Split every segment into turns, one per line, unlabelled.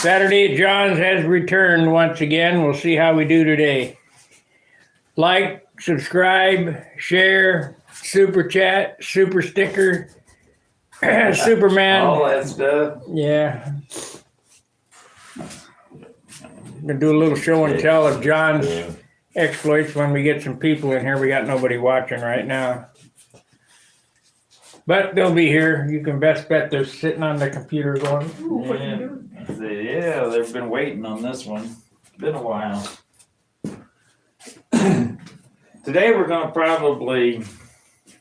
Saturday at John's has returned once again. We'll see how we do today. Like, subscribe, share, super chat, super sticker, Superman.
All that stuff.
Yeah. I'm gonna do a little show and tell of John's exploits when we get some people in here. We got nobody watching right now. But they'll be here. You can best bet they're sitting on the computer going, ooh, what are you doing?
Yeah, they've been waiting on this one. It's been a while. Today we're gonna probably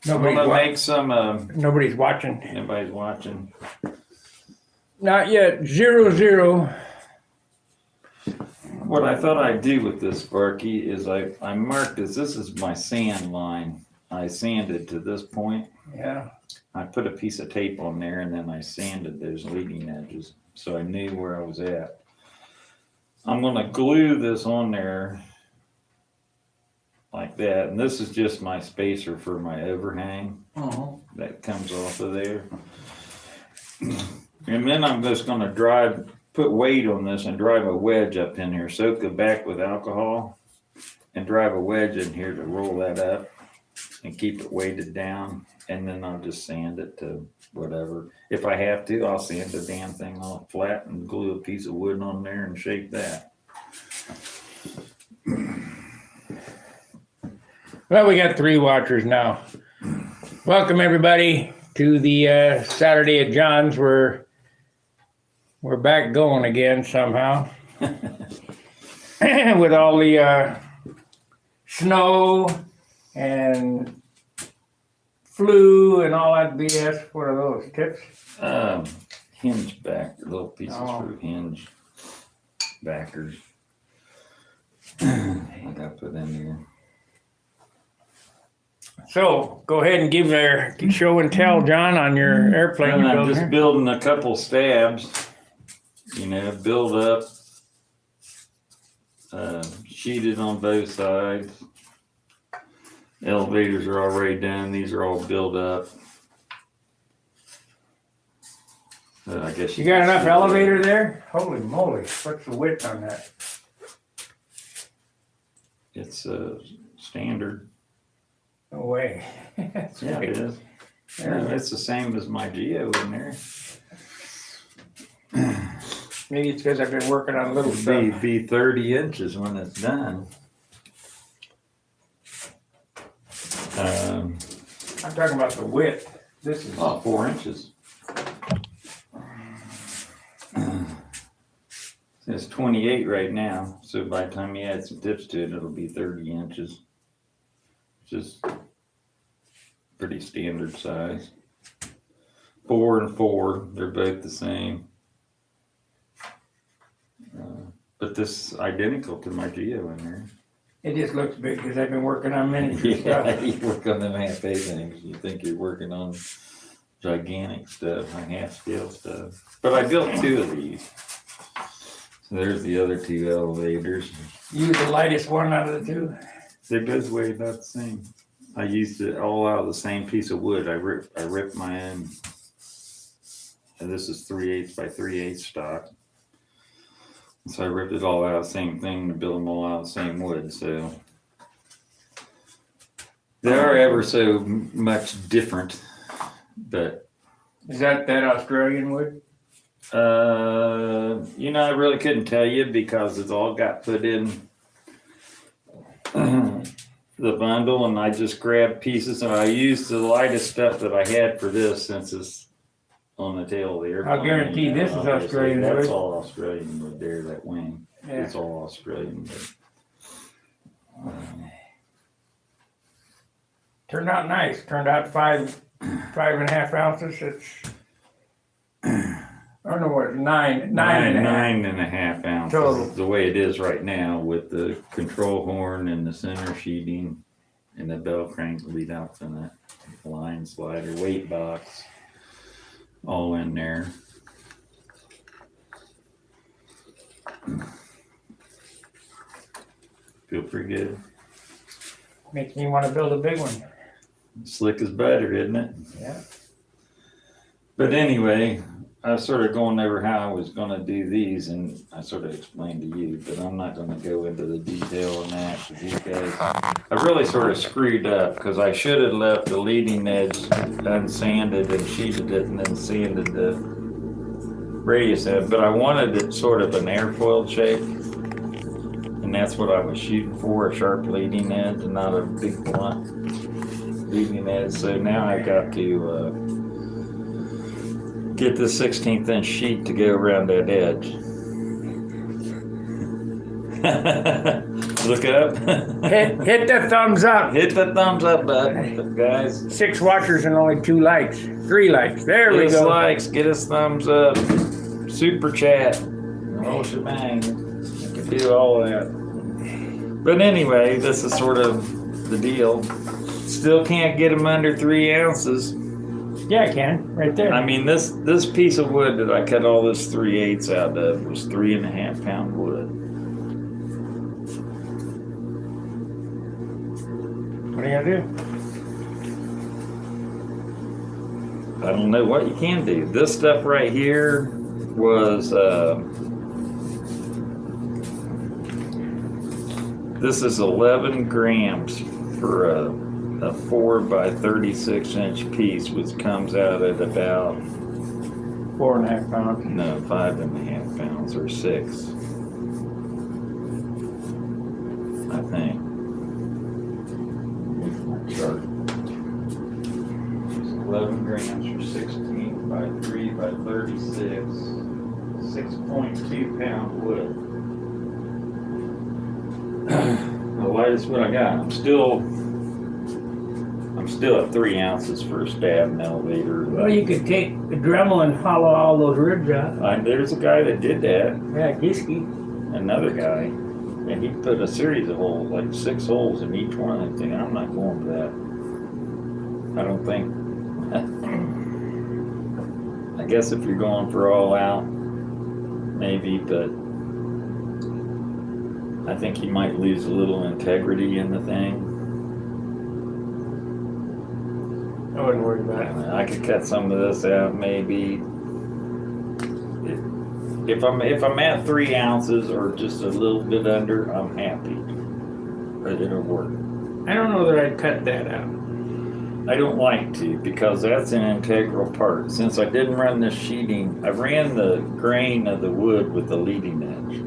make some.
Nobody's watching.
Nobody's watching.
Not yet. 0-0.
What I thought I'd do with this Sparky is I marked this. This is my sand line. I sanded to this point.
Yeah.
I put a piece of tape on there and then I sanded those leading edges so I knew where I was at. I'm going to glue this on there like that. And this is just my spacer for my overhang that comes off of there. And then I'm just going to put weight on this and drive a wedge up in here. Soak it back with alcohol and drive a wedge in here to roll that up and keep it weighted down. And then I'll just sand it to whatever. If I have to, I'll sand the damn thing all flat and glue a piece of wood on there and shape that.
Well, we got 3 watchers now. Welcome everybody to the Saturday at John's. We're back going again somehow. With all the snow and flu and all that BS. What are those tips?
Hinge back, little pieces for hinge backers. I got put in here.
So go ahead and give their show and tell, John, on your airplane.
And I'm just building a couple stabs. Build up, sheeted on both sides. Elevators are already done. These are all built up. I guess
you got enough elevator there? Holy moly! What's the width on that?
It's standard.
No way.
Yeah, it is. Yeah, it's the same as my Geo in there.
Maybe it's because I've been working on little stuff.
Be 30 inches when it's done.
I'm talking about the width. This is
4 inches. It's 28 right now, so by the time you add some tips to it, it'll be 30 inches. Which is pretty standard size. 4 and 4, they're both the same. But this is identical to my Geo in there.
It just looks big because I've been working on miniature
Yeah,
stuff.
you work on them half-A things. You think you're working on gigantic stuff, like half-scale stuff. But I built 2 of these. So there's the other 2 elevators.
You the lightest one out of the 2?
They both weigh about the same. I used it all out of the same piece of wood. I ripped my own. And this is 3/8 by 3/8 stock. So I ripped it all out of the same thing to build them all out of the same wood. So they are ever so much different, but
Is that Australian wood?
I really couldn't tell you because it's all got put in the bundle, and I just grabbed pieces, and I used the lightest stuff that I had for this since it's on the tail of the airplane.
I'll guarantee this is Australian wood.
That's all Australian wood there, that wing.
Yeah.
It's all Australian wood.
Turned out nice. Turned out 5.5 ounces. It's I don't know what, nine and a half.
9.5 ounces.
Total.
The way it is right now with the control horn and the center sheeting and the bell crank lead out to that line slider, weight box, all in there. Feel pretty good.
Makes me want to build a big one.
Slick as butter, isn't it?
Yeah.
But anyway, I was sort of going over how I was going to do these, and I sort of explained to you, but I'm not going to go into the detail on that because these guys, I really sort of screwed up because I should have left the leading edge unsanded and sheeted it and then sanded the radius end, but I wanted it sort of an airfoil shape, and that's what I was shooting for, a sharp leading edge and not a big blunt leading edge. So now I got to get the 16th inch sheet to go around that edge. Look up.
Hit the thumbs up.
Hit the thumbs up button, guys.
6 watchers and only 2 likes. 3 likes. There we go.
Likes, get us thumbs up. Super chat. The whole shebang. You can do all that. But anyway, this is sort of the deal. Still can't get them under 3 ounces.
Yeah, I can. Right there.
I mean, this piece of wood that I cut all this 3/8 out of was 3.5 pound wood.
What are you gonna do?
I don't know what you can do. This stuff right here was, this is 11 grams for a 4 by 36 inch piece, which comes out at about
4.5 pounds.
no 5.5 pounds or 6, I think. Chart. It's 11 grams for 16 by 3 by 36, 6.2 pound wood. The lightest what I got. I'm still at 3 ounces for a stab and elevator.
Well, you could take the Dremel and hollow all those ribs out.
There's a guy that did that.
Yeah, Giski.
Another guy, and he put a series of holes, like 6 holes in each one. I'm thinking, I'm not going for that. I don't think. I guess if you're going for all out, maybe, but I think he might lose a little integrity in the thing.
I wouldn't worry about it.
I could cut some of this out, maybe. If I'm at 3 ounces or just a little bit under, I'm happy. But it'll work.
I don't know that I'd cut that out.
I don't like to because that's an integral part. Since I didn't run the sheeting, I ran the grain of the wood with the leading edge.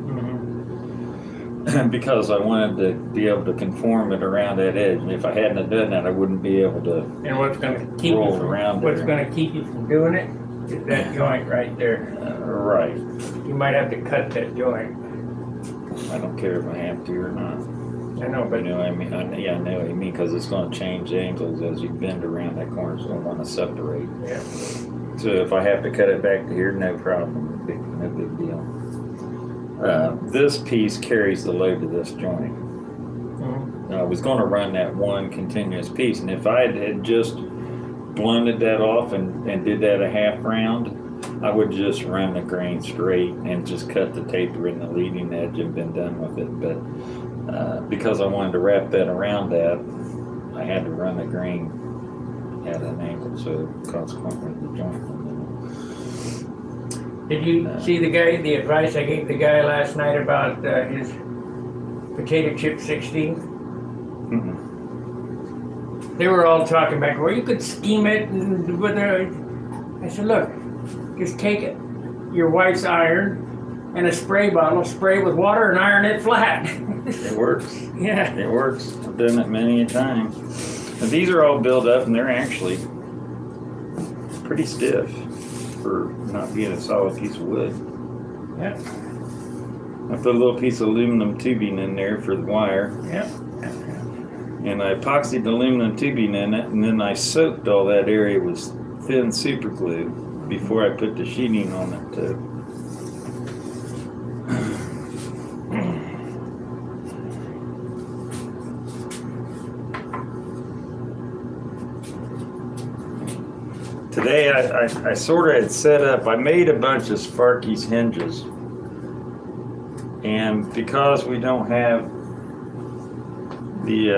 Because I wanted to be able to conform it around that edge, and if I hadn't have done that, I wouldn't be able to.
And what's going to keep
roll
you from,
around
what's
there.
going to keep you from doing it is that joint right there.
Right.
You might have to cut that joint.
I don't care if I have to or not.
I know, but
You know what I mean? I know what you mean because it's going to change angles as you bend around that corner. It's going to want to separate.
yeah.
So if I have to cut it back to here, no problem. No big deal. This piece carries the load of this joint. I was going to run that one continuous piece, and if I had just blunted that off and did that a half round, I would just run the grain straight and just cut the taper in the leading edge and been done with it. But because I wanted to wrap that around that, I had to run the grain at an angle, so consequently the joint.
Did you see the advice I gave the guy last night about his potato chip 16th? They were all talking about, well, you could steam it. And whether I said, look, just take it, your wife's iron and a spray bottle, spray with water and iron it flat.
It works.
Yeah.
It works. I've done it many a time. And these are all built up and they're actually pretty stiff for not being a solid piece of wood.
Yeah.
I put a little piece of aluminum tubing in there for the wire.
Yeah.
And I epoxied aluminum tubing in it, and then I soaked all that area with thin super glue before I put the sheeting on it too. Today I sort of had set up, I made a bunch of Sparky's hinges, and because we don't have the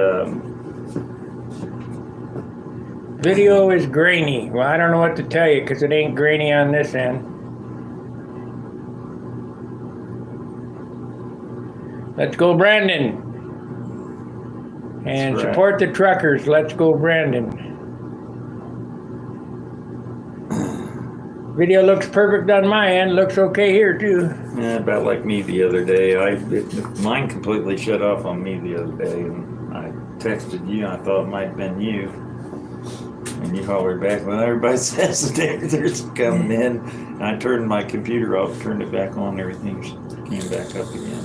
Video is grainy. Well, I don't know what to tell you because it ain't grainy on this end. Let's go, Brandon. And
That's right.
support the truckers. Let's go, Brandon. Video looks perfect on my end. Looks okay here too.
Yeah, about like me the other day. Mine completely shut off on me the other day, and I texted you. I thought it might have been you, and you hollered back. Well, everybody says there's coming in. And I turned my computer off, turned it back on, everything came back up again.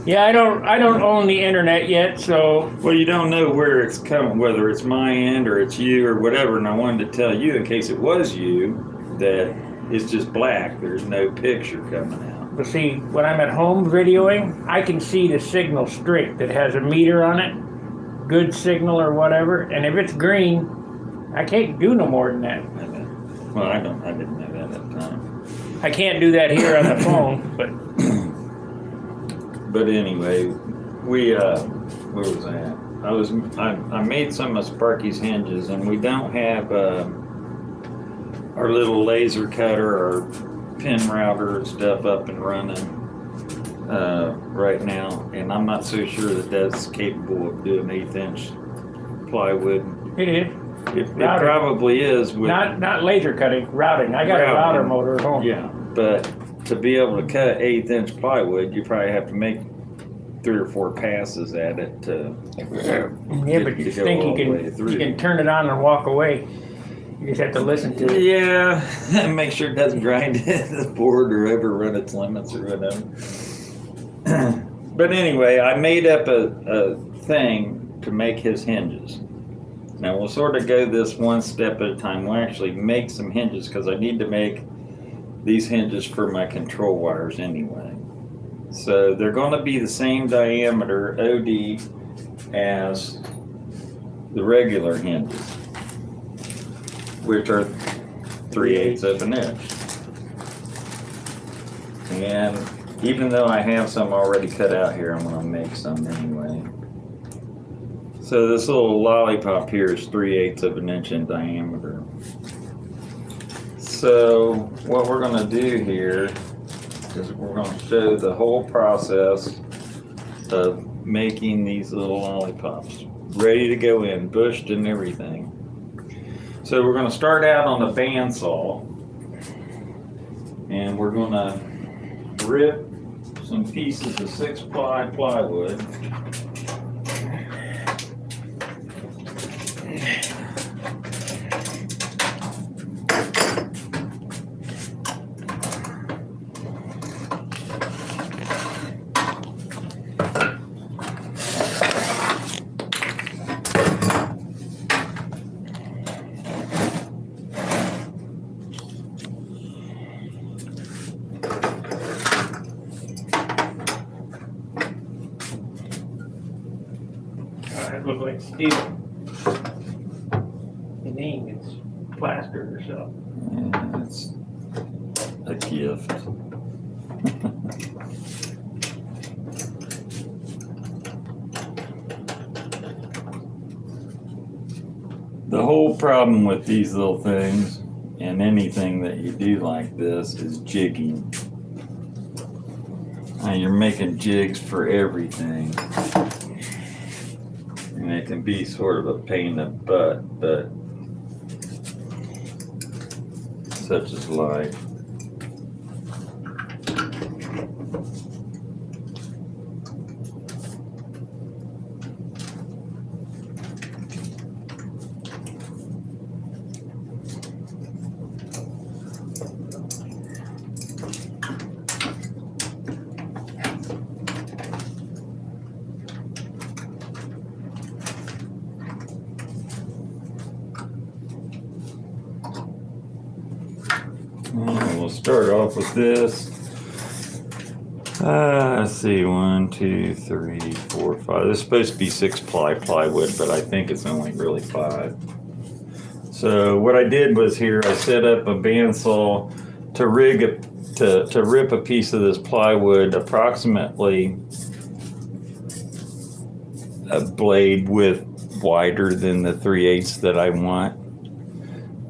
Yeah, I don't own the internet yet, so.
Well, you don't know where it's coming, whether it's my end or it's you or whatever. And I wanted to tell you, in case it was you, that it's just black. There's no picture coming out.
But see, when I'm at home videoing, I can see the signal straight that has a meter on it, good signal or whatever. And if it's green, I can't do no more than that.
Well, I didn't know that at the time.
I can't do that here on the phone, but.
But anyway, where was I at? I made some of Sparky's hinges, and we don't have our little laser cutter or pin router and stuff up and running right now, and I'm not so sure that that's capable of doing 1/8" plywood.
It is.
It probably is. With
Not laser cutting, routing. I got a router motor at home.
Yeah, but to be able to cut 1/8" plywood, you probably have to make 3 or 4 passes at it to.
Yeah, but you think you can turn it on and walk away. You just have to listen to it.
Yeah, and make sure it doesn't grind the board or overrun its limits or whatever. But anyway, I made up a thing to make his hinges. Now we'll sort of go this one step at a time. We'll actually make some hinges because I need to make these hinges for my control wires anyway. So they're going to be the same diameter OD as the regular hinges, which are 3/8 of an inch. And even though I have some already cut out here, I'm going to make some anyway. So this little lollipop here is 3/8 of an inch in diameter. So what we're going to do here is we're going to show the whole process of making these little lollipops, ready to go in, bushed and everything. So we're going to start out on the bandsaw, and we're going to rip some pieces of 6-ply plywood.
It looks like steel. It ain't. It's plaster or something.
Yeah, it's a gift. The whole problem with these little things and anything that you do like this is jigging. You're making jigs for everything. And it can be sort of a pain in the butt, but such is life. We'll start off with this. Let's see, 1, 2, 3, 4, 5. This is supposed to be 6-ply plywood, but I think it's only really 5. So what I did was here, I set up a bandsaw to rip a piece of this plywood approximately a blade width wider than the 3/8 that I want.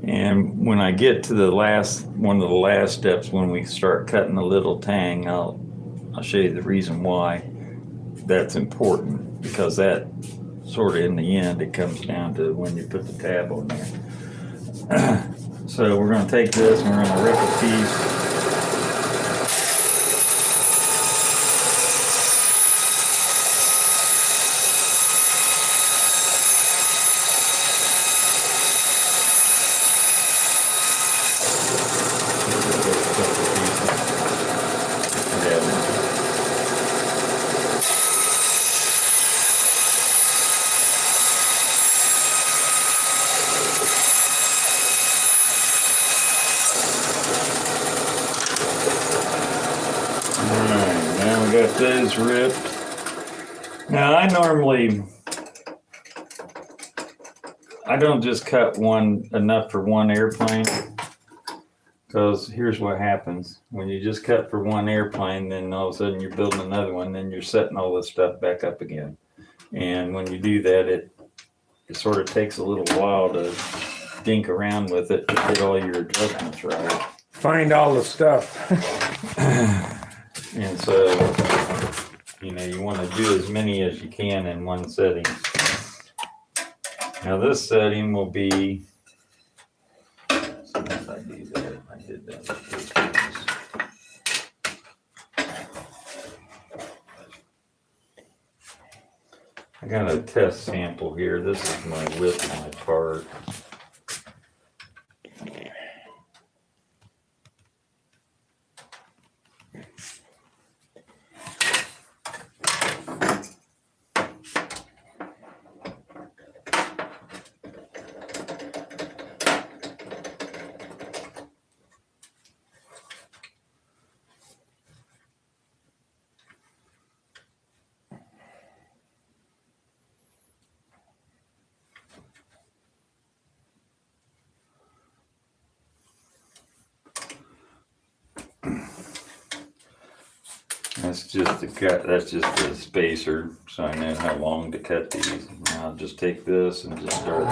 And when I get to one of the last steps, when we start cutting the little tang, I'll show you the reason why. that's important, because that sort of in the end, it comes down to when you put the tab on there. So we're going to take this and we're going to rip a piece. Got those ripped. Now I don't just cut enough for one airplane, because here's what happens. When you just cut for one airplane, then all of a sudden you're building another one, then you're setting all this stuff back up again. And when you do that, it sort of takes a little while to dink around with it to get all your adjustments right.
Find all the stuff.
And so, you want to do as many as you can in one setting. Now this setting will be, sometimes I do that, I did that with this. I got a test sample here. This is my width of my part. That's just the cut. That's just the spacer, so I know how long to cut these. Now I'll just take this and just start.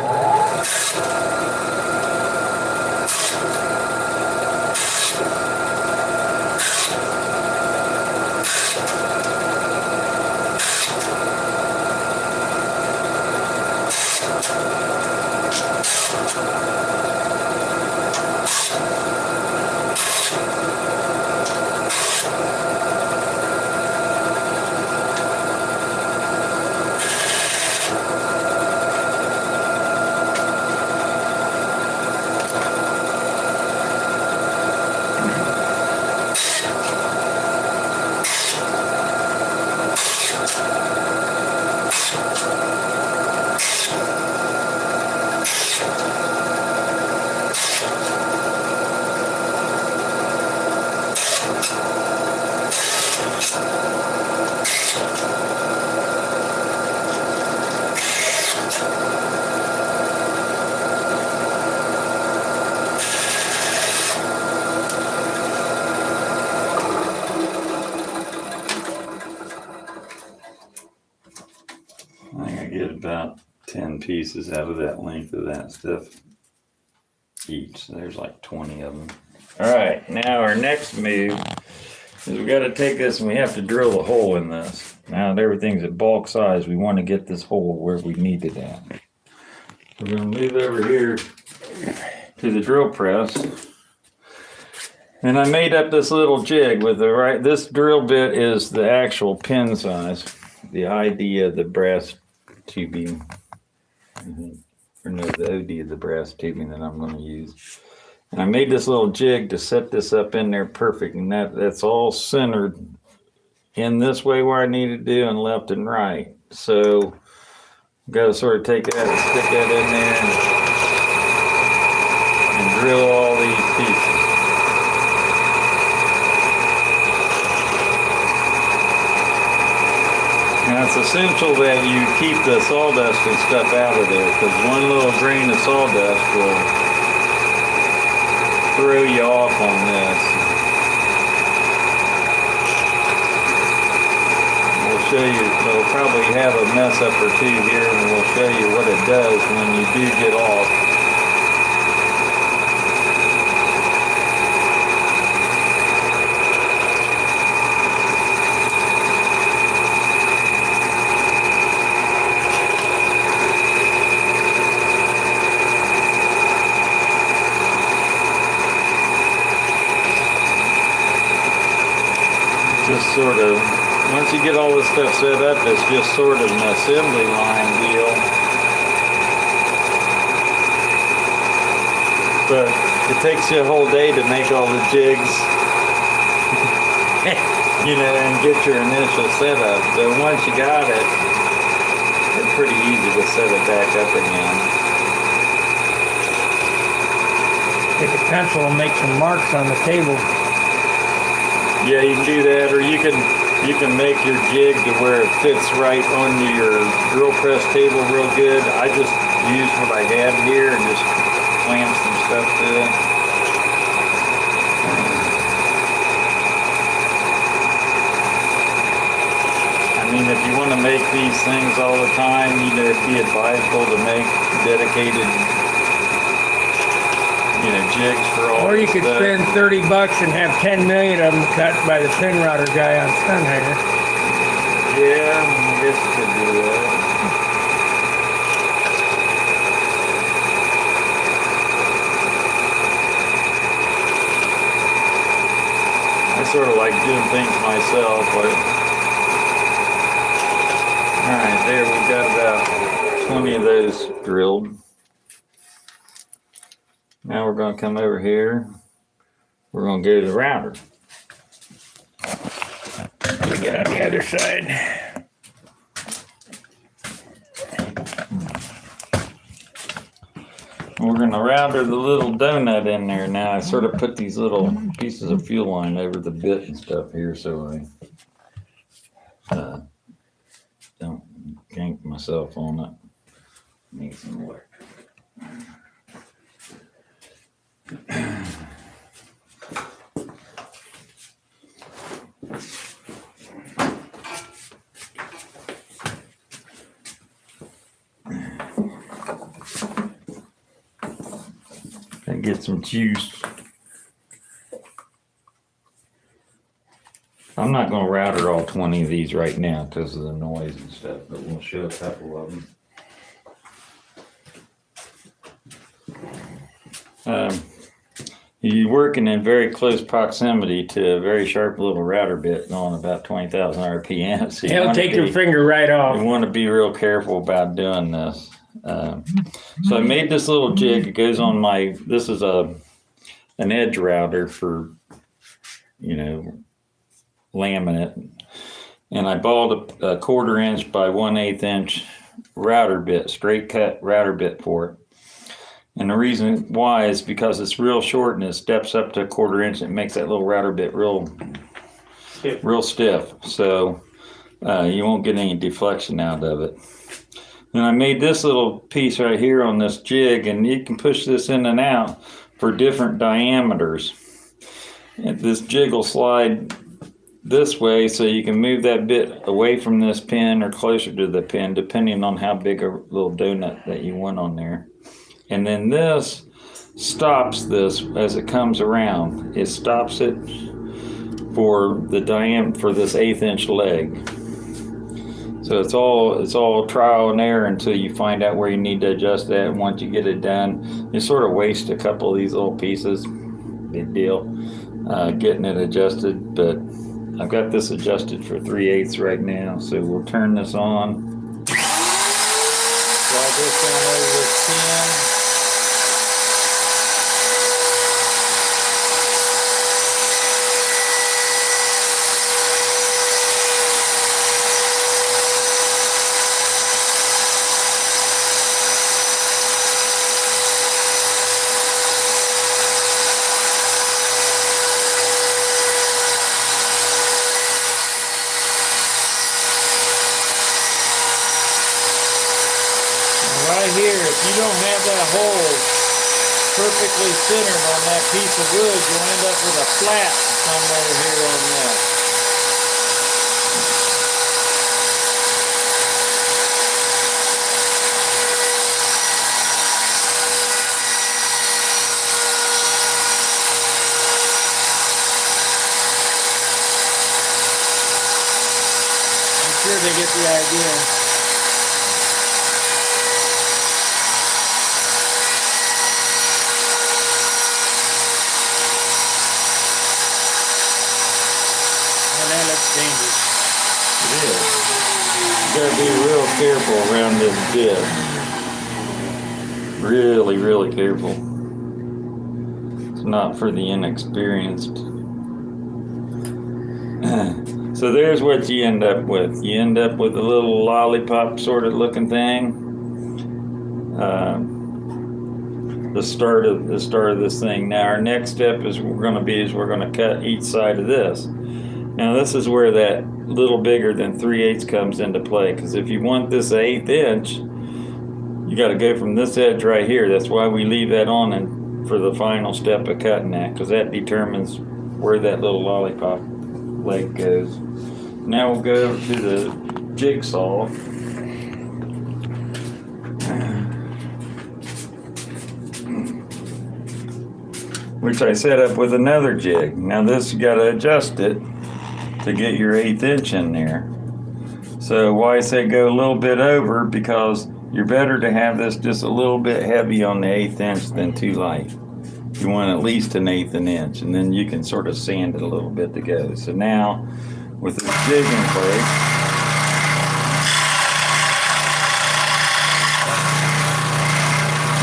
About 10 pieces out of that length of that stuff each. So there's like 20 of them. All right, now our next move is we got to take this and we have to drill a hole in this. Now that everything's at bulk size, we want to get this hole where we need it at. We're going to move over here to the drill press. And I made up this little jig with this drill bit is the actual pin size, the ID of the brass tubing, or no, the OD of the brass tubing that I'm going to use. And I made this little jig to set this up in there perfect, and that's all centered in this way where I need to do, and left and right. So I've got to sort of take that and stick that in there and drill all these pieces. Now it's essential that you keep the sawdust and stuff out of there, because one little grain of sawdust will throw you off on this. We'll show you, we'll probably have a mess up or two here, and we'll show you what it does when you do get off. just sort of, once you get all this stuff set up, it's just sort of an assembly line deal. But it takes you a whole day to make all the jigs, and get your initial setup. But once you got it, it's pretty easy to set it back up again.
Take a pencil and make some marks on the table.
Yeah, you can do that, or you can make your jig to where it fits right onto your drill press table real good. I just used what I had here and just clamped some stuff to it. I mean, if you want to make these things all the time, it'd be advisable to make dedicated, jigs for all.
Or you could
stuff.
spend $30 and have 10 million of them cut by the pin router guy on Stunt.
Yeah, I guess you could do that. I sort of like doing things myself, but all right, there we've got about 20 of those drilled. Now we're going to come over here. We're going to go to the router.
Get on the other side.
We're going to router the little donut in there now. I sort of put these little pieces of fuel line over the bit and stuff here so I don't gank myself on it. Need some water. And get some juice. I'm not going to router all 20 of these right now because of the noise and stuff, but we'll show a couple of them. You're working in very close proximity to a very sharp little router bit on about 20,000 RPM. So
It'll take your finger right off.
You want to be real careful about doing this. So I made this little jig. It goes on this is an edge router for, laminate. And I bought a 1/4 inch by 1/8 inch router bit, straight cut router bit for it. And the reason why is because it's real short and it steps up to 1/4 inch. It makes that little router bit real stiff. So you won't get any deflection out of it. And I made this little piece right here on this jig, and you can push this in and out for different diameters. And this jig will slide this way, so you can move that bit away from this pin or closer to the pin, depending on how big a little donut that you want on there. And then this stops this as it comes around. It stops it for the diameter for this 1/8 inch leg. So it's all trial and error until you find out where you need to adjust that. And once you get it done, you sort of waste a couple of these little pieces. Big deal, getting it adjusted. But I've got this adjusted for 3/8 right now. So we'll turn this on. Slide this down over this pin. Right here, if you don't have that hole perfectly centered on that piece of wood, you'll end up with a flat somewhere here on that. I'm sure they get the idea.
that's dangerous.
It is. You gotta be real careful around this bit. Really, really careful. It's not for the inexperienced. So there's what you end up with. You end up with a little lollipop sort of looking thing. The start of this thing. Now our next step is we're going to cut each side of this. Now this is where that little bigger than 3/8 comes into play, because if you want this 1/8 inch, you got to go from this edge right here. That's why we leave that on and for the final step of cutting that, because that determines where that little lollipop leg goes. Now we'll go over to the jigsaw. Which I set up with another jig. Now this, you gotta adjust it to get your 1/8 inch in there. So why I say go a little bit over, because you're better to have this just a little bit heavy on the 1/8 inch than too light. You want at least 1/8 inch, and then you can sort of sand it a little bit to go. So now with this jig in place,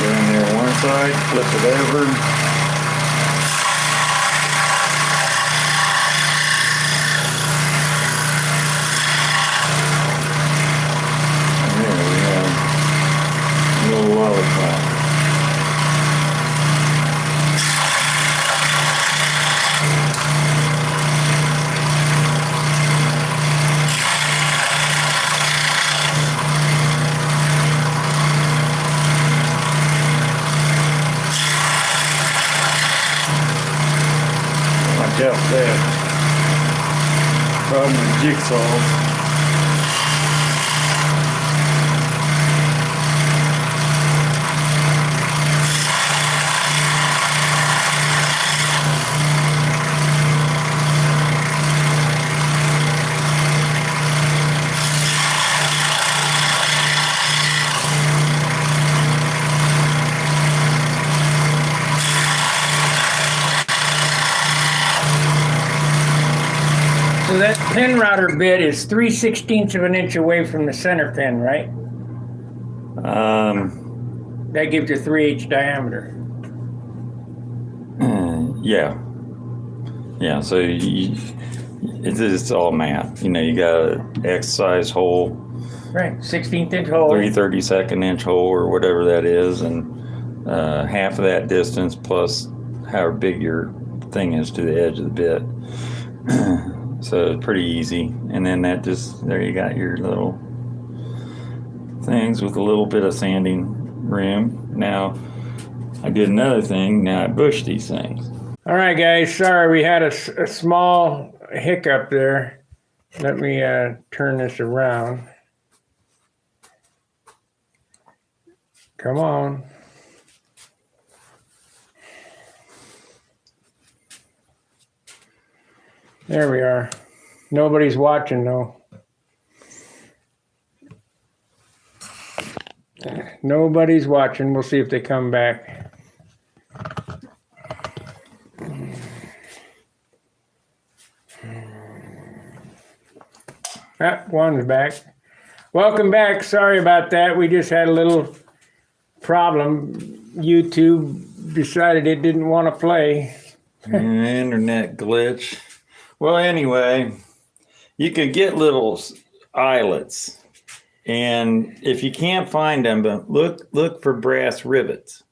go in there on one side, flip it over. Watch out for that. Problem with jigsaws.
So that pin router bit is 3/16 of an inch away from the center pin, right? That gives you 3/8 diameter.
Yeah. Yeah, so it's all math. You know, you got an X size hole.
Right, 16th inch hole.
3/32 inch hole or whatever that is, and half of that distance plus however big your thing is to the edge of the bit. So it's pretty easy. And then that just, there you got your little things with a little bit of sanding room. Now, I did another thing. Now I bushed these things.
All right, guys, sorry we had a small hiccup there. Let me turn this around. Come on. There we are. Nobody's watching though. Nobody's watching. We'll see if they come back. Ah, one's back. Welcome back. Sorry about that. We just had a little problem. YouTube decided it didn't want to play.
Internet glitch. Well, anyway, you can get little eyelets, and if you can't find them, but look for brass rivets.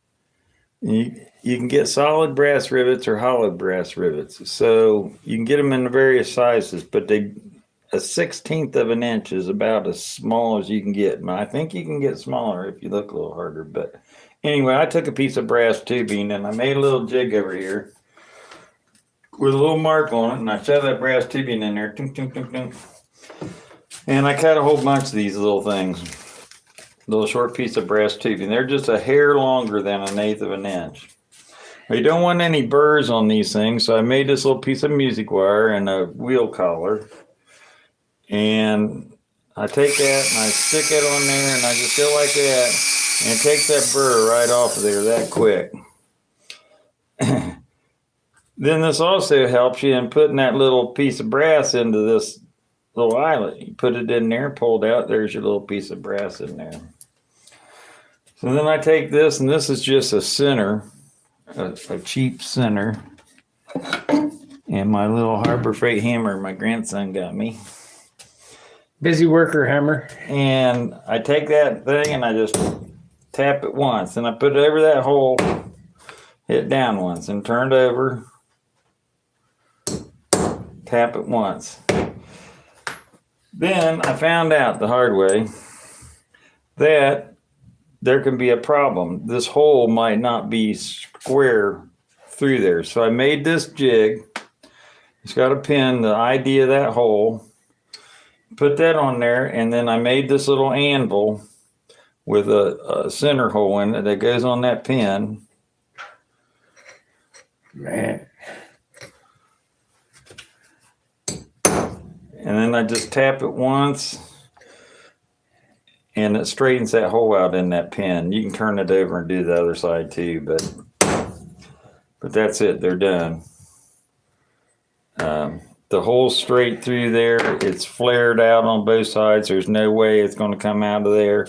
You can get solid brass rivets or hollow brass rivets. So you can get them in various sizes, but a 1/16 of an inch is about as small as you can get. I think you can get smaller if you look a little harder. But anyway, I took a piece of brass tubing and I made a little jig over here with a little mark on it, and I shoved that brass tubing in there. And I cut a whole bunch of these little things. Little short piece of brass tubing. They're just a hair longer than 1/8 of an inch. You don't want any burrs on these things, so I made this little piece of music wire and a wheel collar. And I take that and I stick it on there, and I just go like that, and it takes that burr right off of there that quick. then this also helps you in putting that little piece of brass into this little eyelet. You put it in there, pulled out, there's your little piece of brass in there. So then I take this, and this is just a center, a cheap center, and my little Harbor Freight hammer my grandson got me.
Busy worker hammer.
And I take that thing and I just tap it once, and I put it over that hole, hit down once, and turn it over, tap it once. Then I found out the hard way that there can be a problem. This hole might not be square through there. So I made this jig. It's got a pin, the idea of that hole. Put that on there, and then I made this little anvil with a center hole in it that goes on that pin.
Man.
And then I just tap it once, and it straightens that hole out in that pin. You can turn it over and do the other side too, but that's it. They're done. The hole's straight through there. It's flared out on both sides. There's no way it's going to come out of there.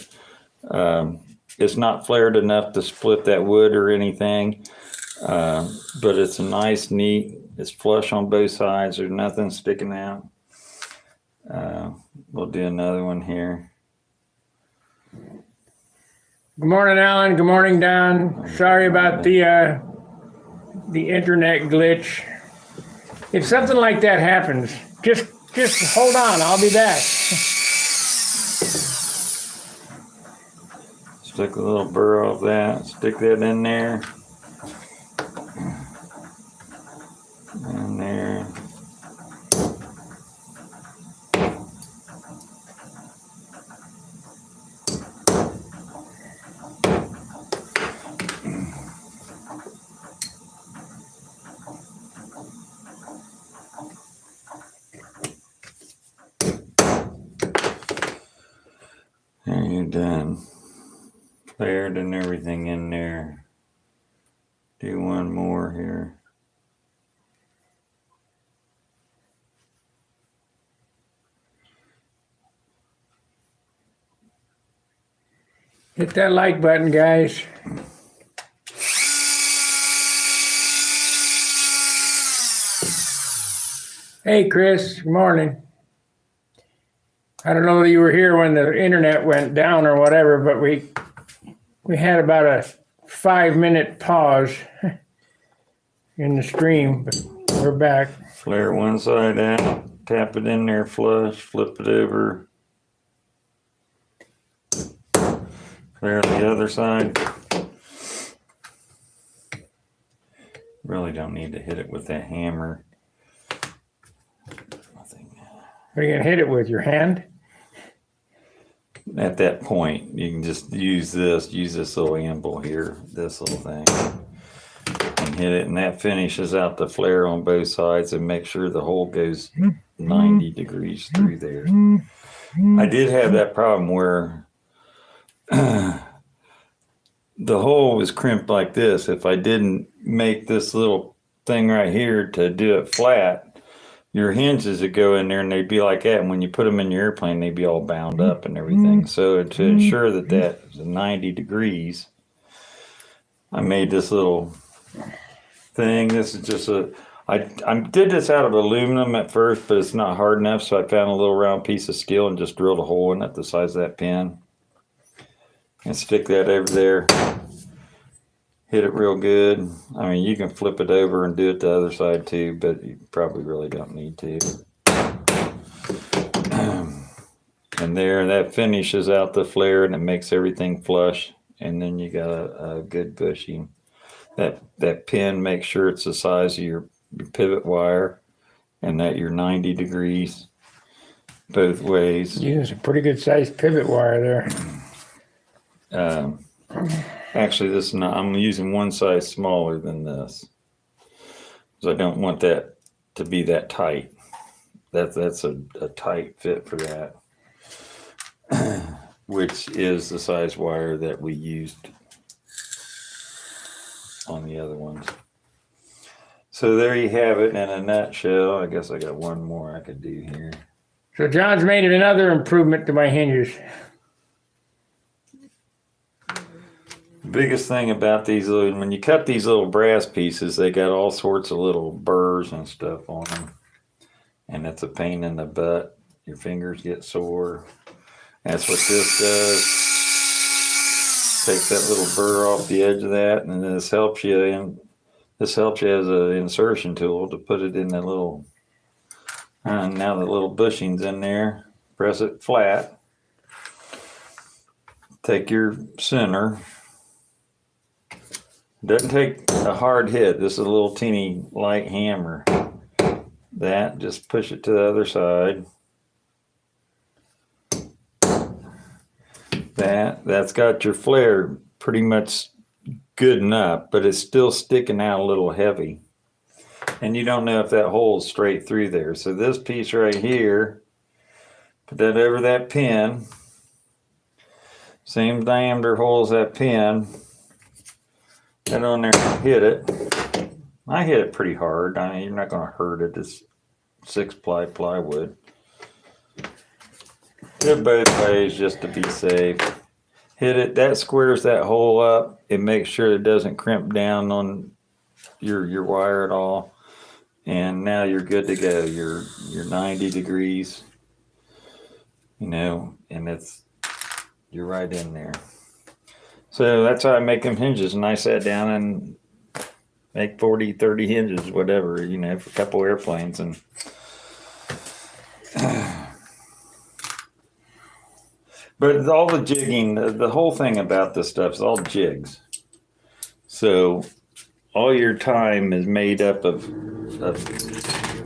It's not flared enough to split that wood or anything, but it's a nice, neat. It's flush on both sides. There's nothing sticking out. We'll do another one here.
Good morning, Alan. Good morning, Don. Sorry about the internet glitch. If something like that happens, just hold on. I'll be back.
Stick a little burr off that. Stick that in there. In there. There, you're done. Flared and everything in there. Do one more here.
Hit that like button, guys. Hey, Chris. Good morning. I don't know whether you were here when the internet went down or whatever, but we had about a 5-minute pause in the stream, but we're back.
Flare one side out, tap it in there flush, flip it over. Flare the other side. Really don't need to hit it with that hammer.
What are you gonna hit it with, your hand?
At that point, you can just use this little anvil here, this little thing, and hit it, and that finishes out the flare on both sides and make sure the hole goes 90 degrees through there. I did have that problem where the hole was crimped like this. If I didn't make this little thing right here to do it flat, your hinges would go in there and they'd be like that. And when you put them in your airplane, they'd be all bound up and everything. So to ensure that that is 90 degrees, I made this little thing. This is just I did this out of aluminum at first, but it's not hard enough. So I found a little round piece of steel and just drilled a hole in it the size of that pin. And stick that over there. Hit it real good. I mean, you can flip it over and do it the other side too, but you probably really don't need to. And there, that finishes out the flare and it makes everything flush. And then you got a good bushing. That pin, make sure it's the size of your pivot wire and that you're 90 degrees both ways.
You use a pretty good sized pivot wire there.
Actually, this is not, I'm using one size smaller than this because I don't want that to be that tight. That's a tight fit for that, which is the size wire that we used on the other ones. So there you have it in a nutshell. I guess I got one more I could do here.
So John's made another improvement to my hinges.
Biggest thing about these little, when you cut these little brass pieces, they got all sorts of little burrs and stuff on them. And it's a pain in the butt. Your fingers get sore. That's what this does. Takes that little burr off the edge of that, and this helps you in. This helps you as an insertion tool to put it in the little. And now the little bushing's in there. Press it flat. Take your center. Doesn't take a hard hit. This is a little teeny light hammer. That, just push it to the other side. That's got your flare pretty much good enough, but it's still sticking out a little heavy. And you don't know if that hole's straight through there. So this piece right here, put that over that pin. Same diameter hole as that pin. Get on there, hit it. I hit it pretty hard. I mean, you're not going to hurt it. It's 6-ply plywood. Hit it both ways just to be safe. Hit it. That squares that hole up. It makes sure it doesn't crimp down on your wire at all. And now you're good to go. You're 90 degrees. You know, and you're right in there. So that's how I make them hinges. And I sat down and make 40, 30 hinges, whatever, you know, for a couple airplanes. And but all the jigging, the whole thing about this stuff is all jigs. So all your time is made up of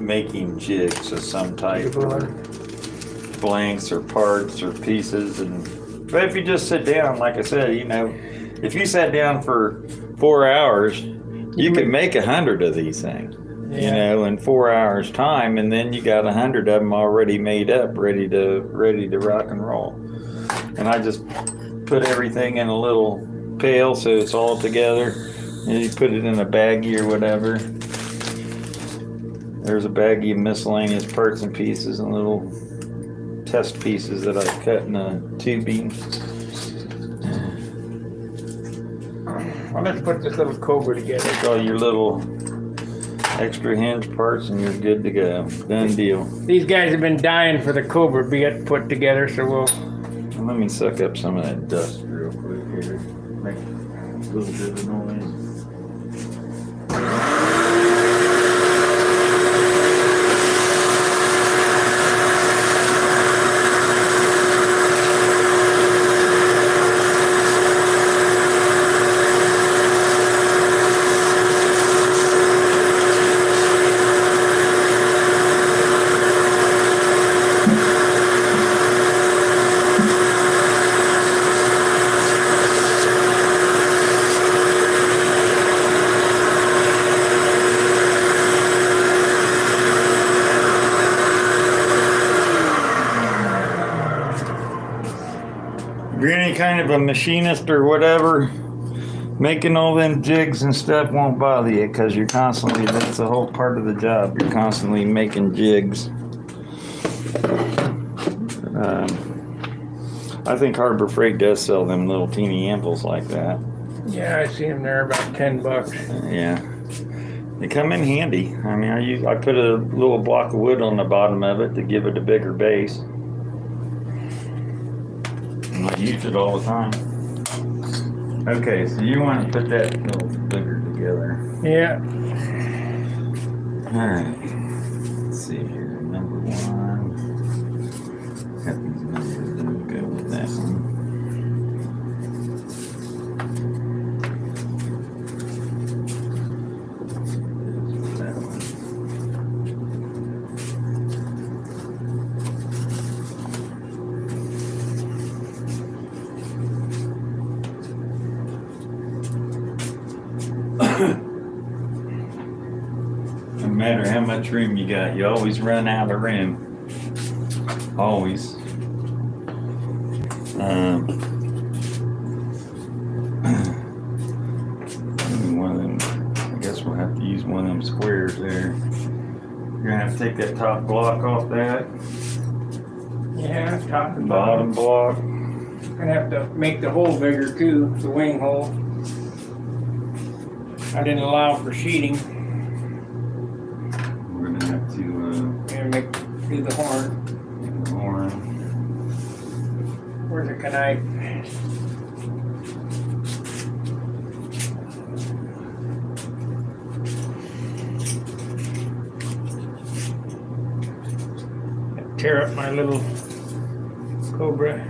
making jigs of some type, or blanks or parts or pieces. But if you just sit down, like I said, you know, if you sat down for 4 hours, you could make 100 of these things, you know, in 4 hours time, and then you got 100 of them already made up, ready to rock and roll. And I just put everything in a little pail so it's all together, and you put it in a baggie or whatever. There's a baggie of miscellaneous parts and pieces and little test pieces that I cut in a tubing.
Well, let's put this little Cobra together.
Take all your little extra hinge parts and you're good to go. Done deal.
These guys have been dying for the Cobra to get put together, so we'll.
Let me suck up some of that dust real quick here. Make a little bit of noise. If you're any kind of a machinist or whatever, making all them jigs and stuff won't bother you, because you're constantly, that's the whole part of the job. You're constantly making jigs. I think Harbor Freight does sell them little teeny anvils like that.
Yeah, I see them there, about $10.
Yeah. They come in handy. I mean, I put a little block of wood on the bottom of it to give it a bigger base. I use it all the time. Okay, so you want to put that little bigger together.
Yeah.
Alright. Let's see here. Number 1. Got these numbers and go with that one. That one. No matter how much room you got, you always run out of room. Always. One of them, I guess we'll have to use one of them squares. fingers there. You're gonna have to take that top block off that.
Yeah, top and
Bottom block.
Gonna have to make the hole bigger too, the wing hole. I didn't allow for sheeting.
We're gonna have to
Do the horn.
make the horn.
Where's the knife? Tear up my little Cobra.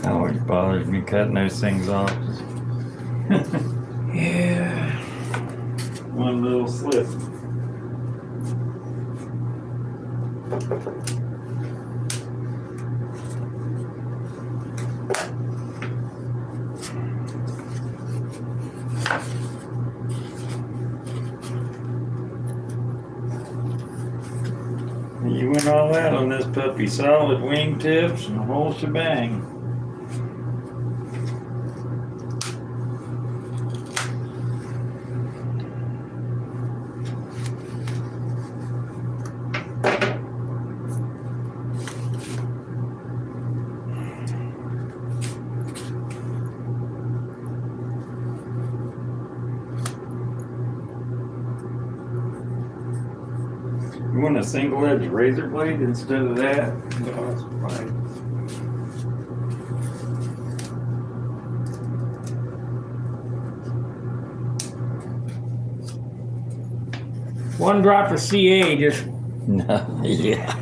That always bothers me cutting those things off.
Yeah.
One little slip. You went all out on this puppy. Solid wing tips and the whole shebang. You want a single edge razor blade instead of that?
No, that's fine. One drop of CA just
No, yeah.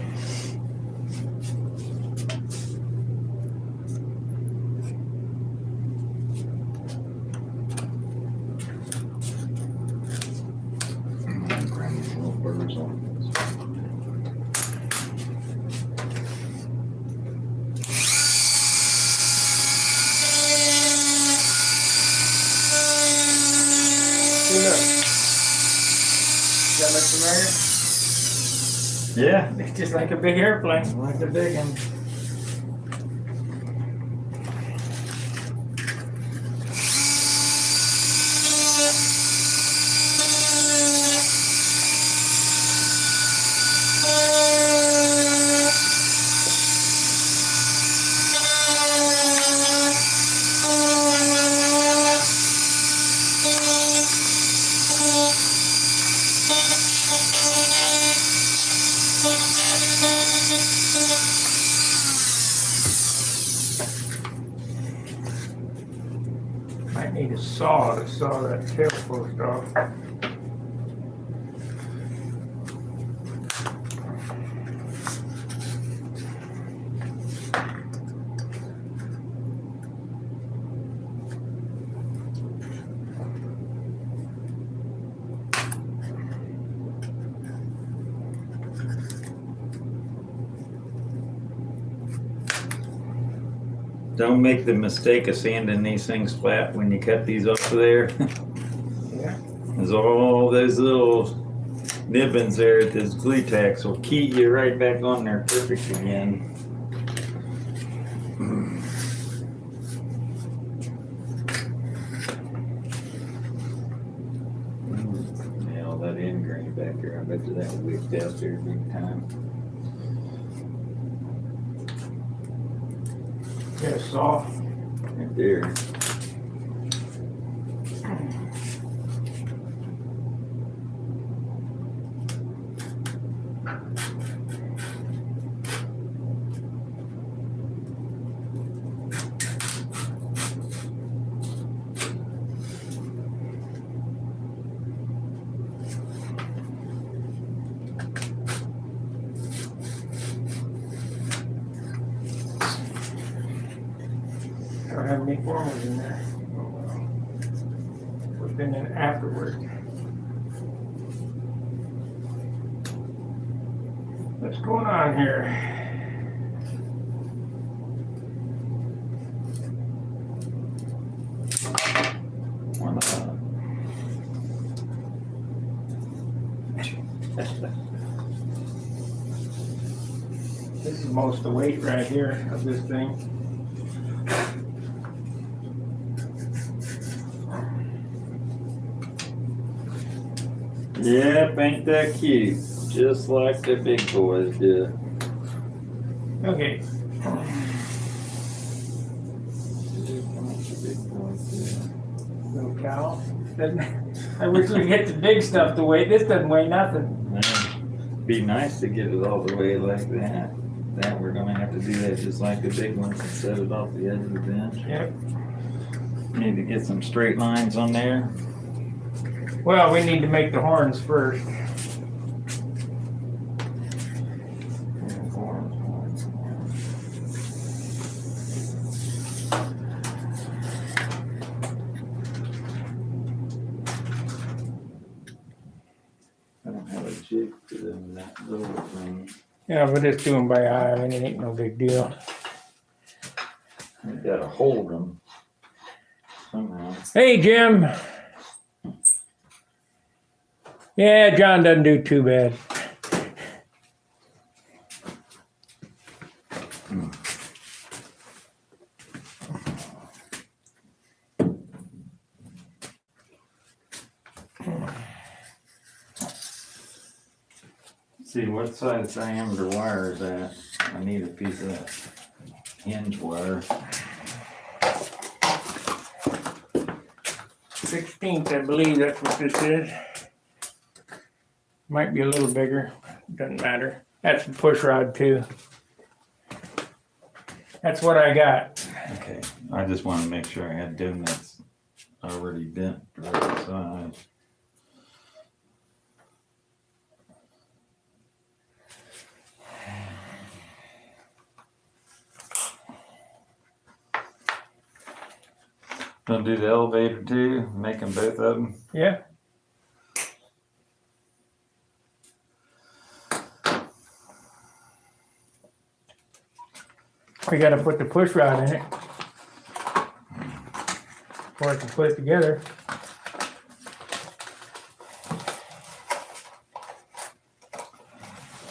That look familiar?
Yeah.
It's just like a big airplane.
Like the big one.
Might need a saw to saw that tail post off.
Don't make the mistake of sanding these things flat when you cut these off of there.
Yeah.
There's all those little nibbins there at this glue tax will key you right back on there perfect again. Yeah, all that end grain back there, I bet you that wicked out there big time.
Get a saw.
Right there.
I don't have any formers in there. Put them in afterwards. What's going on here?
Why not?
This is most of the weight right here of this thing.
Yep, ain't that cute? Just like the big boys do.
Okay. Little cow. I wish we could get the big stuff to weigh. This doesn't weigh nothing.
Be nice to get it all the way like that. That we're gonna have to do that just like the big ones and set it off the edge of the bench.
Yep.
Need to get some straight lines on there.
Well, we need to make the horns first.
I don't have a jig for them, that little thing.
Yeah, but it's doing by eye. I mean, it ain't no big deal.
You gotta hold them somehow.
Hey, Jim. Yeah, John doesn't do too bad.
See, what size diameter wire is that? I need a piece of that hinge wire.
16th, I believe that's what this is. Might be a little bigger. Doesn't matter. That's the push rod too. That's what I got.
Okay, I just want to make sure I had donuts already bent for that size. Gonna do the elevator too, making both of them.
Yeah. We got to put the push rod in it before I can put it together.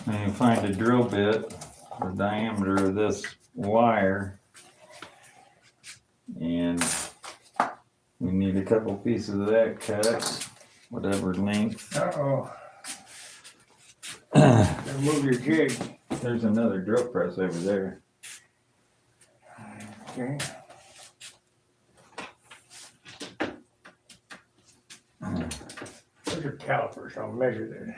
And you find a drill bit, the diameter of this wire, and we need a couple pieces of that cut, whatever length.
Uh-oh. Gotta move your jig.
There's another drill press over there.
Okay. Those are calipers. I'll measure that.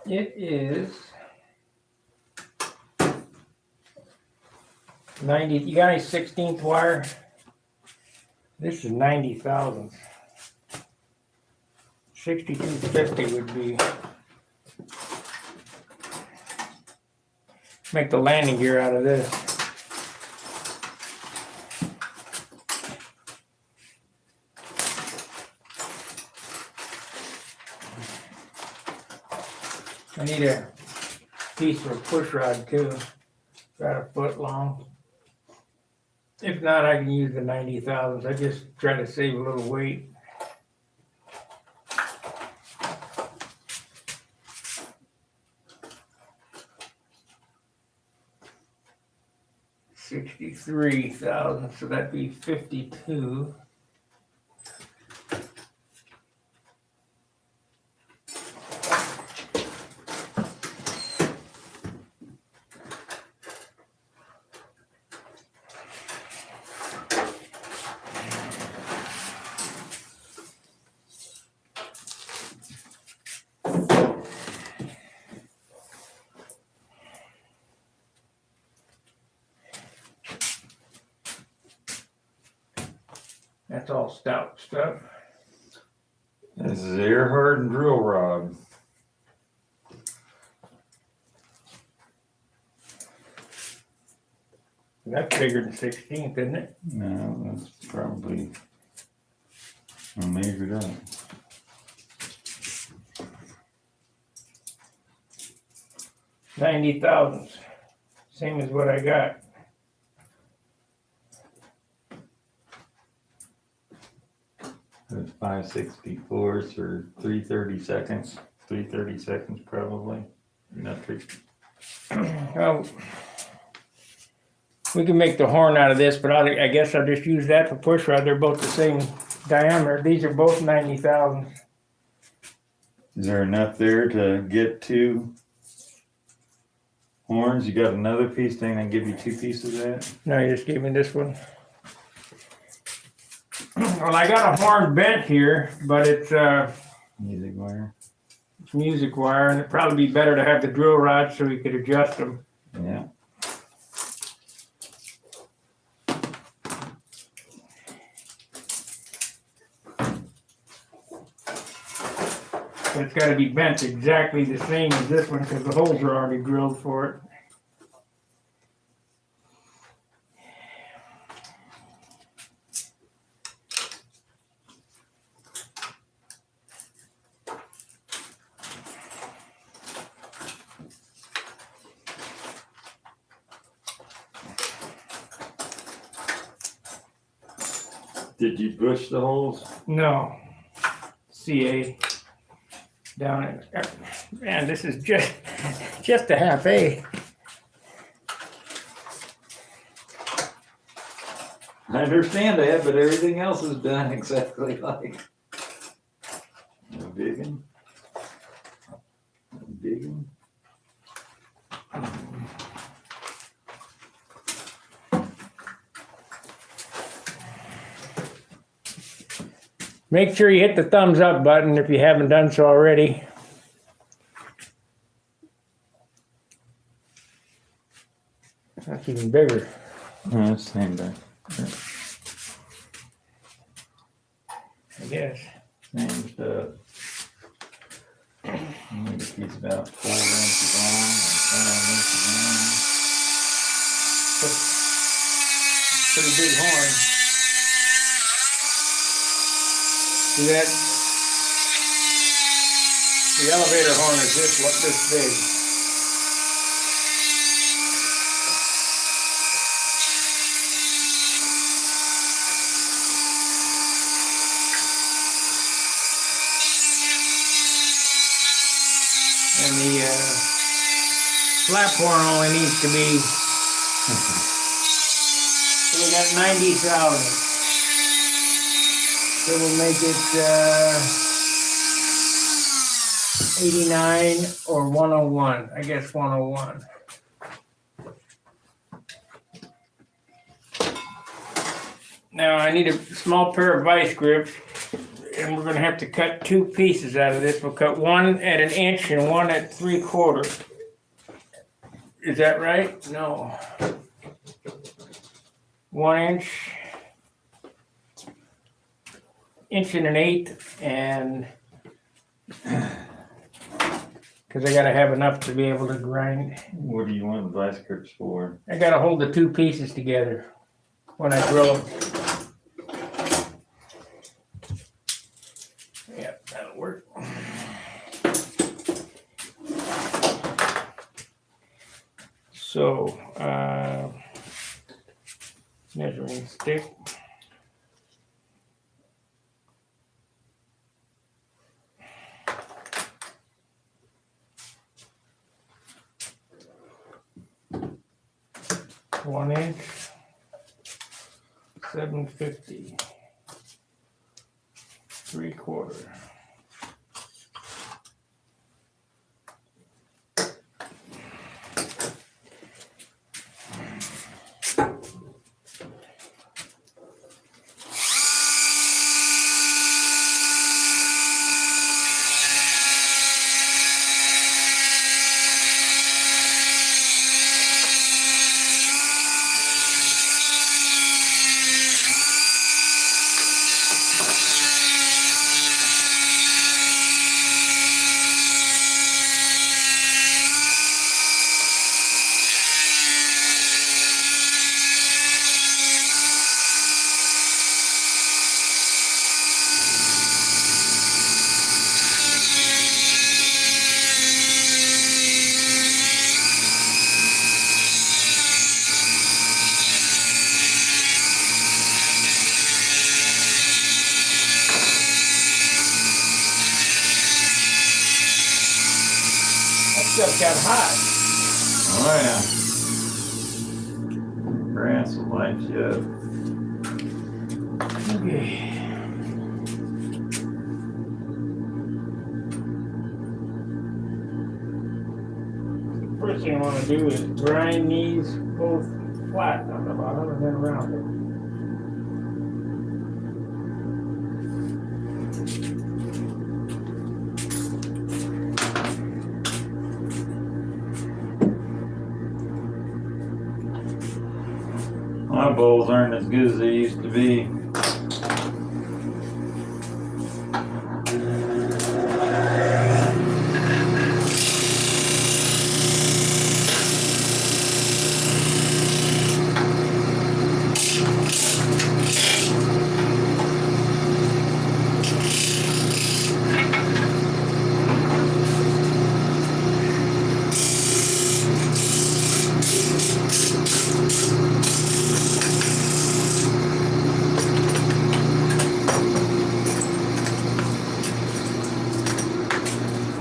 It is 90. You got any 16th wire? This is 90 thousandths. 6250 would be. Make the landing gear out of this. I need a piece for a push rod too, about a foot long. If not, I can use the 90 thousandths. I just try to save a little weight. $63,000, so that'd be 52. That's all stout stuff.
This is air hardened drill rod.
That's bigger than 16th, isn't it?
No, that's probably, I'll measure it up.
90 thousandths. Same as what I got.
It's 5/64 or 3/32. 3/32 probably. Metric.
Well, we can make the horn out of this, but I guess I'll just use that for push rod. They're both the same diameter. These are both 90 thousandths.
Is there enough there to get 2 horns? You got another piece thing and give you 2 pieces of that?
No, you just gave me this one. Well, I got a horn bent here, but it's
Music wire.
it's music wire, and it'd probably be better to have the drill rod so we could adjust them.
Yeah.
But it's got to be bent exactly the same as this one because the holes are already drilled for it.
Did you bush the holes?
No. CA. Down in, man, this is just a half A.
I understand that, but everything else is done exactly like. No digging. No digging.
Make sure you hit the thumbs up button if you haven't done so already. That's even bigger.
Oh, that's same back.
I guess.
Same stuff. I think it's about 4 inches long and 5 inches
Pretty big horn. See that? The elevator horn is this big. And the flap horn only needs to be, so we got 90,000. So we'll make it 89 or 101. I guess 101. Now I need a small pair of vice grips, and we're gonna have to cut 2 pieces out of this. We'll cut one at 1 inch and one at 3/4. Is that right? No. 1 inch, 1.125", and because I gotta have enough to be able to grind.
What do you want the vice grips for?
I gotta hold the 2 pieces together when I drill them. Yeah, that'll work. So, measuring stick. One inch, 750, 3/4. Stuff got hot.
Oh yeah. Grass will light you up.
Okay. First thing I want to do is grind these both flat on the bottom and then round them.
My bowls aren't as good as they used to be.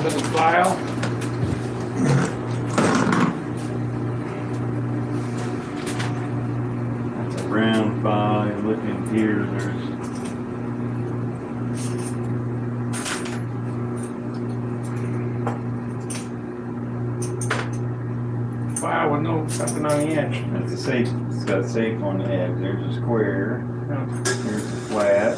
Little file.
That's a round file. You look in here, there's
File with no something on the edge.
that's a safe. It's got a safe on the edge. There's a square. Here's a flat.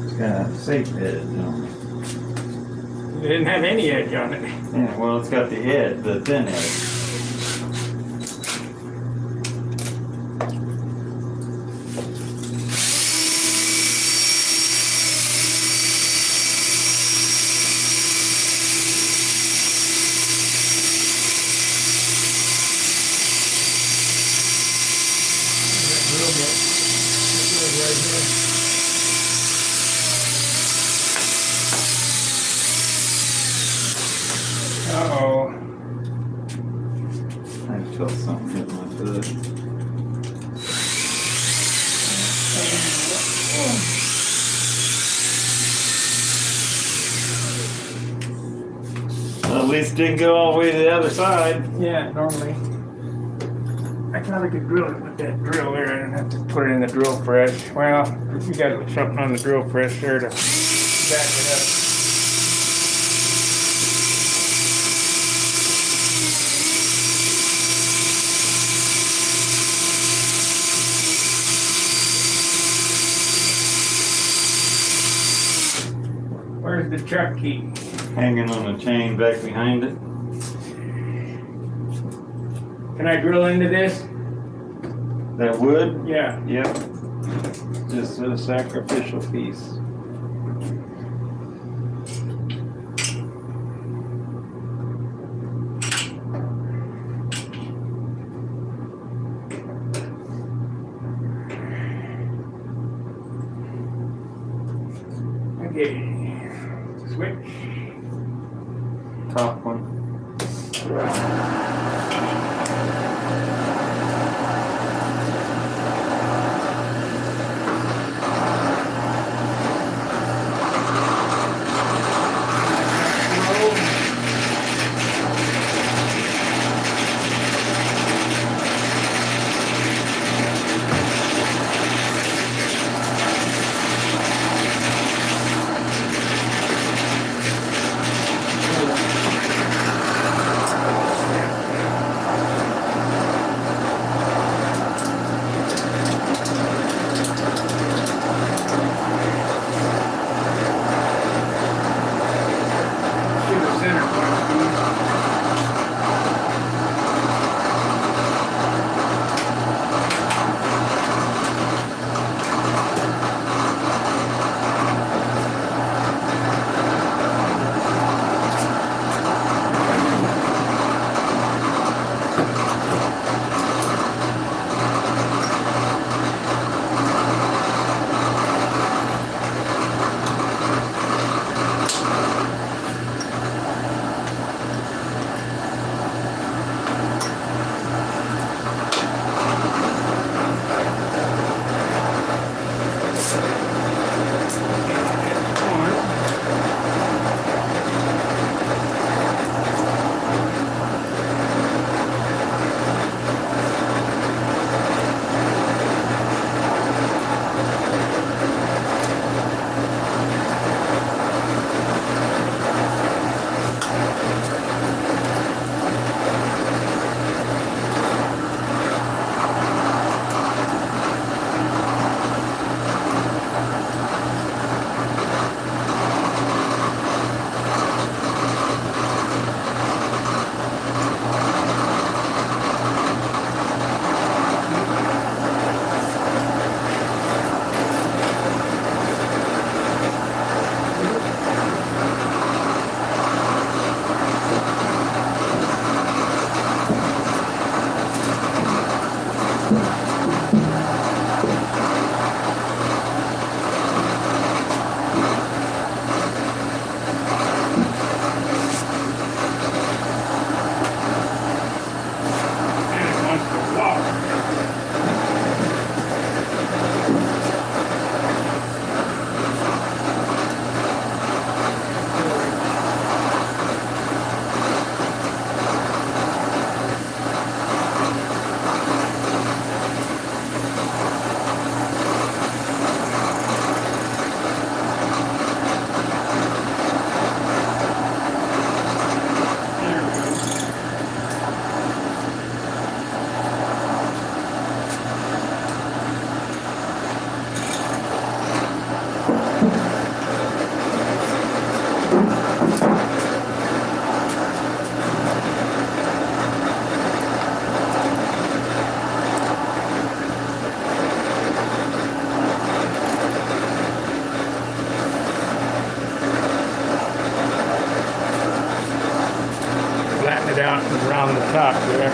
It's got a safe edge on it.
It didn't have any edge on it.
Yeah, well, it's got the edge, the thin edge.
Uh-oh.
I just felt something hit my foot. Well, at least it didn't go all the way to the other side.
Yeah, normally. I thought I could drill it with that drill there. I didn't have to put it in the drill press. Well, you got something on the drill press there to back it up. Where's the chuck key?
Hanging on the chain back behind it.
Can I drill into this?
That wood?
Yeah.
Yep. Just a sacrificial piece.
Okay. Switch.
Top one.
around the top there.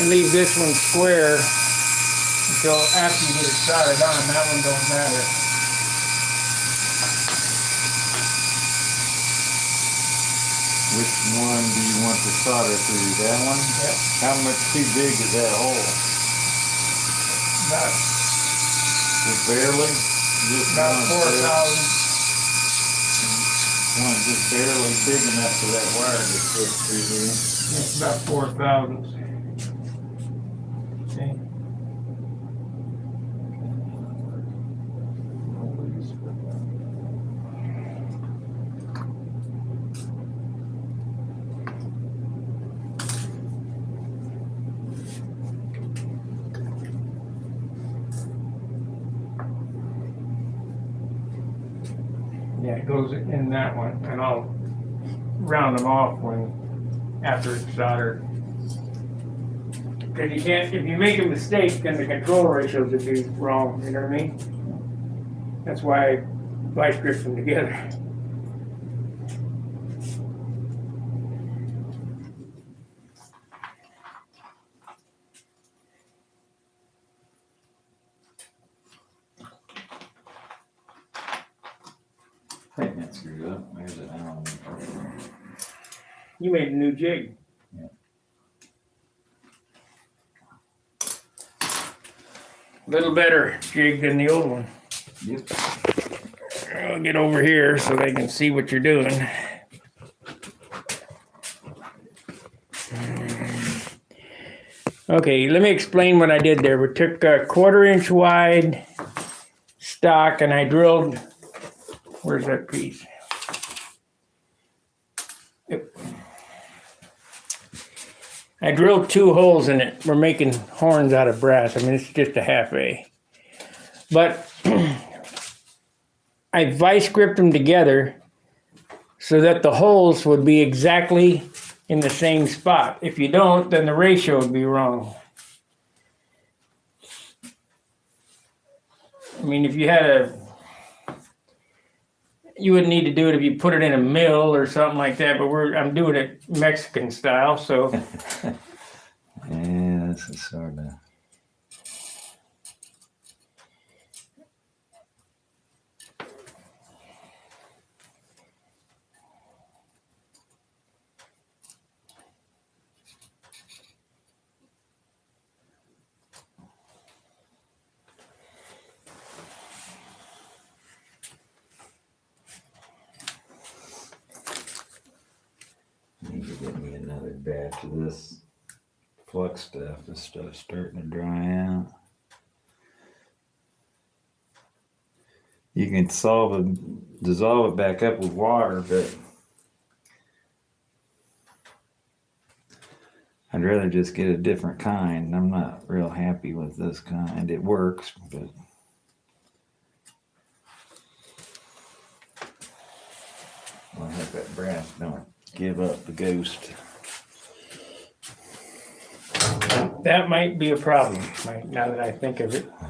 And leave this one square until after you get it soldered on. That one don't matter.
Which one do you want to solder through? That one?
Yep.
How much too big is that hole?
About
Just barely? Just
about
one
4,000.
One just barely big enough for that wire to fit through there.
It's about 4,000. Okay. Yeah, it goes in that one, and I'll round them off after it's soldered. Because you can't, if you make a mistake, then the control ratios would be wrong, you know what I mean? That's why I vice grip them together.
I think that's screwed up. There's an Allen.
You made a new jig.
Yeah.
Little better jig than the old one.
Yep.
I'll get over here so they can see what you're doing. Okay, let me explain what I did there. We took a 1/4 inch wide stock and I drilled, where's that piece? Yep. I drilled 2 holes in it. We're making horns out of brass. I mean, it's just a half A. But I vice gripped them together so that the holes would be exactly in the same spot. If you don't, then the ratio would be wrong. I mean, if you had you wouldn't need to do it if you put it in a mill or something like that, but I'm doing it Mexican style, so.
Yeah, this is sort of. Need to get me another batch of this flux stuff. This stuff's starting to dry out. You can dissolve it back up with water, but I'd rather just get a different kind. I'm not real happy with this kind. It works, but I hope that brass don't give up the ghost.
That might be a problem, now that I think of it.
I,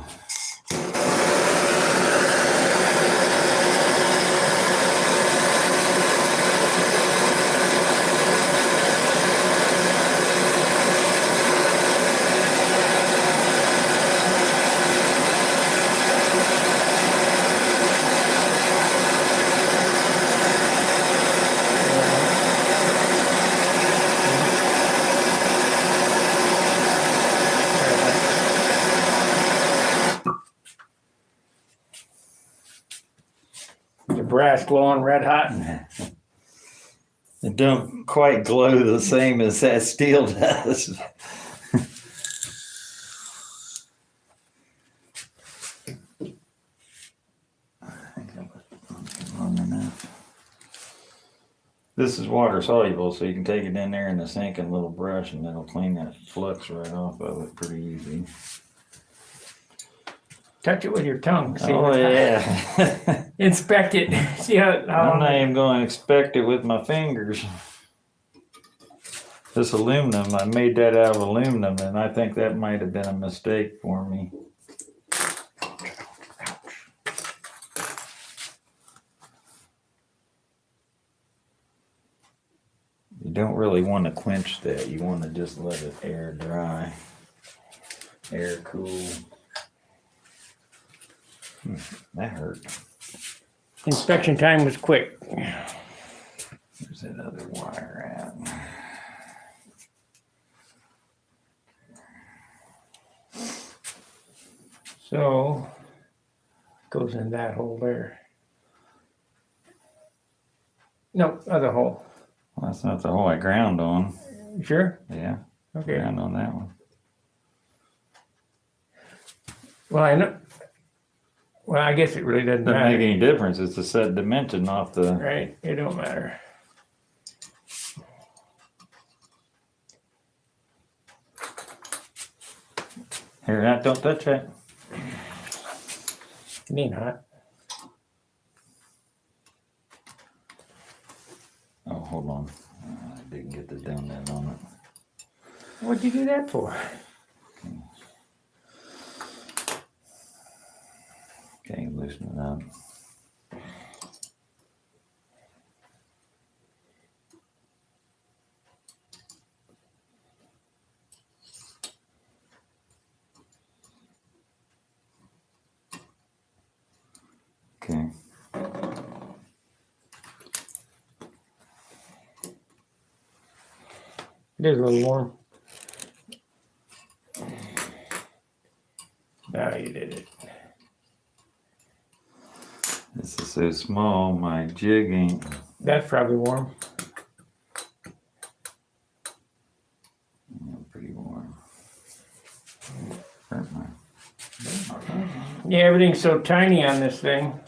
brass glowing red hot.
It don't quite glow the same as that steel does. This is water soluble, so you can take it in there in the sink and a little brush, and it'll clean that flux right off of it pretty easy.
Touch it with your tongue. See
Oh yeah.
Inspect it. See how.
I'm not even going to inspect it with my fingers. This aluminum, I made that out of aluminum, and I think that might have been a mistake for me. You don't really want to quench that. You want to just let it air dry, air cool. That hurt.
Inspection time was quick.
Where's that other wire at?
So, goes in that hole there. No, other hole.
Well, that's not the hole I ground on.
You sure?
Yeah,
Okay.
ground on that one.
Well, I know. Well, I guess it really doesn't
Doesn't
matter.
make any difference. It's a set dimension off the.
Right? It don't matter.
Here, now, don't touch that.
It ain't hot.
Oh, hold on. I didn't get the donut on it.
What'd you do that for?
Okay, loosen it up. Okay.
It is a little warm. Now you did it.
This is so small, my jig ain't.
That's probably warm.
Yeah, pretty warm. Hurt my.
Yeah, everything's so tiny on this thing.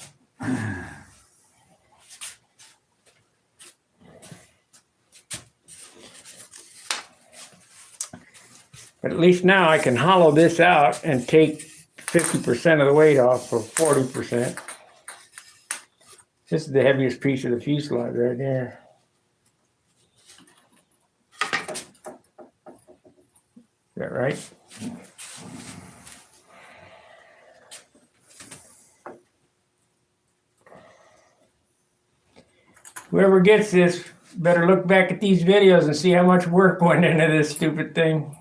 But at least now I can hollow this out and take 50% of the weight off, or 40%. This is the heaviest piece of the fuselage right there. Is that right? Whoever gets this better look back at these videos and see how much work went into this stupid thing.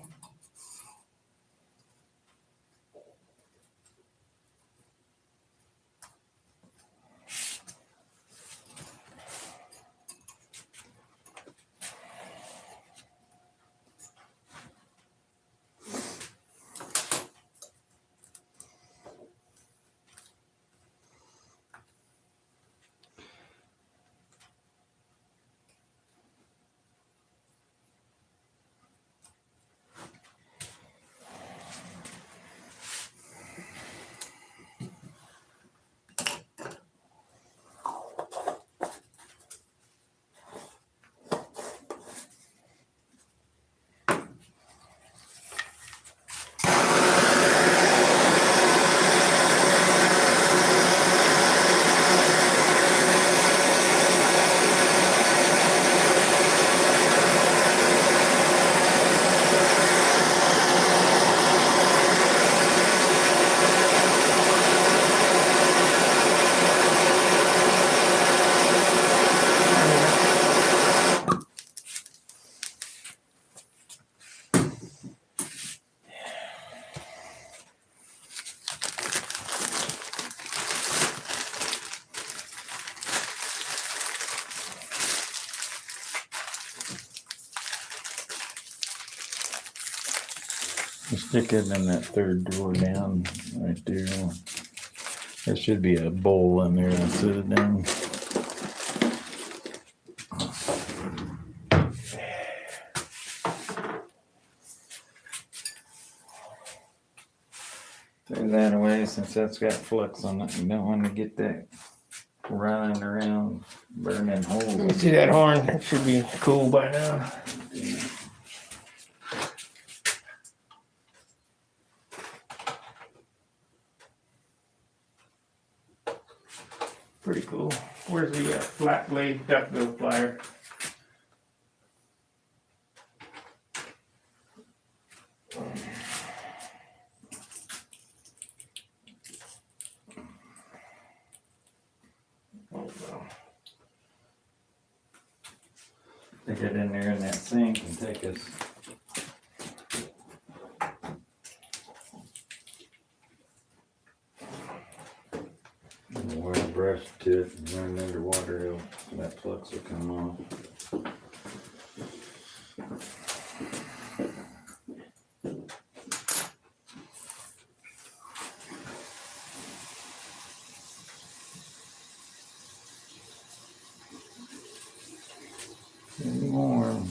Stick it in that third drawer down right there. There should be a bowl in there instead of down. That's got flux on it. You don't want to get that running around, burning
Let me
holes.
see that horn. It should be cool by now. Pretty cool. Where's the flat blade duckbill plier? Oh, well.
Stick it in there in that sink and take us. Wear a brush to it and run it underwater, that flux will come off. Getting warm.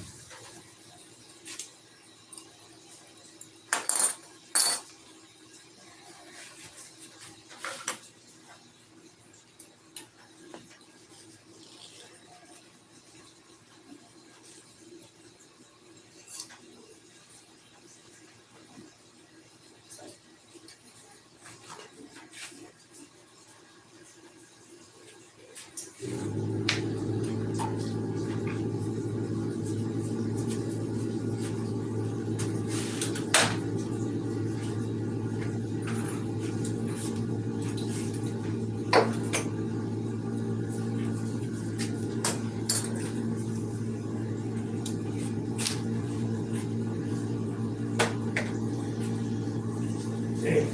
Hey.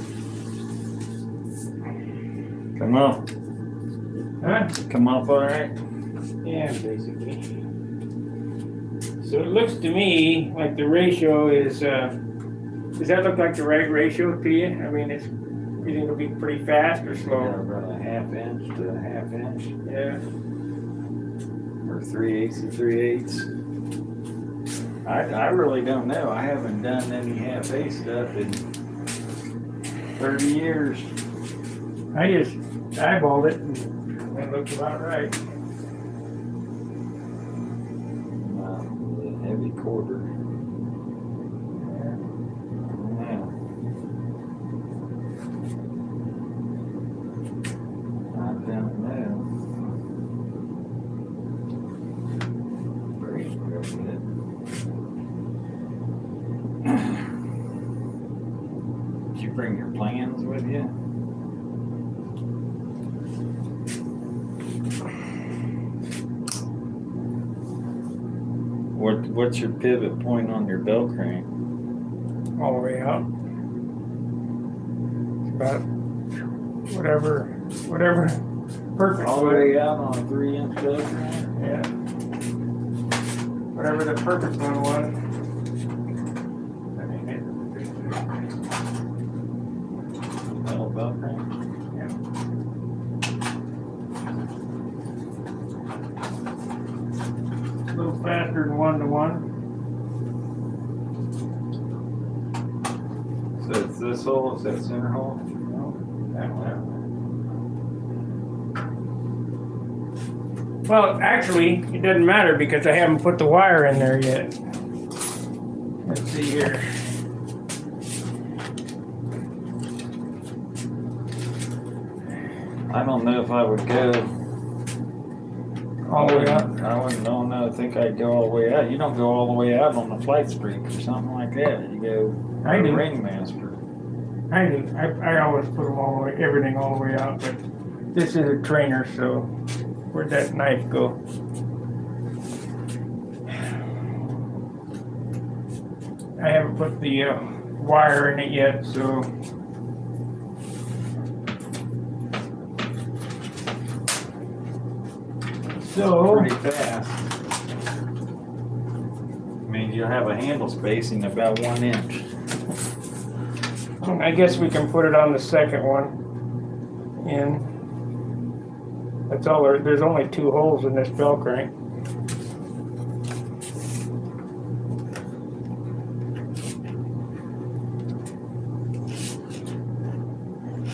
Come off.
Huh?
Come off all right?
Yeah, basically. So it looks to me like the ratio is, does that look like the right ratio to you? I mean, you think it'll be pretty fast or
Yeah,
slow?
about a half inch to a half inch,
Yeah.
or 3/8 to 3/8. I really don't know. I haven't done any half-eight stuff in 30 years.
I just eyeballed it and it looked about right.
The heavy quarter. Yeah. I don't know. Breathe real good. Did you bring your plans with you? What's your pivot point on your bell crank?
All the way out. It's about whatever perfect.
All the way out on a 3-inch bell crank?
Yeah. Whatever the perfect one was. I mean,
Metal bell crank?
a little faster than 1-to-1.
So it's this hole, is that center hole?
That one. Well, actually, it doesn't matter because I haven't put the wire in there yet. Let's see here.
I don't know if I would go
All the way up.
I wouldn't know. I think I'd go all the way out. You don't go all the way out on the flight spring or something like that. You go
I do.
ringmaster.
I do. I always put them all the way, everything all the way out, but this is a trainer, so where'd that knife go? I haven't put the wire in it yet, so. So,
Pretty fast. I mean, you'll have a handle spacing about 1 inch.
I guess we can put it on the second one in. That's all there's only 2 holes in this bell crank.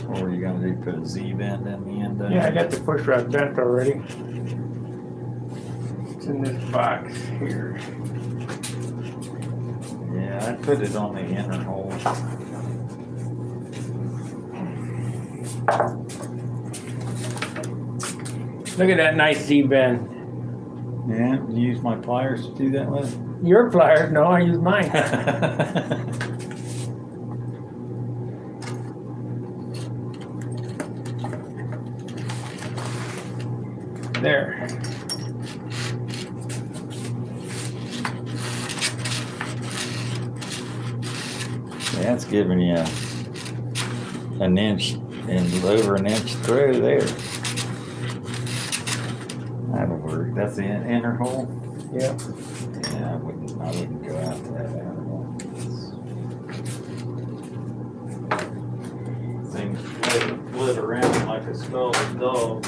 Or you put a Z-bend in the end.
Yeah, I got the push rod bent already. It's in this box here.
Yeah, I put it on the inner hole.
Look at that nice Z-bend.
Yeah, you use my pliers to do that with?
Your pliers? No, I use mine. There.
That's giving you an inch and over an inch through there. That'll work. That's the inner hole?
Yeah.
Yeah, I wouldn't go out to that outer hole. Things flit around like a scalded dog.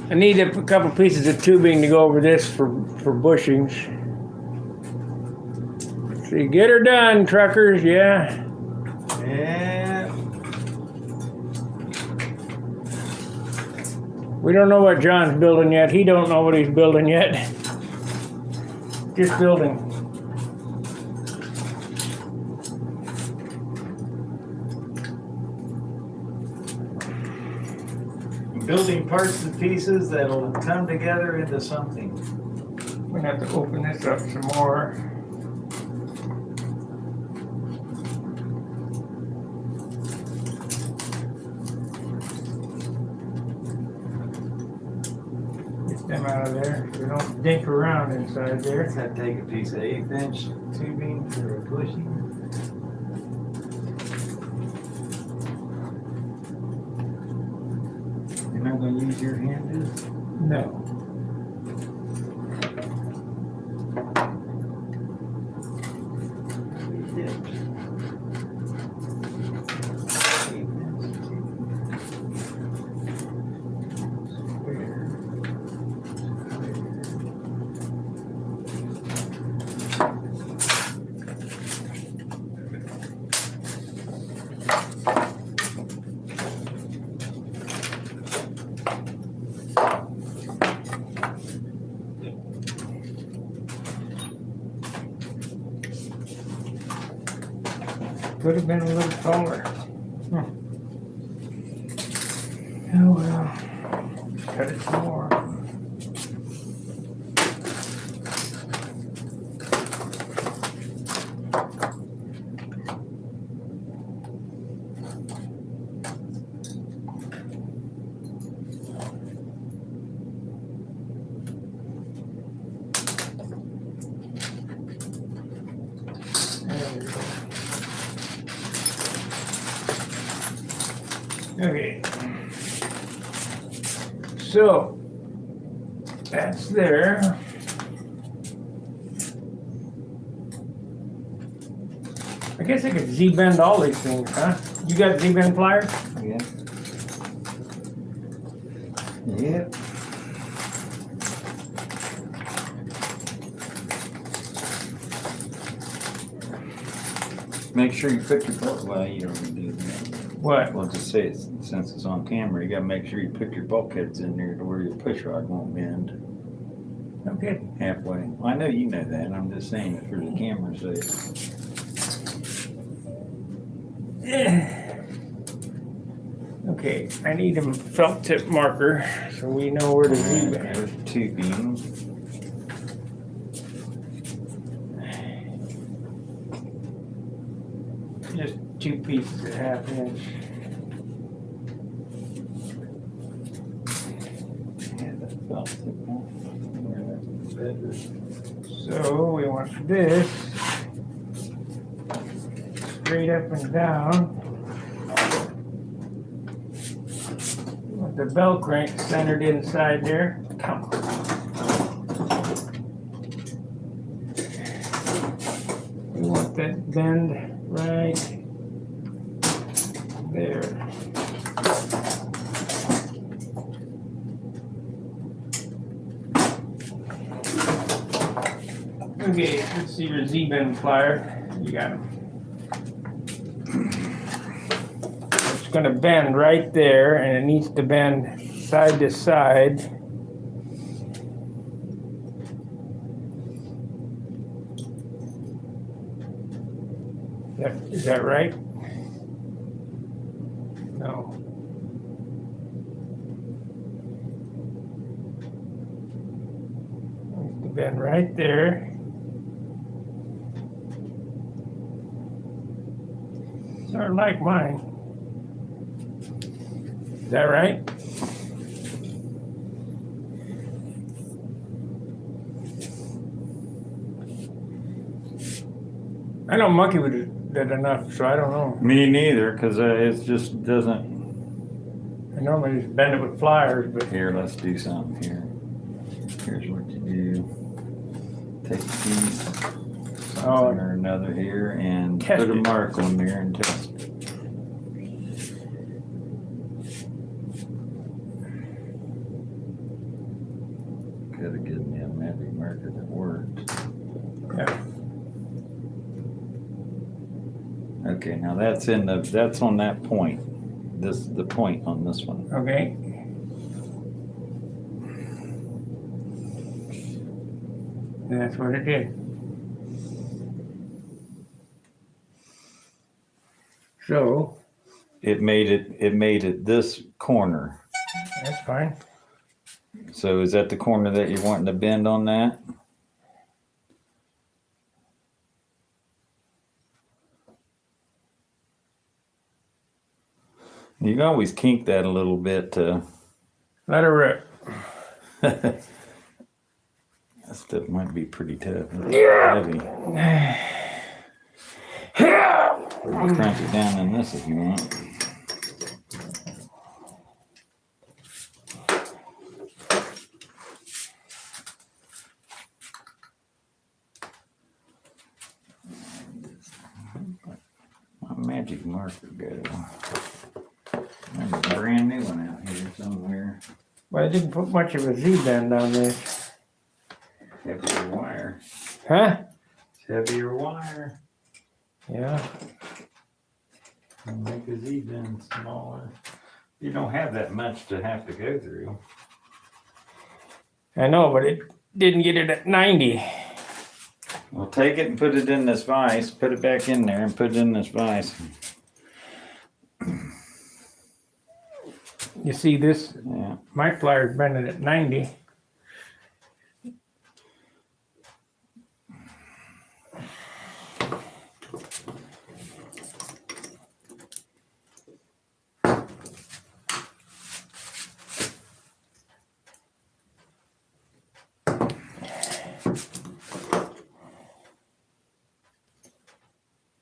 I need a couple pieces of tubing to go over this for bushings. See, get her done, truckers, yeah.
Yeah.
We don't know what John's building yet. He don't know what he's building yet. Just building.
Building parts and pieces that'll come together into something.
We're gonna have to open this up some more. Get them out of there. We don't dink around inside there.
I'd take a piece of 1/8 inch tubing for a bushing. You're not gonna use your hinges?
No. Could have been a little taller. Oh well. Cut it some more. Okay, so that's there. I guess I could Z-bend all these things, huh? You got Z-bend pliers?
Yeah. Yep. Make sure you put your bolt. Well, you don't need to do that.
What?
Well, just say it, since it's on camera, you gotta make sure you put your bulkheads in there to where your push rod won't bend
Okay.
halfway. Well, I know you know that. I'm just saying it for the camera's sake.
Okay, I need a felt tip marker so we know where to Z-bend.
There's 2 beams.
Just 2 pieces of 1/2 inch.
Yeah, that felt tip one. Yeah, that's better.
So we want this straight up and down. We want the bell crank centered inside there. Come on. We want that bend right there. Okay, let's see your Z-bend plier. You got them. Let's gonna bend right there, and it needs to bend side to side. Is that right? No. Needs to bend right there. Sort of like mine. Is that right? I don't monkey with it enough, so I don't know.
Me neither, because it just doesn't.
I normally just bend it with pliers, but
Here, let's do something here. Here's what you do. Take a piece, something or another here, and
Test
put a
it.
mark on there and test it. Could have given me a magic marker that worked.
yeah.
Okay, now that's on that point. The point on this one.
Okay. And that's what it did. So
It made it this corner.
that's fine.
So is that the corner that you're wanting to bend on that? You can always kink that a little bit to.
Let her rip.
That stuff might be pretty tough.
Yeah.
Heavy. You can crank it down in this if you want. My magic marker go. There's a brand new one out here somewhere.
Well, I didn't put much of a Z-bend on this.
Heavier wire.
Huh?
It's heavier wire.
Yeah.
Make the Z bend smaller. You don't have that much to have to go through.
I know, but it didn't get it at 90.
Well, take it and put it in this vise. Put it back in there and put it in this vise.
You see this?
Yeah.
My pliers bending at 90.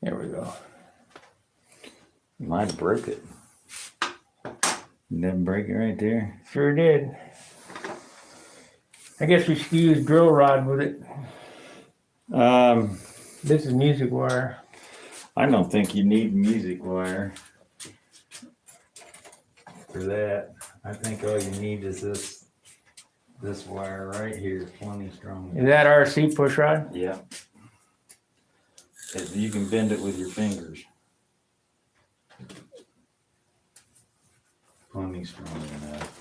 There we go.
You might have broke it. You didn't break it right there.
Sure did. I guess we should use drill rod with it. This is music wire.
I don't think you need music wire for that. I think all you need is this wire right here, 20 strong.
Is that RC push rod?
Yeah. You can bend it with your fingers. 20 strong enough.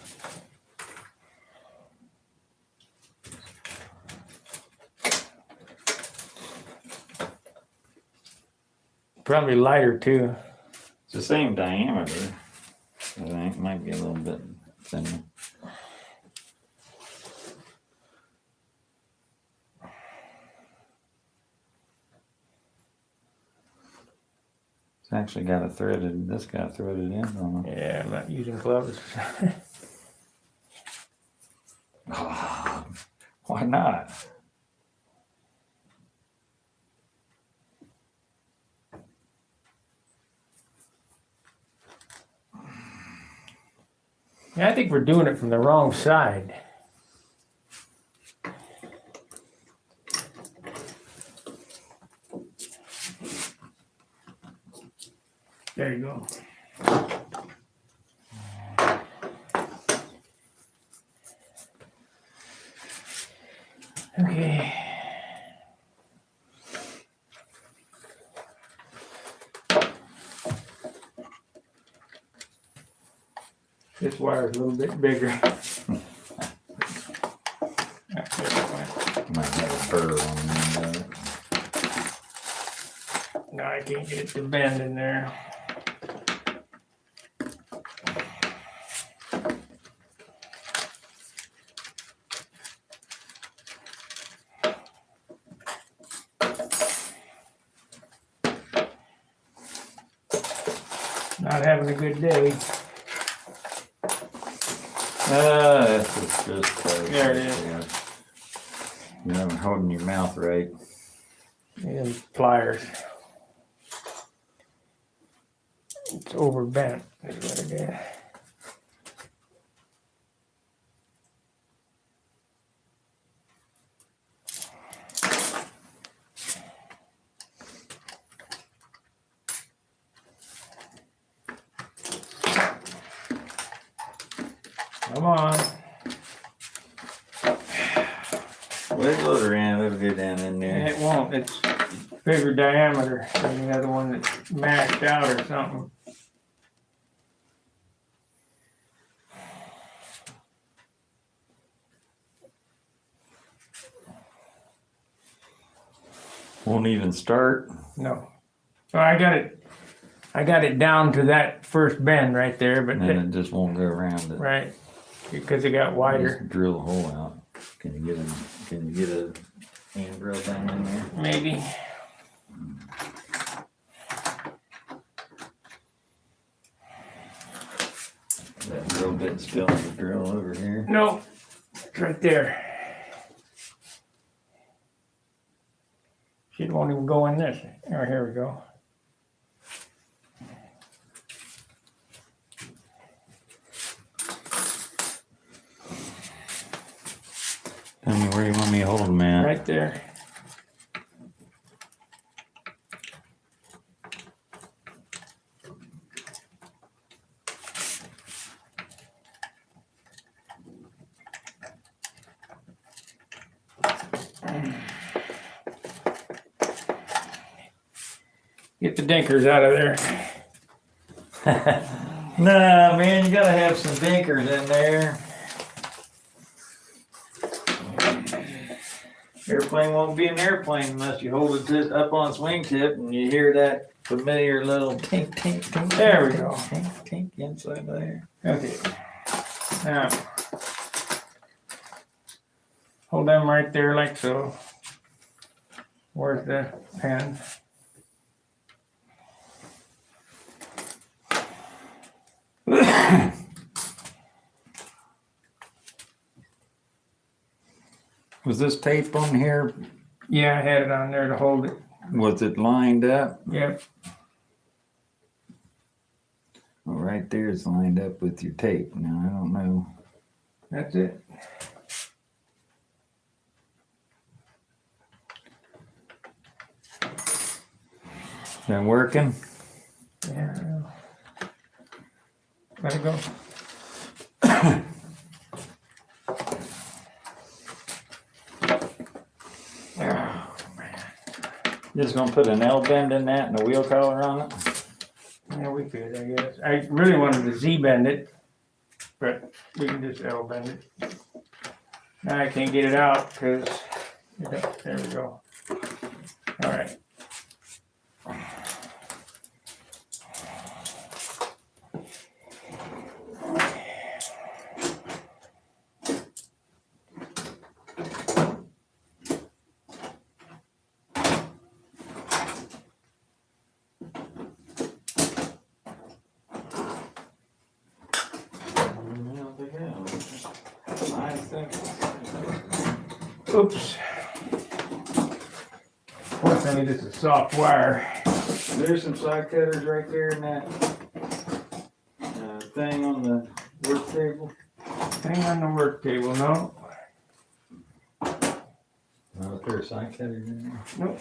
Probably lighter too.
It's the same diameter. I think it might be a little bit thinner. It's actually got a threaded, this got threaded in on it.
Yeah, I'm not using gloves.
Oh, why not?
Yeah, I think we're doing it from the wrong side. There you go. Okay. This wire's a little bit bigger.
Might have a burr on the end of it.
No, I can't get it to bend in there. Not having a good day.
This is just crazy.
There it is.
You're not holding your mouth right.
And pliers. It's overbent, is what it is. Come on.
Wiggle it around, it'll go down in there.
It won't. It's bigger diameter than the other one that's mashed out or something.
Won't even start.
No. So I got it down to that first bend right there, but
And then it just won't go around it.
right, because it got wider.
Just drill a hole out. Can you get a hand drill down in there?
Maybe.
That drill bit still in the drill over here.
No, it's right there. Shit won't even go in this. Oh, here we go.
Tell me where you want me to hold them at.
Right there. Get the dinkers out of there.
Nah, man, you gotta have some dinkers in there. Airplane won't be an airplane unless you hold it up on its wingtip and you hear that familiar little tink, tink, tink.
There we go.
Tink, tink inside there.
Okay. Now, hold them right there like so. Where's the pen?
Was this tape on here?
Yeah, I had it on there to hold it.
Was it lined up?
Yep.
Well, right there is lined up with your tape. Now, I don't know.
That's it.
Been working?
Yeah. I know. Let it go. Oh, man.
Just gonna put an L bend in that and a wheel collar on it?
Yeah, we could, I guess. I really wanted to Z bend it, but we can just L bend it. Now I can't get it out because, there we go. All right. Oops. Fortunately, this is soft wire.
There's some side cutters right there in that thing on the work table.
Hang on the work table, no?
Oh, there's side cutters in there?
Nope.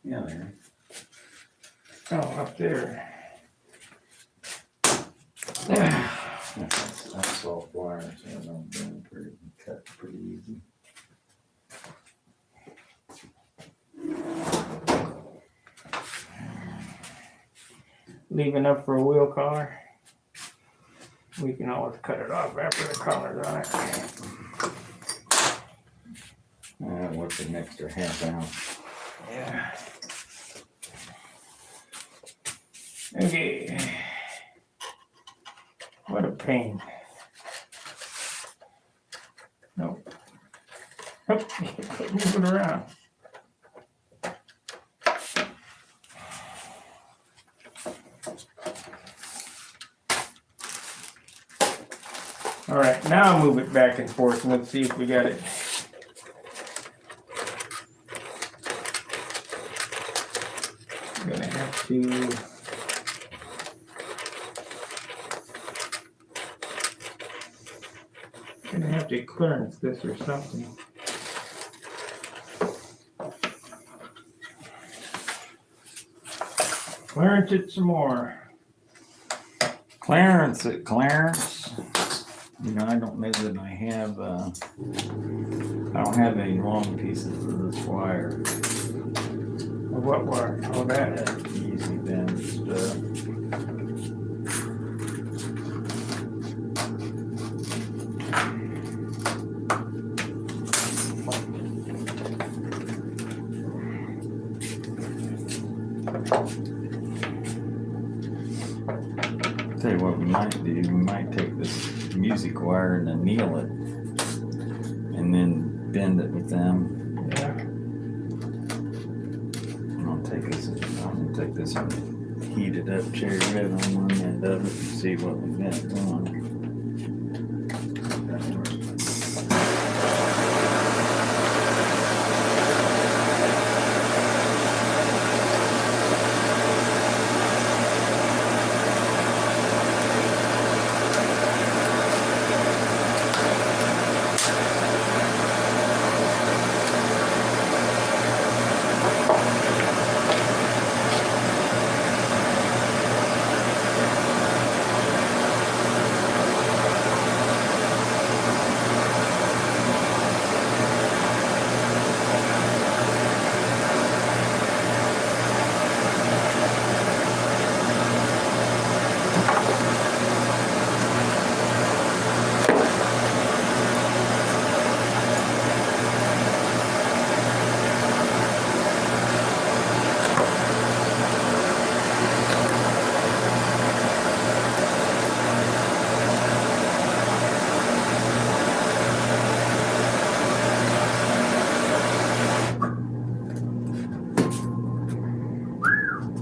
Yeah, there.
Oh, up there.
That's soft wire, so it don't bend pretty, cut pretty easy.
Leave enough for a wheel collar. We can always cut it off after the color's on it.
What's an extra half ounce?
Yeah. Okay. What a pain. Nope. Nope. Move it around. All right, now move it back and forth and let's see if we got it. I'm gonna have to. Gonna have to clearance this or something. Clearance it some more.
Clarence it, Clarence. You know, I don't know that I have, I don't have any long pieces of this wire.
Of what wire? Oh, that.
Easy bend stuff. Tell you what we might do, we might take this music wire and anneal it and then bend it with them.
Yeah.
I'm gonna take this and heat it up, cherry red on one end of it and see what we got going.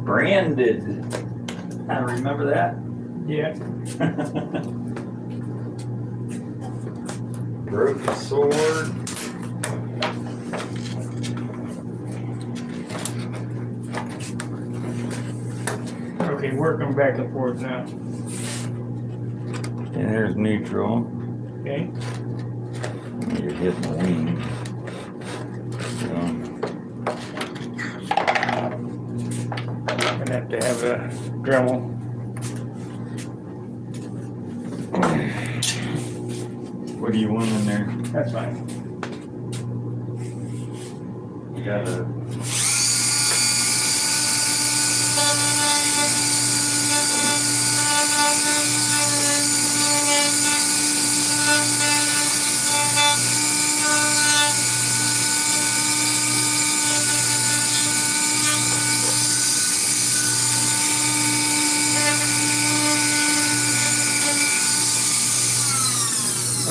Branded. I remember that.
Yeah.
Broken sword.
Okay, working back and forth now.
And there's neutral.
Okay.
You're hitting the wing.
Gonna have to have a Dremel.
What do you want in there?
That's fine.
You gotta.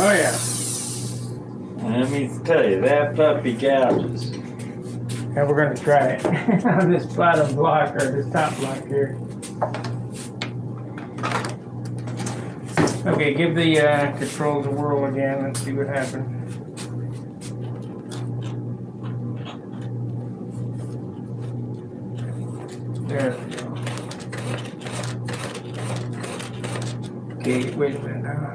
Oh yeah.
Let me tell you, that puppy gouges.
And we're gonna try it on this bottom block or this top block here. Okay, give the controls a whirl again. Let's see what happens. There we go. Okay, wait a minute now.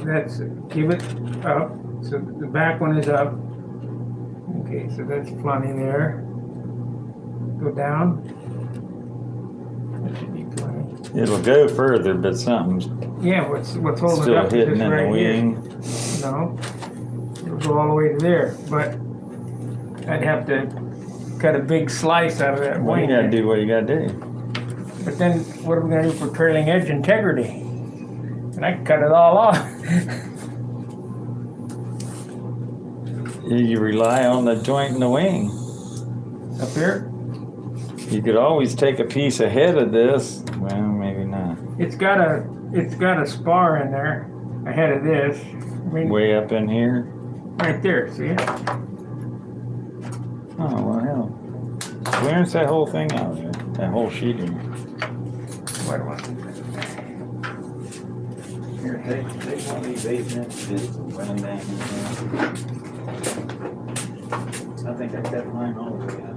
That's it. Give it up. So the back one is up. Okay, so that's plenty there. Go down. That should be plenty.
It'll go further, but something's
Yeah, what's holding it
still
up is
hitting
this
in the
right here.
wing.
No, it'll go all the way to there, but I'd have to cut a big slice out of that
Well, you
wing.
gotta do what you gotta do.
But then what are we gonna do for trailing edge integrity? And I can cut it all off.
You rely on the joint in the wing.
Up here?
You could always take a piece ahead of this. Well, maybe not.
It's got a spar in there ahead of this. I mean,
Way up in here.
right there, see it?
Oh, well, hell. Clearance that whole thing out there. That whole sheeting.
What was it?
Here, take one of these 8-inch bits and run them down here. I think I cut mine all the way out.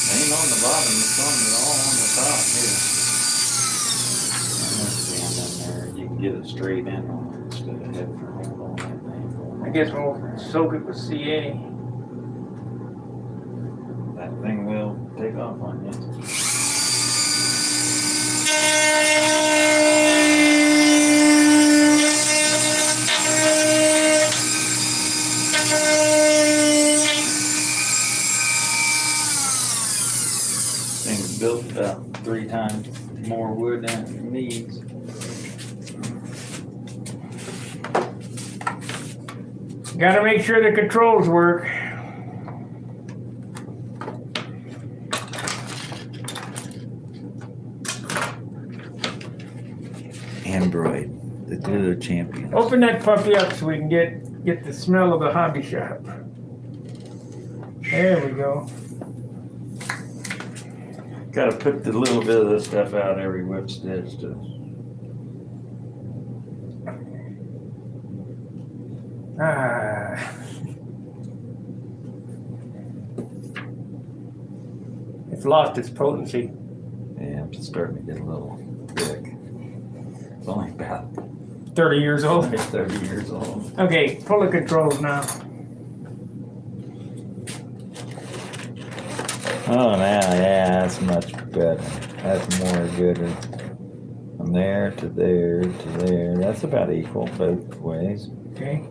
Ain't on the bottom, it's on all on the top here. Let's stand in there. You can get it straight in on it instead of having to hold on that thing.
I guess we'll soak it with CA.
That thing will take off on you. Thing's built about 3 times more wood than it needs.
Gotta make sure the controls work.
Android, the glitter champion.
Open that puppy up so we can get the smell of the hobby shop. There we go.
Gotta put the little bit of this stuff out every whip stitch to.
It's lost its potency.
Yeah, it's starting to get a little thick. It's only about
30 years old.
30 years old.
Okay, pull the controls now.
Oh, now, yeah, that's much better. That's more gooder. From there to there to there. That's about equal both ways.
Okay.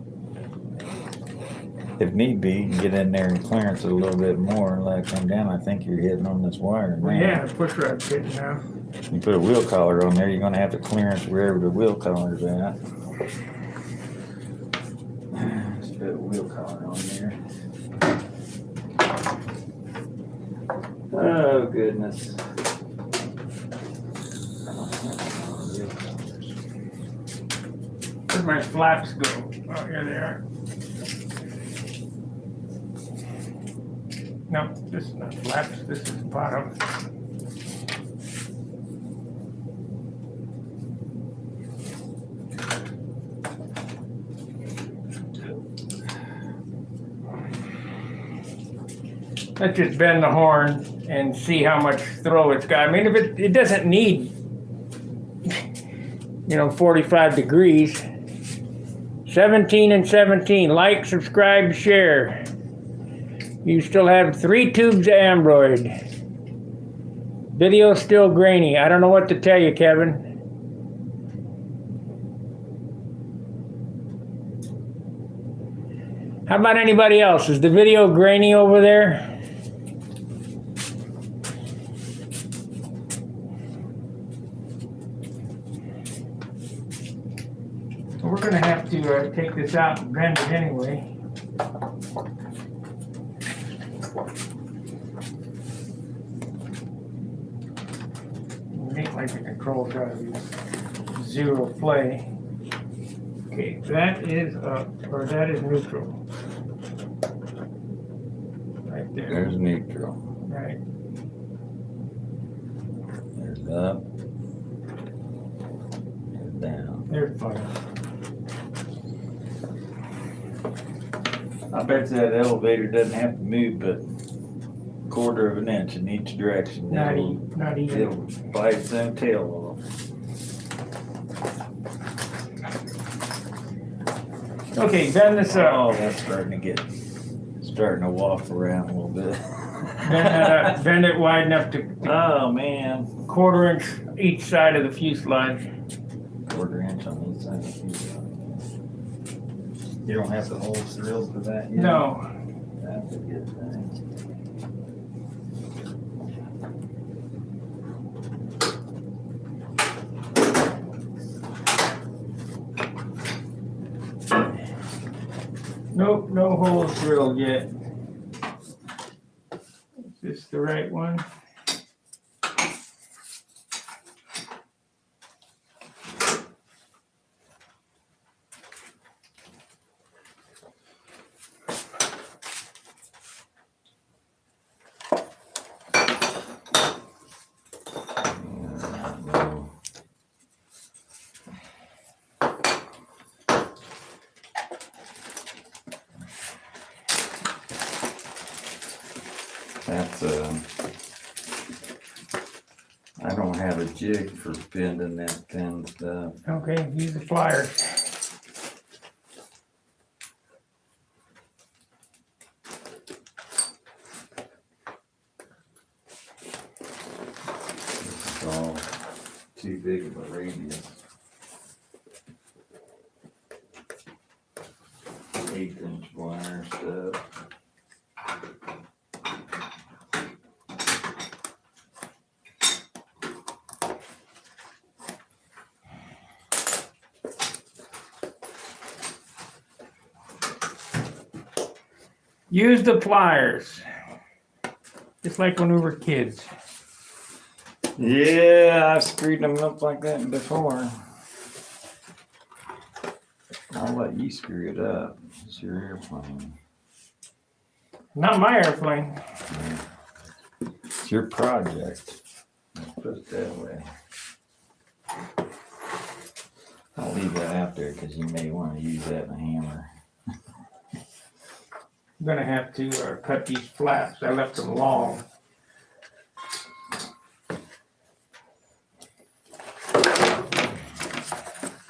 If need be, you can get in there and clearance it a little bit more and let it come down. I think you're hitting on this wire now.
Well, yeah, push rod fitting now.
You put a wheel collar on there, you're gonna have to clearance wherever the wheel collar's at. Let's put a wheel collar on there. Oh, goodness.
Where'd my flaps go? Oh, here they are. No, this is not flaps, this is bottom. Let's just bend the horn and see how much throw it's got. I mean, if it doesn't need, 45 degrees. 17 and 17. Like, subscribe, share. You still have 3 tubes of Ambroid. Video still grainy. I don't know what to tell you, Kevin. How about anybody else? Is the video grainy over there? We're going to have to take this out and bend it anyway. Make like the controls out of these zero play. Okay, that is up, or that is neutral. Right there.
There's neutral.
Right.
There's up. There's down.
There's fire.
I bet that elevator doesn't have to move but 1/4 of an inch in each direction.
Not even.
It'll bite its own tail off.
Okay, bend this up.
Oh, that's starting to walk around a little bit.
Bend that up. Bend it wide enough to
Oh, man.
1/4 inch each side of the fuselage.
1/4 inch on each side of the fuselage. You don't have the holes drilled for that yet?
No.
That's a good thing.
Nope, no holes drilled yet. Is this the right one?
That's I don't have a jig for bending that thin stuff.
Okay, use the pliers.
It's all too big of a radius. 1/8 inch wire stuff.
Use the pliers. Just like when we were kids.
Yeah, I've screwed them up like that before. I'll let you screw it up. It's your airplane.
Not my airplane.
It's your project. Let's put it that way. I'll leave that out there because you may want to use that in a hammer.
I'm gonna have to cut these flaps. I left them long.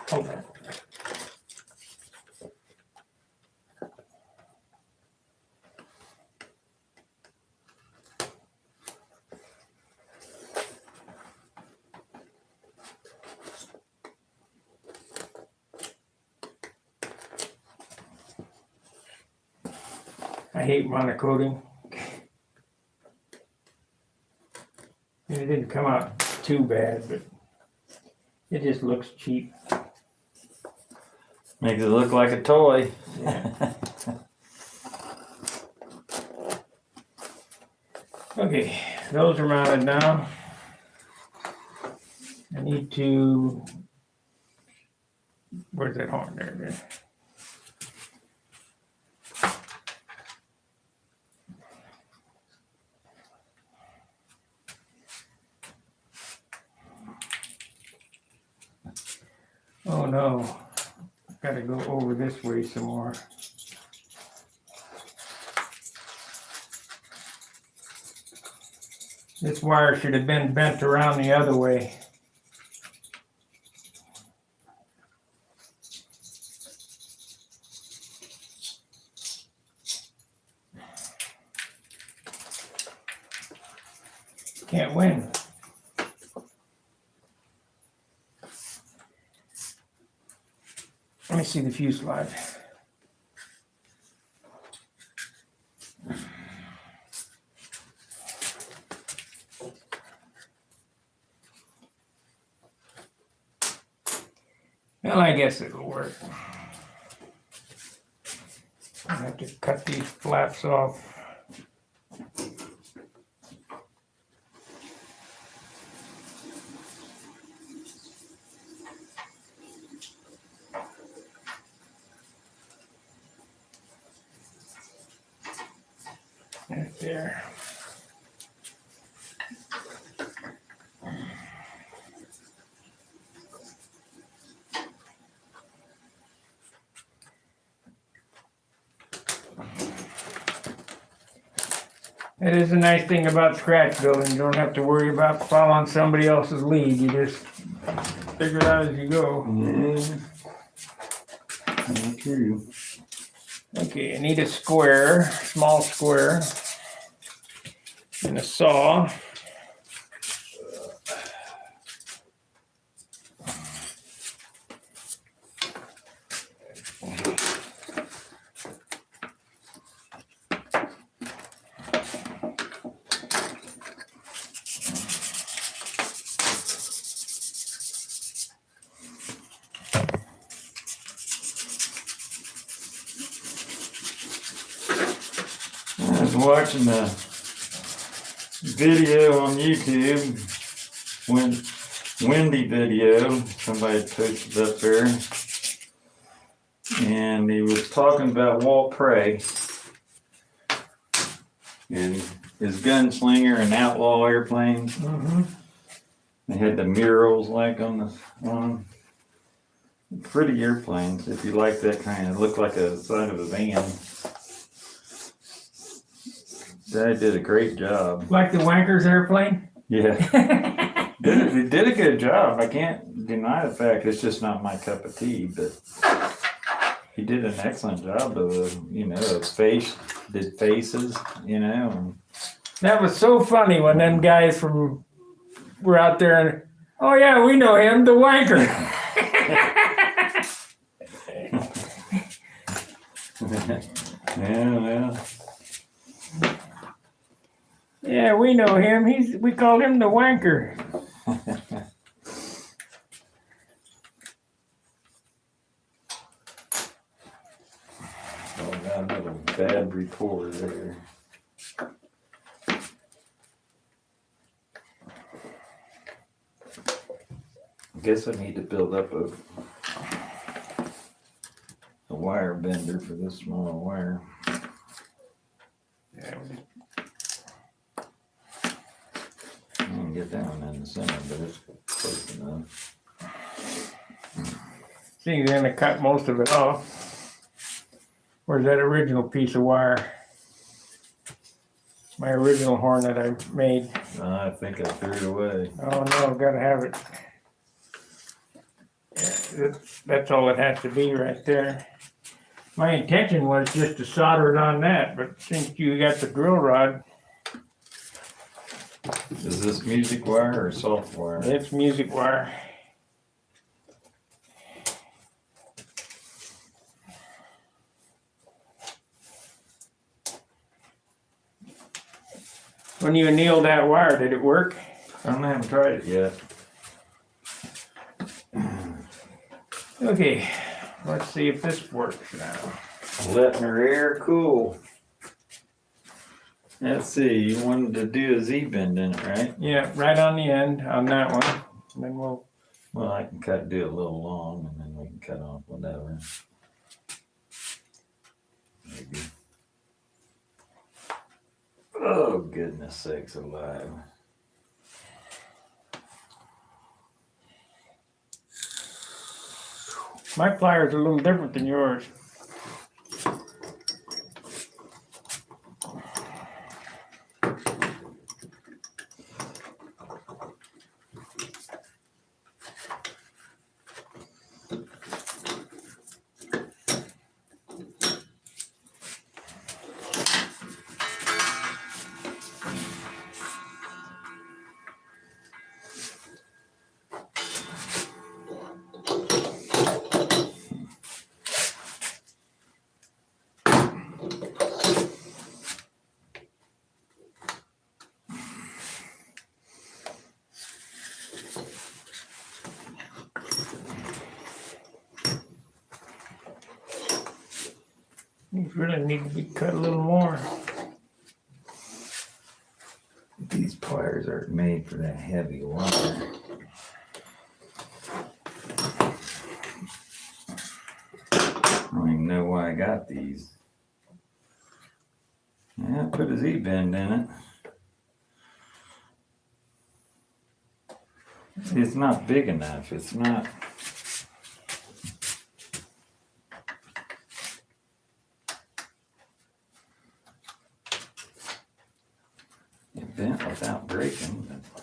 Hold on. I hate monocoating. And it didn't come out too bad, but it just looks cheap.
Makes it look like a toy.
Yeah. Okay, those are mounted now. I need to, where's that horn? There it is. Oh no, gotta go over this way some more. This wire should have been bent around the other way. Can't win. Let me see the fuselage. Well, I guess it'll work. I have to cut these flaps off. Right there. It is a nice thing about scratch building. You don't have to worry about following somebody else's lead. You just figure it out as you go.
Yeah. True.
Okay, I need a square, small square, and a saw.
I was watching a video on YouTube, windy video, somebody posted up there, and he was talking about Walt Prey and his gunslinger and outlaw airplanes.
Mm-hmm.
They had the murals like on them. Pretty airplanes, if you like that kind of, look like a side of a van. They did a great job.
Like the Wankers airplane?
Yeah. They did a good job. I can't deny the fact it's just not my cup of tea, but he did an excellent job of, did faces, And
That was so funny when them guys were out there and, oh yeah, we know him, the Wanker.
yeah.
Yeah, we know him. We call him the Wanker.
Oh, got a little bad report there. I guess I need to build up a wire bender for this small wire.
Yeah,
I can get that one in the center, but it's close enough.
see, you're gonna cut most of it off. Where's that original piece of wire? My original horn that I made.
I think I threw it away.
Oh no, gotta have it. Yeah, that's all it has to be right there. My intention was just to solder it on that, but since you got the drill rod,
Is this music wire or soft wire?
it's music wire. When you annealed that wire, did it work?
I haven't tried it yet.
Okay, let's see if this works now.
Letting her air cool. Let's see, you wanted to do a Z-bend in it, right?
Yeah, right on the end on that one. And then we'll,
Well, I can do it a little long and then we can cut off whatever. Maybe. Oh, goodness sakes alive.
my pliers are a little different than yours. These really need to be cut a little more.
These pliers aren't made for that heavy wire. I don't even know why I got these. Yeah, put a Z-bend in it. It's not big enough. It's not. It bent without breaking. But...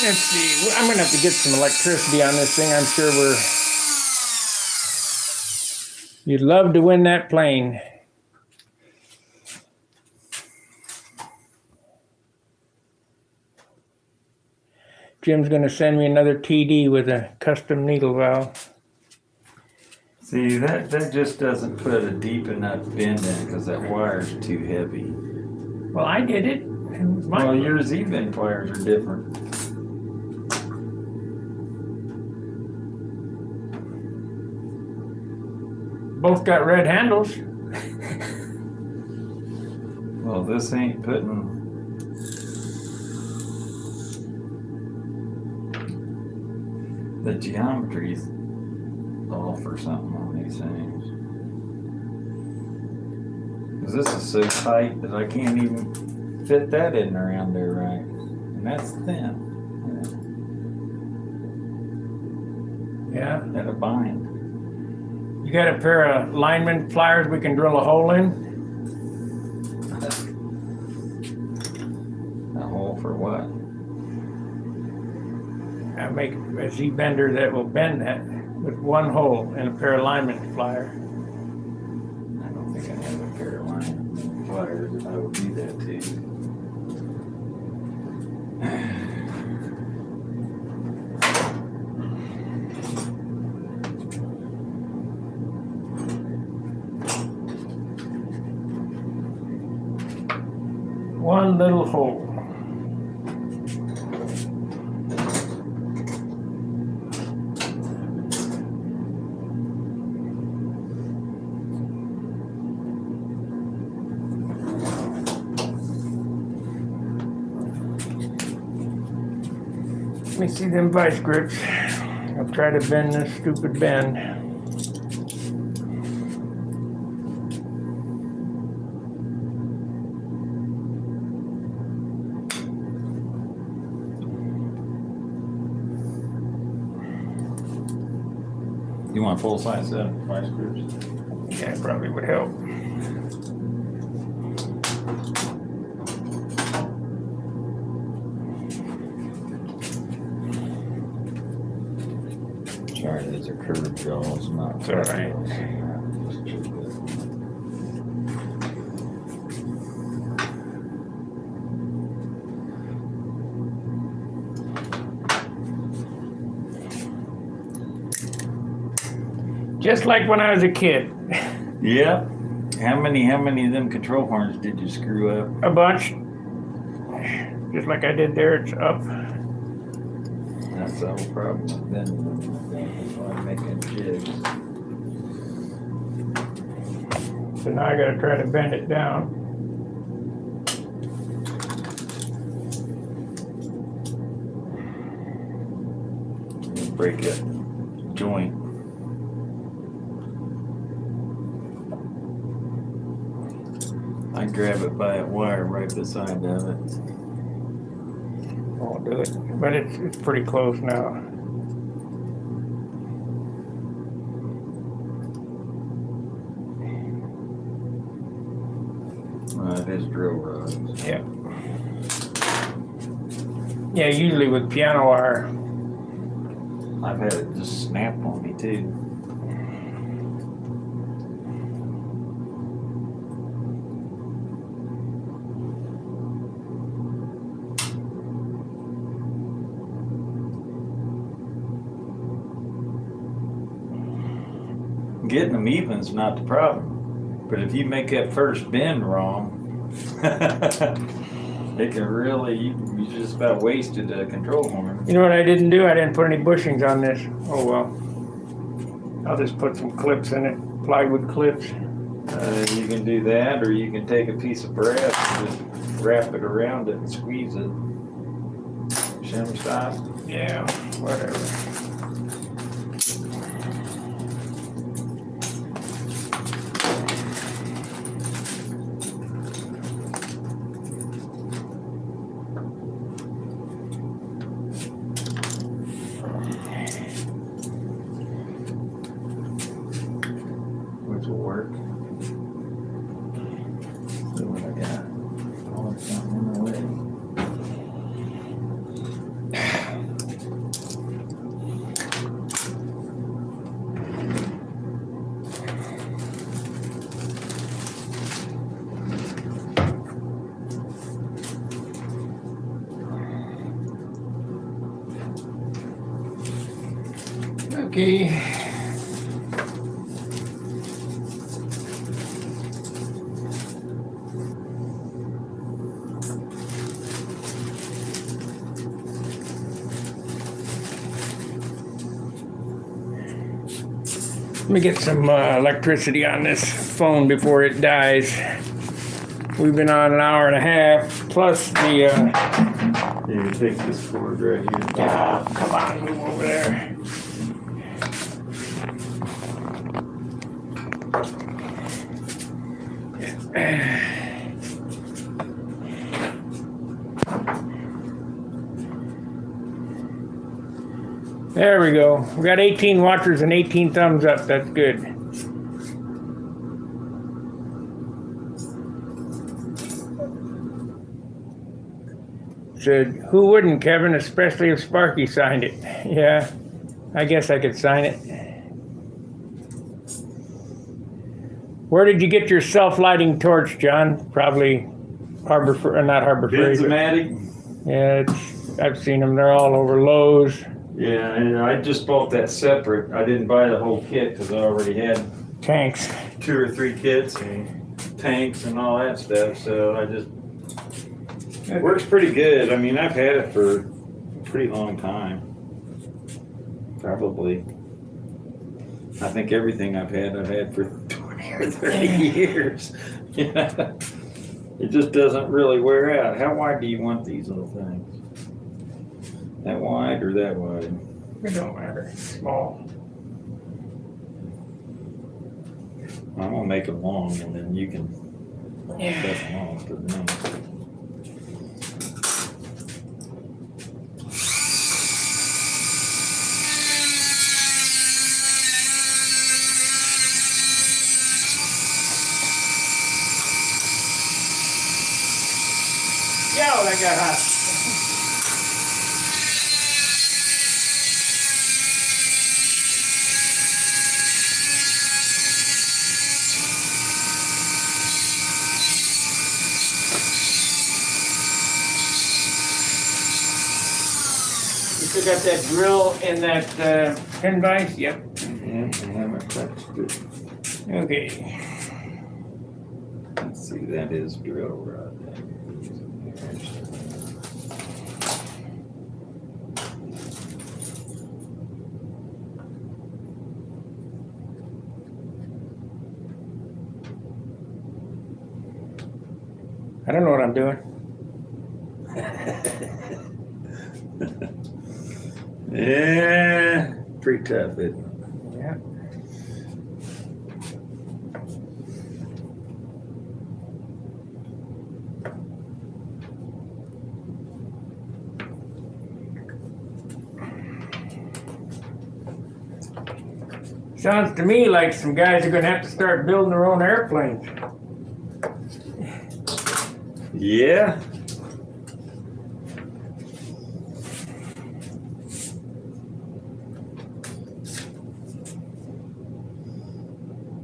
Let's see. I'm gonna have to get some electricity on this thing. I'm sure you'd love to win that plane. Jim's gonna send me another TD with a custom needle valve.
See, that just doesn't put a deep enough bend in it because that wire's too heavy.
Well, I did it.
Well, your Z-bend wires are different.
Both got red handles.
Well, this ain't putting. The geometry's off or something on these things. Because this is so tight that I can't even fit that in around there right. And that's thin.
Yeah.
That'll bind.
You got a pair of lineman pliers we can drill a hole in?
A hole for what?
I make a Z-bender that will bend that with one hole and a pair of lineman pliers.
I don't think I have a pair of lineman pliers, and I would do that too.
One little hole. Let me see them vice grips. I'll try to bend this stupid bend.
You want a full size set of vice grips?
Yeah, it probably would help.
Sorry, these are curved jaws, not
It's all right. Just like when I was a kid.
Yep. How many of them control horns did you screw up?
A bunch. Just like I did there, it's up.
That's the whole problem. Then I'm making jigs.
So now I gotta try to bend it down.
Break it. Joint. I grab it by a wire right beside of it.
I'll do it, but it's pretty close now.
It is drill rods.
Yeah. Yeah, usually with piano wire.
I've had it just snap on me too. Getting them even's not the problem, but if you make that first bend wrong, it can really, you just about wasted a control horn.
You know what I didn't do? I didn't put any bushings on this. Oh well. I'll just put some clips in it, plywood clips.
You can do that, or you can take a piece of brass and just wrap it around it and squeeze it. Shim style.
Yeah, whatever.
Which will work. See what I got. Oh, it's something in the way.
Okay. Let me get some electricity on this phone before it dies. We've been on an hour and a half, plus the...
You take this cord right here.
Oh, come on, move over there. There we go. We got 18 watchers and 18 thumbs up. That's good. Said, who wouldn't, Kevin, especially if Sparky signed it? Yeah, I guess I could sign it. Where did you get your self-lighting torch, John? Probably not Harbor Freight.
Benzomatic?
Yeah, I've seen them. They're all over Lowe's.
Yeah, and I just bought that separate. I didn't buy the whole kit because I already had
Tanks.
2 or 3 kits and tanks and all that stuff. So I just, it works pretty good. I mean, I've had it for a pretty long time. Probably. I think everything I've had for 20 or 30 years. Yeah. It just doesn't really wear out. How wide do you want these little things? That wide or that wide?
It don't matter. Small.
I'm gonna make them long, and then you can
Yeah.
cut them off. But no.
Yeah, that got hot. You still got that drill in that pin vise? Yep.
Yeah, I haven't touched it.
Okay.
Let's see, that is drill rod.
I don't know what I'm doing.
Yeah, pretty tough, isn't it?
Yeah. Sounds to me like some guys are going to have to start building their own airplanes.
Yeah.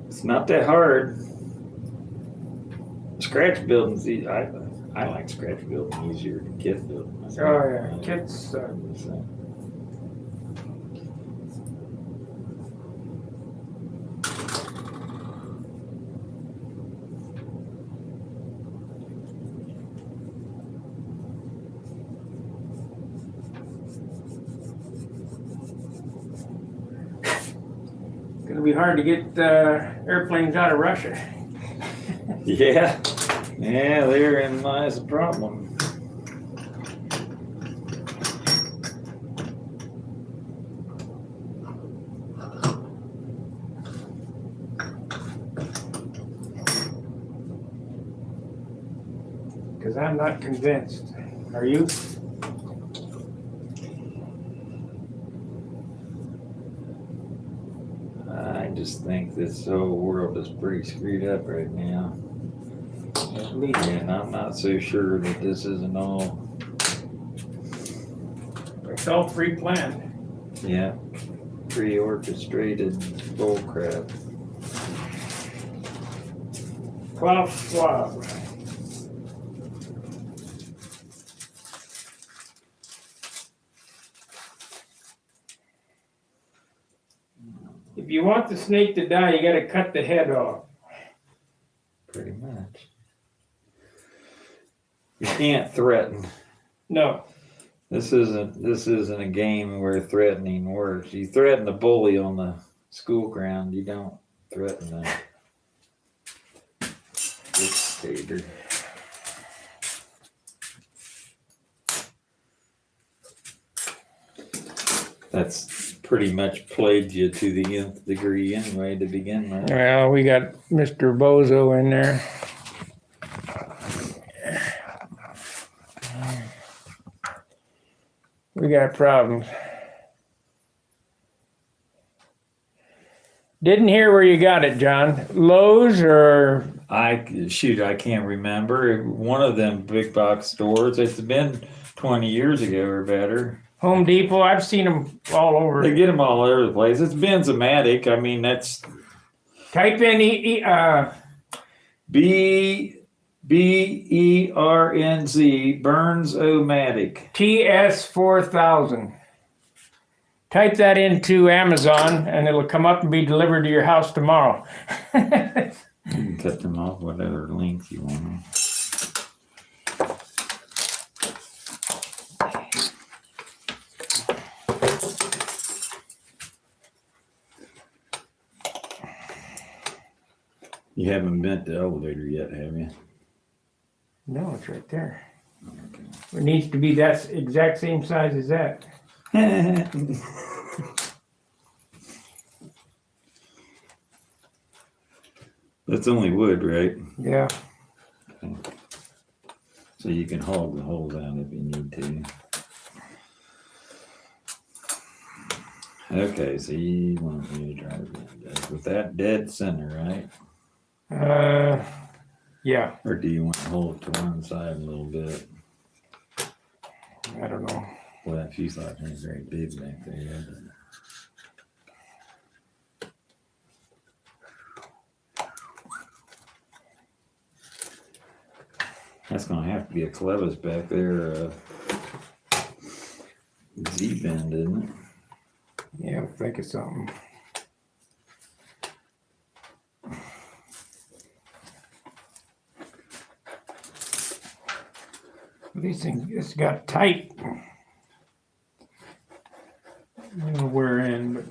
It's not that hard. Scratch building's easy. I like scratch building easier than kit building.
Oh yeah, kits. Gonna be hard to get airplanes out of Russia.
Yeah. Yeah, therein lies the problem.
Because I'm not convinced. Are you?
I just think this whole world is pretty screwed up right now.
At least.
And I'm not so sure that this isn't all,
It's all pre-planned.
yeah, pre-orchestrated bullcrap.
Klaus Schwab. you want the snake to die, you gotta cut the head off.
Pretty much. You can't threaten.
No.
This isn't a game where threatening works. You threaten a bully on the school ground. You don't threaten a dictator. That's pretty much played you to the nth degree anyway to begin with.
Well, we got Mr. Bozo in there. We got problems. Didn't hear where you got it, John. Lowe's or
I can't remember. One of them big box stores. It's been 20 years ago or better.
Home Depot? I've seen them all over.
They get them all over the place. It's Benzomatic. I mean, that's
Type in
BERNZ, Burns-O-Matic.
TS4000. Type that into Amazon and it'll come up and be delivered to your house tomorrow.
You can cut them off whatever length you want. You haven't bent the elevator yet, have you?
No, it's right there.
Okay.
It needs to be that exact same size as that.
That's only wood, right?
Yeah.
Okay. So you can hog the holes out if you need to. Okay, so you want me to drive it with that dead center, right?
Yeah.
Or do you want to hold it to one side a little bit?
I don't know.
Well, that fuselage ain't very big back there, is it? That's gonna have to be a clevis back there, Z-bend, isn't it?
Yeah, I'm thinking something. These things just got tight. I don't know where in, but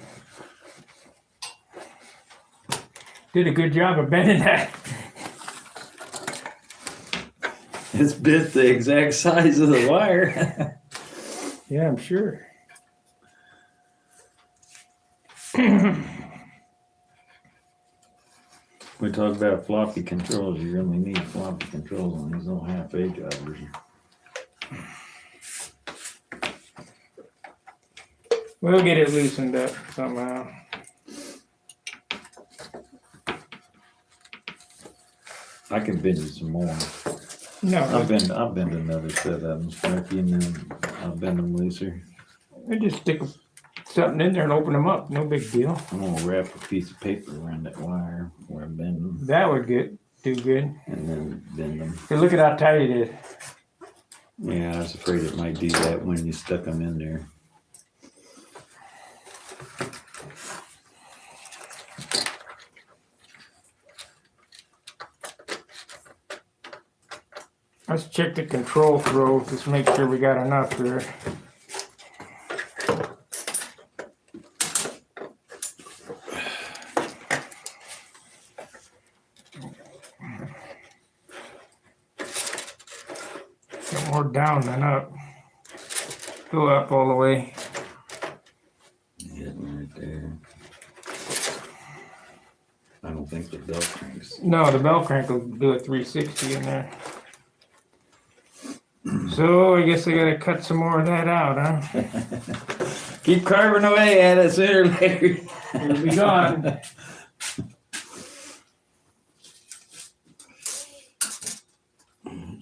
did a good job of bending that.
It's bent the exact size of the wire.
Yeah, I'm sure.
We talk about floppy controls. You really need floppy controls on these little half-A drivers.
We'll get it loosened up somehow.
I can bend you some more.
No,
I'll bend another set of them, Sparky, and then I'll bend them looser.
I just stick something in there and open them up. No big deal.
I'm gonna wrap a piece of paper around that wire where I bend them,
That would do good.
and then bend them.
Hey, look at how tight it is.
Yeah, I was afraid it might do that when you stuck them in there.
Let's check the control throw. Just make sure we got enough there. Got more down than up. Go up all the way.
Hitting right there. I don't think the belt cranks.
No, the bell crank will do a 360 in there. So I guess I gotta cut some more of that out, huh?
Keep carving away at it sooner or later.
It'll be gone.
Let's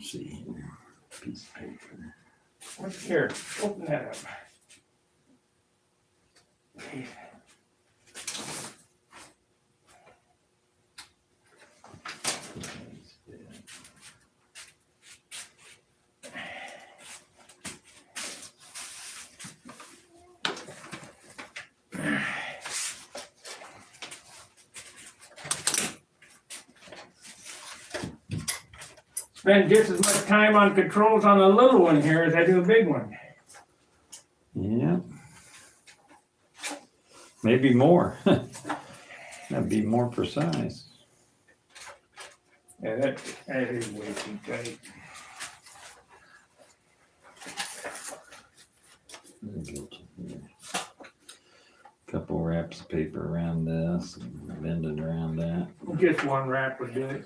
see here. Piece of paper.
What's here? Open that up. spend just as much time on controls on the little one here as I do a big one.
Yeah. Maybe more. That'd be more precise.
Yeah, that is way too tight.
Couple wraps of paper around this, and bend it around that.
Just one wrap would do it.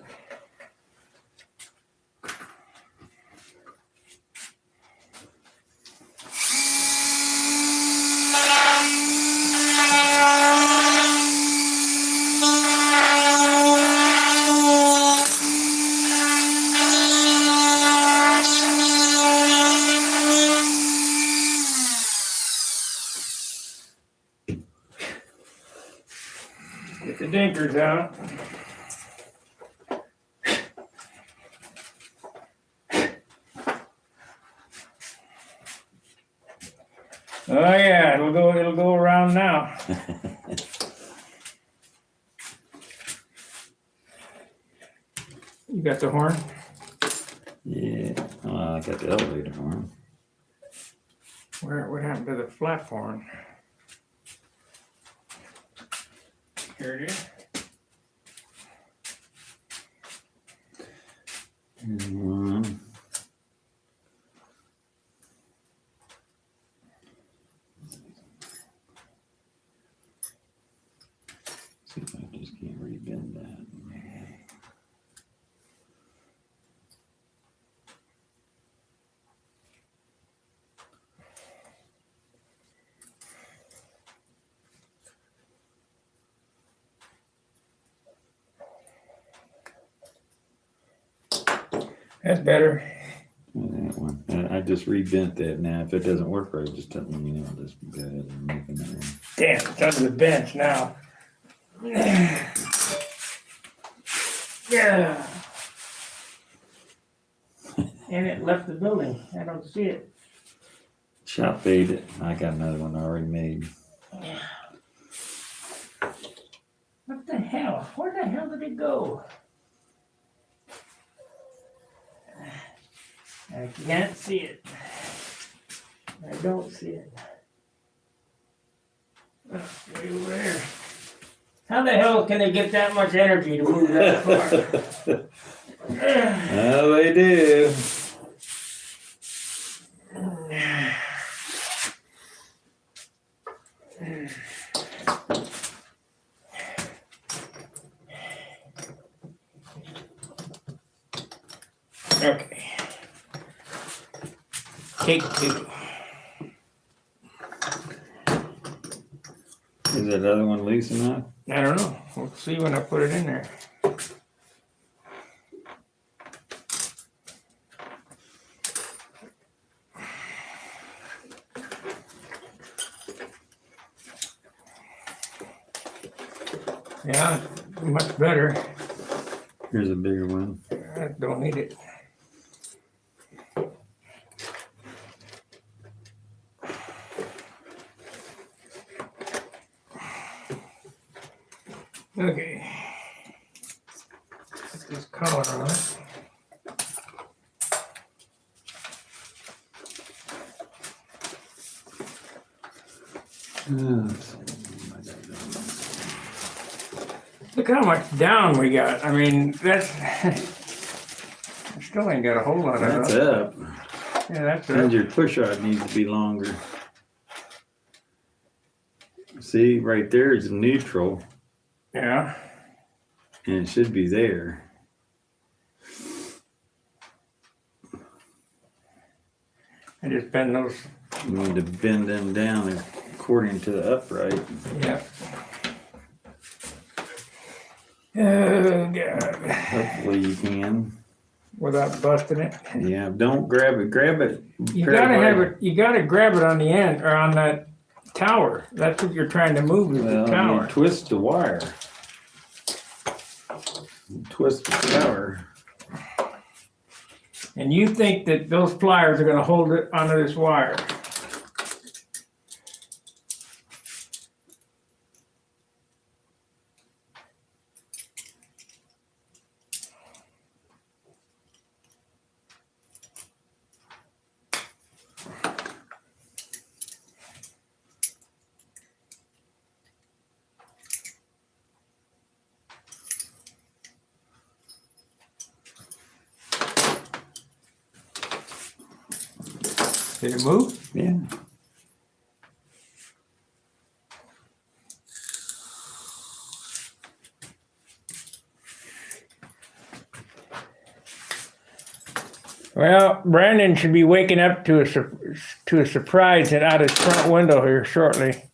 Get the dinkers out. Oh yeah, it'll go around now. You got the horn?
Yeah, I got the elevator horn.
What happened to the flap horn? Here it is.
Here's one. See if I just can't rebend that.
That's better.
That one. I just rebent that now. If it doesn't work right, just tell me, just go ahead and make another one.
Damn, it's under the bench now. Yeah. And it left the building. I don't see it.
Shop made it. I got another one already made.
What the hell? Where the hell did it go? I can't see it. I don't see it. Oh, way over there. How the hell can they get that much energy to move that far?
Oh, they do.
Okay. Take two.
Is that other one loose enough?
I don't know. We'll see when I put it in there. Yeah, much better.
Here's a bigger one.
I don't need it. Okay. Put this color on it. Look how much down we got. I mean, that's. I still ain't got a whole lot of
That's
it.
up.
Yeah, that's
And
up.
your push rod needs to be longer. See, right there is neutral,
Yeah.
and it should be there.
I just bend those.
You need to bend them down according to the upright.
Yeah. Oh, God.
Hopefully you can.
Without busting it.
Yeah, don't grab it. Grab it.
You gotta have it. You gotta grab it on the end or on that tower. That's what you're trying to move is
Well,
the tower.
you twist the wire. Twist the tower.
And you think that those pliers are gonna hold it onto this wire? Did it move?
Yeah.
Well, Brandon should be waking up to a surprise out his front window here shortly.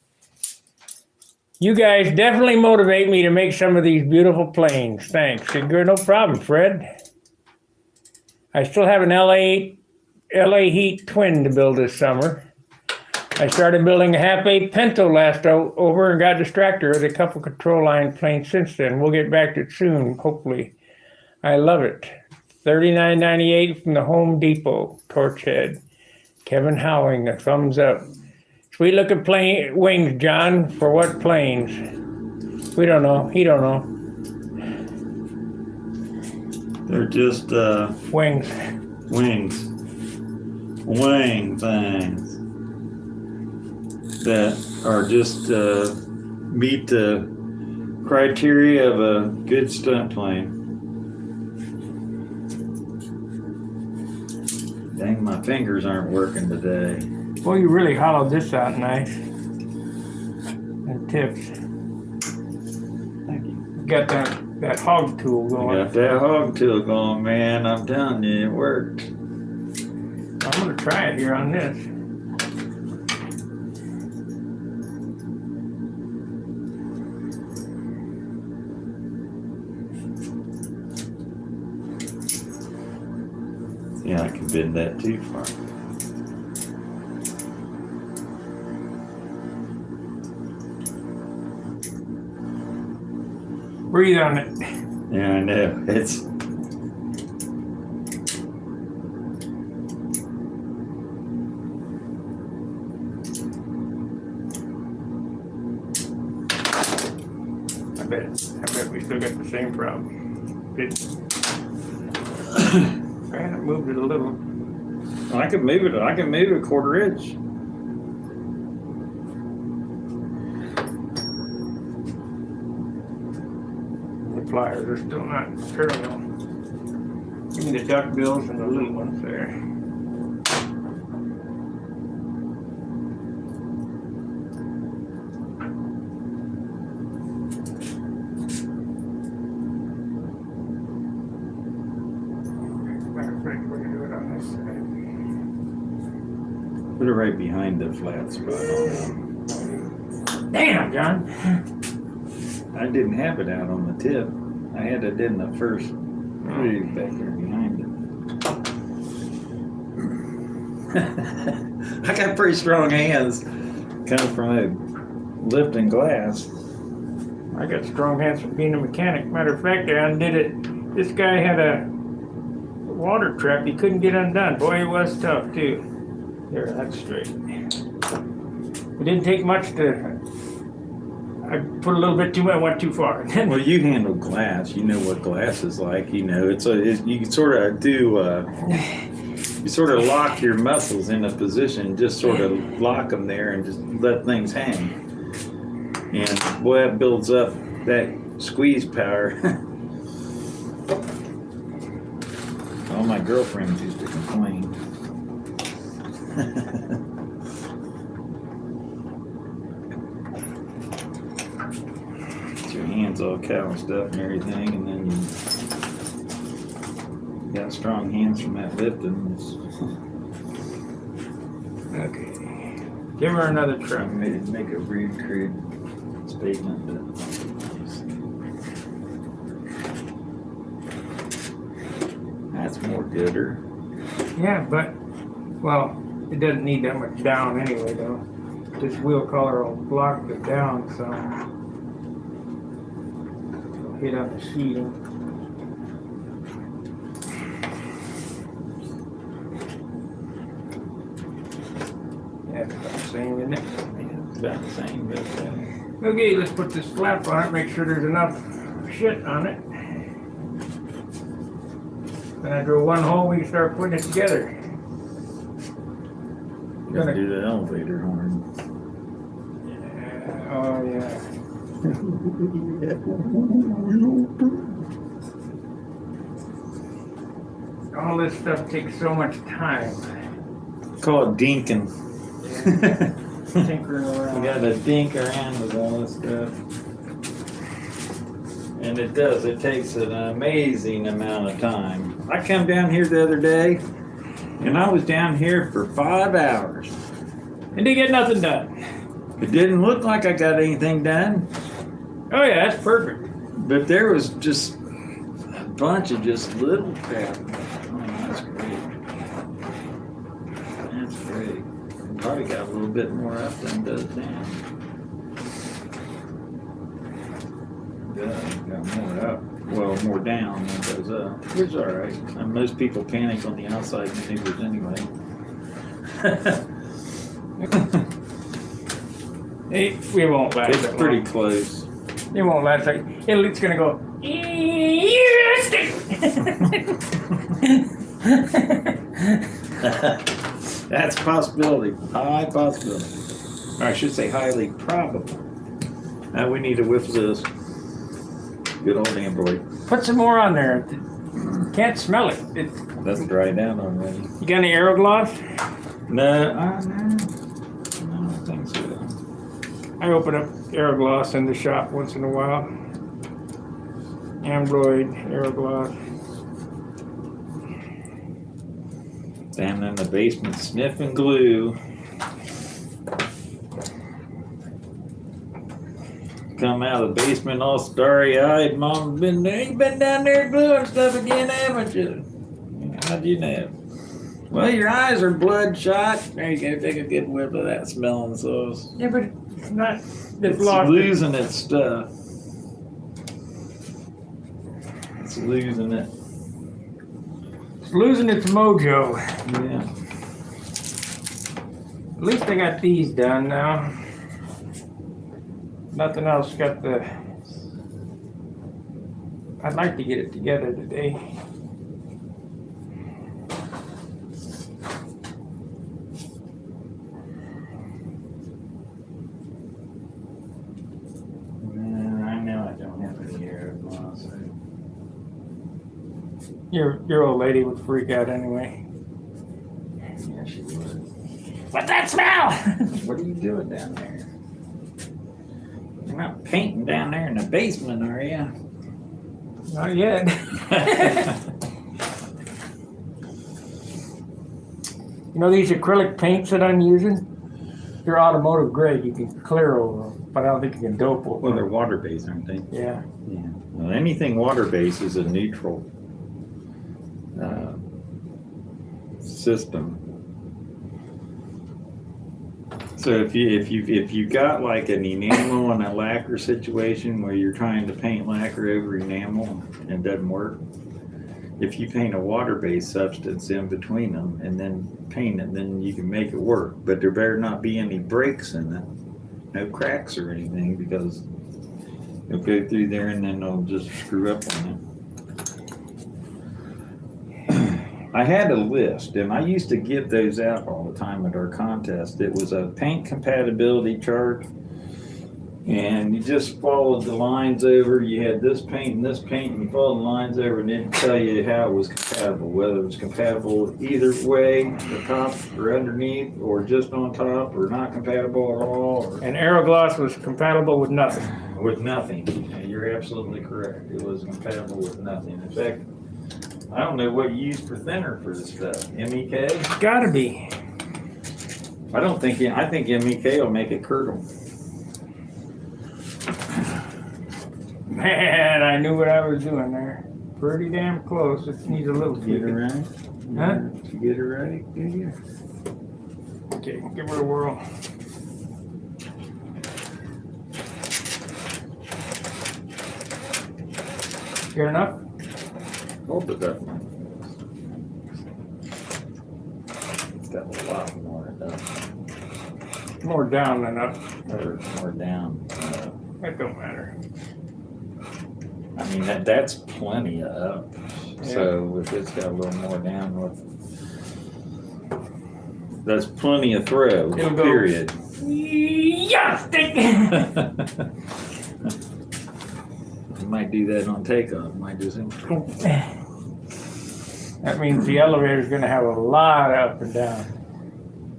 You guys definitely motivate me to make some of these beautiful planes. Thanks. No problem, Fred. I still have an LA Heat twin to build this summer. I started building a half-8 Pinto last over and got distracted with a couple control line planes since then. We'll get back to it soon, hopefully. I love it. $39.98 from the Home Depot, torch head. Kevin Howing, a thumbs up. Sweet looking plane wings, John. For what planes? We don't know. He don't know.
They're just
Wings.
wing things that are just meet the criteria of a good stunt plane. Dang, my fingers aren't working today.
Well, you really hollowed this out nice. And tips.
Thank you.
Got that hog tool going.
Got that hog tool going, man. I'm telling you, it worked.
I'm gonna try it here on this.
Yeah, I can bend that too far.
Breathe on it.
Yeah, I know. It's
I bet we still got the same problem. I had moved it a little.
I can move it. I can move it a quarter inch.
The pliers are still not terminal. Give me the duck bills and the little ones there.
Put it right behind the flat spot.
Damn, John.
I didn't have it out on the tip. I had it in the first groove back there behind it. I got pretty strong hands coming from lifting glass.
I got strong hands from being a mechanic. Matter of fact, I undid it. This guy had a water trap he couldn't get undone. Boy, it was tough too. There, that's straight. It didn't take much to. I put a little bit too much, went too far.
Well, you handle glass. You know what glass is like. You know, you sort of do. You sort of lock your muscles in a position, just sort of lock them there, and just let things hang. And boy, that builds up that squeeze power. All my girlfriends used to complain. Get your hands all calloused up and everything, and then you got strong hands from that lifting.
Okay. Give her another try.
Make a rude, crude statement, but that's more gooder.
Yeah, but, well, it doesn't need that much down anyway, though. This wheel color will block the down, so it'll hit on the sheeting. Yeah, it's about the same, isn't it?
Yeah, it's about the same, but
Okay, let's put this flap on it, make sure there's enough shit on it. Then I drill one hole, we can start putting it together.
gonna do the elevator horn.
Yeah, oh yeah. All this stuff takes so much time.
Call it dinking.
Tinkering
We
around.
gotta dink around with all this stuff. And it does, it takes an amazing amount of time. I come down here the other day, and I was down here for 5 hours.
And they get nothing done.
It didn't look like I got anything done,
Oh yeah, that's perfect.
but there was just a bunch of just little crap. Oh, that's great. That's great. Probably got a little bit more up than does down. Yeah, got more up. Well, more down than does up. It's all right. And most people panic on the outside maneuvers anyway.
We won't last
It's
that
pretty
long.
close.
It won't last like it's gonna go.
That's a possibility. High possibility. Or I should say highly probable. Now we need to whiff this. Good old Android.
Put some more on there. Can't smell it.
That's dried down already.
You got any Aerogloss?
No, no. I don't think so.
I open up Aerogloss in the shop once in a while. Ambroid, Aerogloss.
Down in the basement sniffing glue. Come out of the basement all starry-eyed. Mom's been there. You been down there gluing stuff again, haven't you? How'd you know? Well, your eyes are bloodshot. There you go. Take a good whiff of that smelling sauce.
Yeah, but it's not.
It's
lost
losing its stuff. It's losing it.
It's losing its mojo.
Yeah.
At least I got these done now. Nothing else got the. I'd like to get it together today.
I know I don't have any Aerogloss.
Your old lady would freak out anyway.
Yeah, she would.
What's that smell?
What are you doing down there? You're not painting down there in the basement, are you?
Not yet. You know these acrylic paints that I'm using? They're automotive grade. You can clear over them, but I don't think you can dope over
Well, they're
them.
water-based, aren't they?
Yeah.
Yeah. Well, anything water-based is a neutral system. So if you got like an enamel and a lacquer situation where you're trying to paint lacquer over enamel and it doesn't work, if you paint a water-based substance in between them and then paint it, then you can make it work. But there better not be any breaks in it, no cracks or anything, because it'll go through there and then it'll just screw up on it. I had a list, and I used to give those out all the time at our contest. It was a paint compatibility chart, and you just followed the lines over. You had this paint, and you followed the lines over, and it'd tell you how it was compatible, whether it was compatible either way, the top or underneath, or just on top, or not compatible at all, or
And Aerogloss was compatible with nothing.
with nothing. You're absolutely correct. It was compatible with nothing. In fact, I don't know what you use for thinner for this stuff. MEK?
Gotta be.
I think MEK will make it curdle.
Man, I knew what I was doing there. Pretty damn close. It needs a little
Get it
tweaking.
right?
Huh?
Did you get it right? Did you?
Okay, give her a whirl. Good enough?
Hold it up. It's got a lot more up.
More down than up.
Or more down.
That don't matter.
I mean, that's plenty of up. So if it's got a little more down, that's plenty of throw,
It'll go.
period.
Yeah, stick.
You might do that on takeoff. Might just
That means the elevator's gonna have a lot of up and down.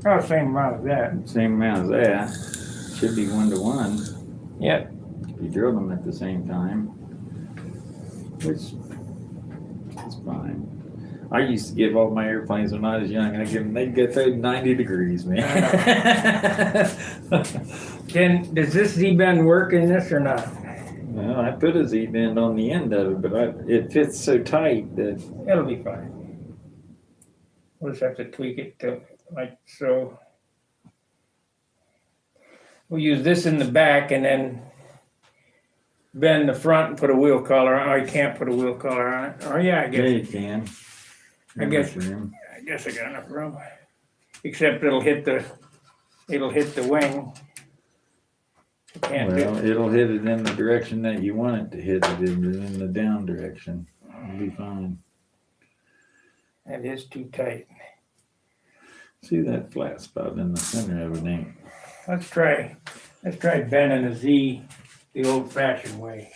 Oh, same amount as that.
Same amount as that. Should be 1 to 1.
Yep.
If you drill them at the same time, which is fine. I used to give all my airplanes when I was young. I give them, they'd go through 90 degrees, man.
Does this Z-bend work in this or not?
Well, I put a Z-bend on the end of it, but it fits so tight that
It'll be fine. We'll just have to tweak it to like so. We'll use this in the back and then bend the front and put a wheel collar on. Oh, you can't put a wheel collar on it. Oh yeah, I
yeah,
guess.
you can.
I guess I got enough room. Except it'll hit the wing. You can't
Well, it'll hit it in the direction that you want it to hit it in the down direction. It'll be fine.
That is too tight.
See that flat spot in the center of it, ain't?
Let's try bending a Z the old-fashioned way.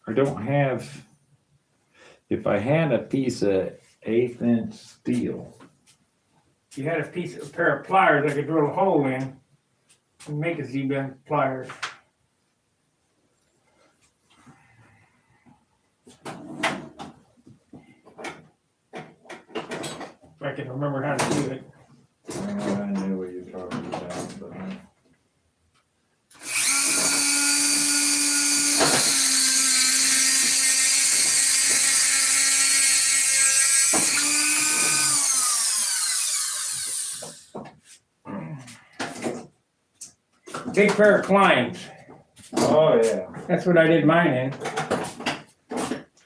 I don't have. If I had a piece of 1/8 inch steel,
If you had a pair of pliers I could drill a hole in and make a Z-bend pliers. If I can remember how to do it.
I know what you're talking about, but
Big pair of climbs.
oh yeah.
That's what I did mine in.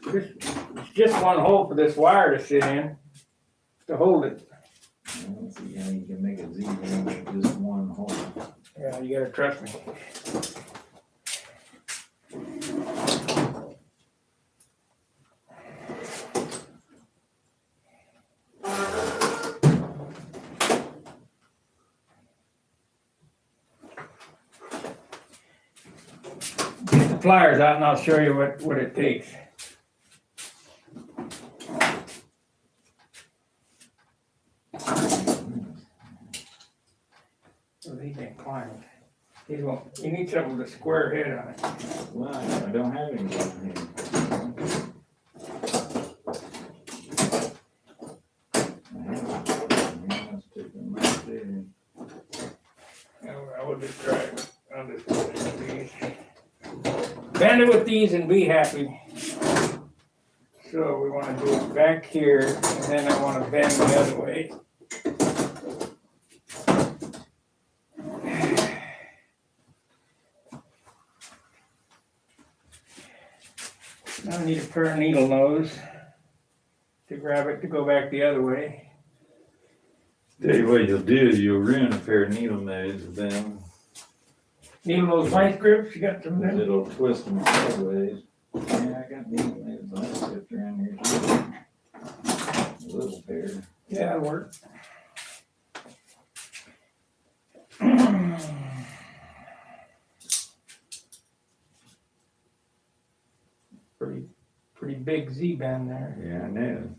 It's just one hole for this wire to sit in to hold it.
Let's see how you can make a Z-bend with just one hole.
Yeah, you gotta trust me. Get the pliers out and I'll show you what it takes. So these ain't climbing. These won't, you need something with a square head on it.
Well, I don't have any down here.
I will just try it. I'll just put it with these. Bend it with these and be happy. So we want to do it back here, and then I want to bend the other way. Now I need a pair of needle nose to grab it to go back the other way.
Tell you what you'll do is you'll ruin a pair of needle noses with them.
Needle nose vice grips, you got some there?
It'll twist them sideways. Yeah, I got needle nose vice grips around here too. A little pair.
Yeah, that'll work. Pretty big Z-bend there.
Yeah, I know.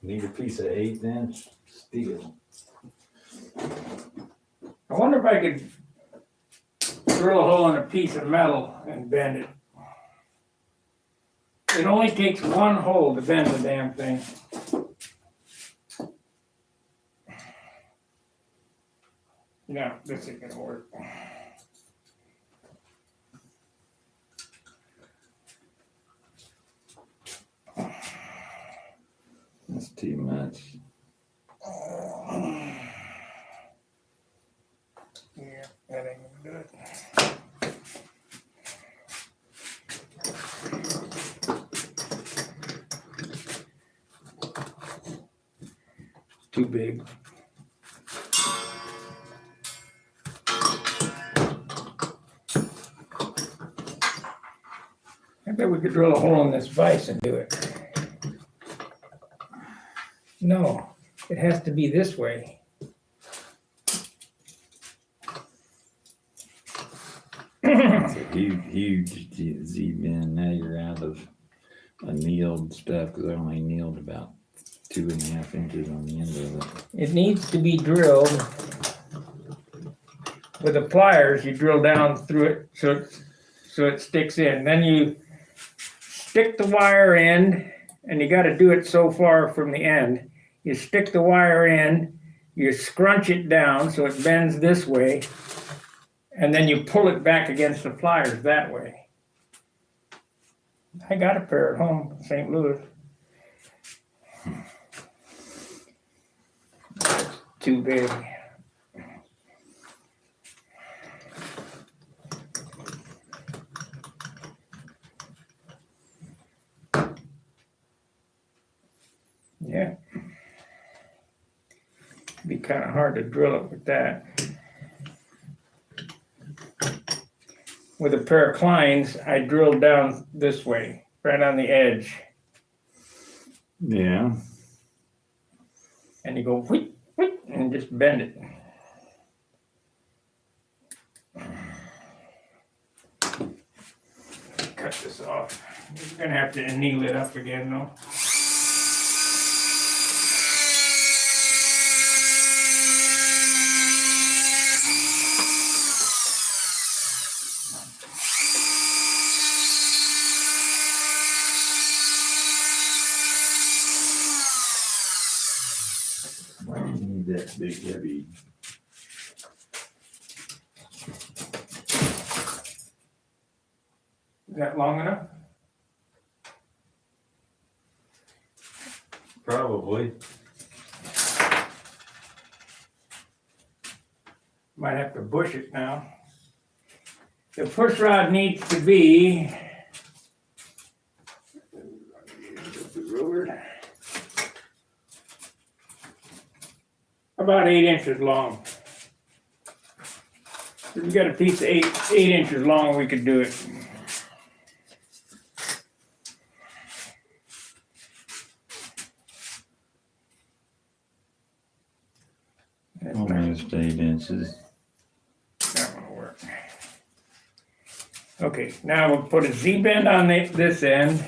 Need a piece of 1/8 inch steel.
I wonder if I could drill a hole in a piece of metal and bend it. It only takes one hole to bend the damn thing. No, this ain't gonna work.
That's too much.
Yeah, that ain't gonna do it. Too big. I bet we could drill a hole in this vise and do it. No, it has to be this way.
It's a huge Z-bend. Now you're out of annealed stuff because I only annealed about 2.5 inches on the end of it.
It needs to be drilled with the pliers. You drill down through it so it sticks in. Then you stick the wire in, and you got to do it so far from the end. You stick the wire in, you scrunch it down so it bends this way, and then you pull it back against the pliers that way. I got a pair at home in St. Louis. That's too big. Yeah. Be kind of hard to drill it with that. With a pair of Kleins, I drilled down this way, right on the edge.
Yeah.
And you go whoop, whoop, and just bend it. Cut this off. You're gonna have to anneal it up again though.
Why do you need that big heavy?
Is that long enough?
Probably.
Might have to bush it now. The push rod needs to be about 8 inches long. If you got a piece of 8 inches long, we could do it.
Almost 8 inches.
That won't work. Okay, now we'll put a Z-bend on this end.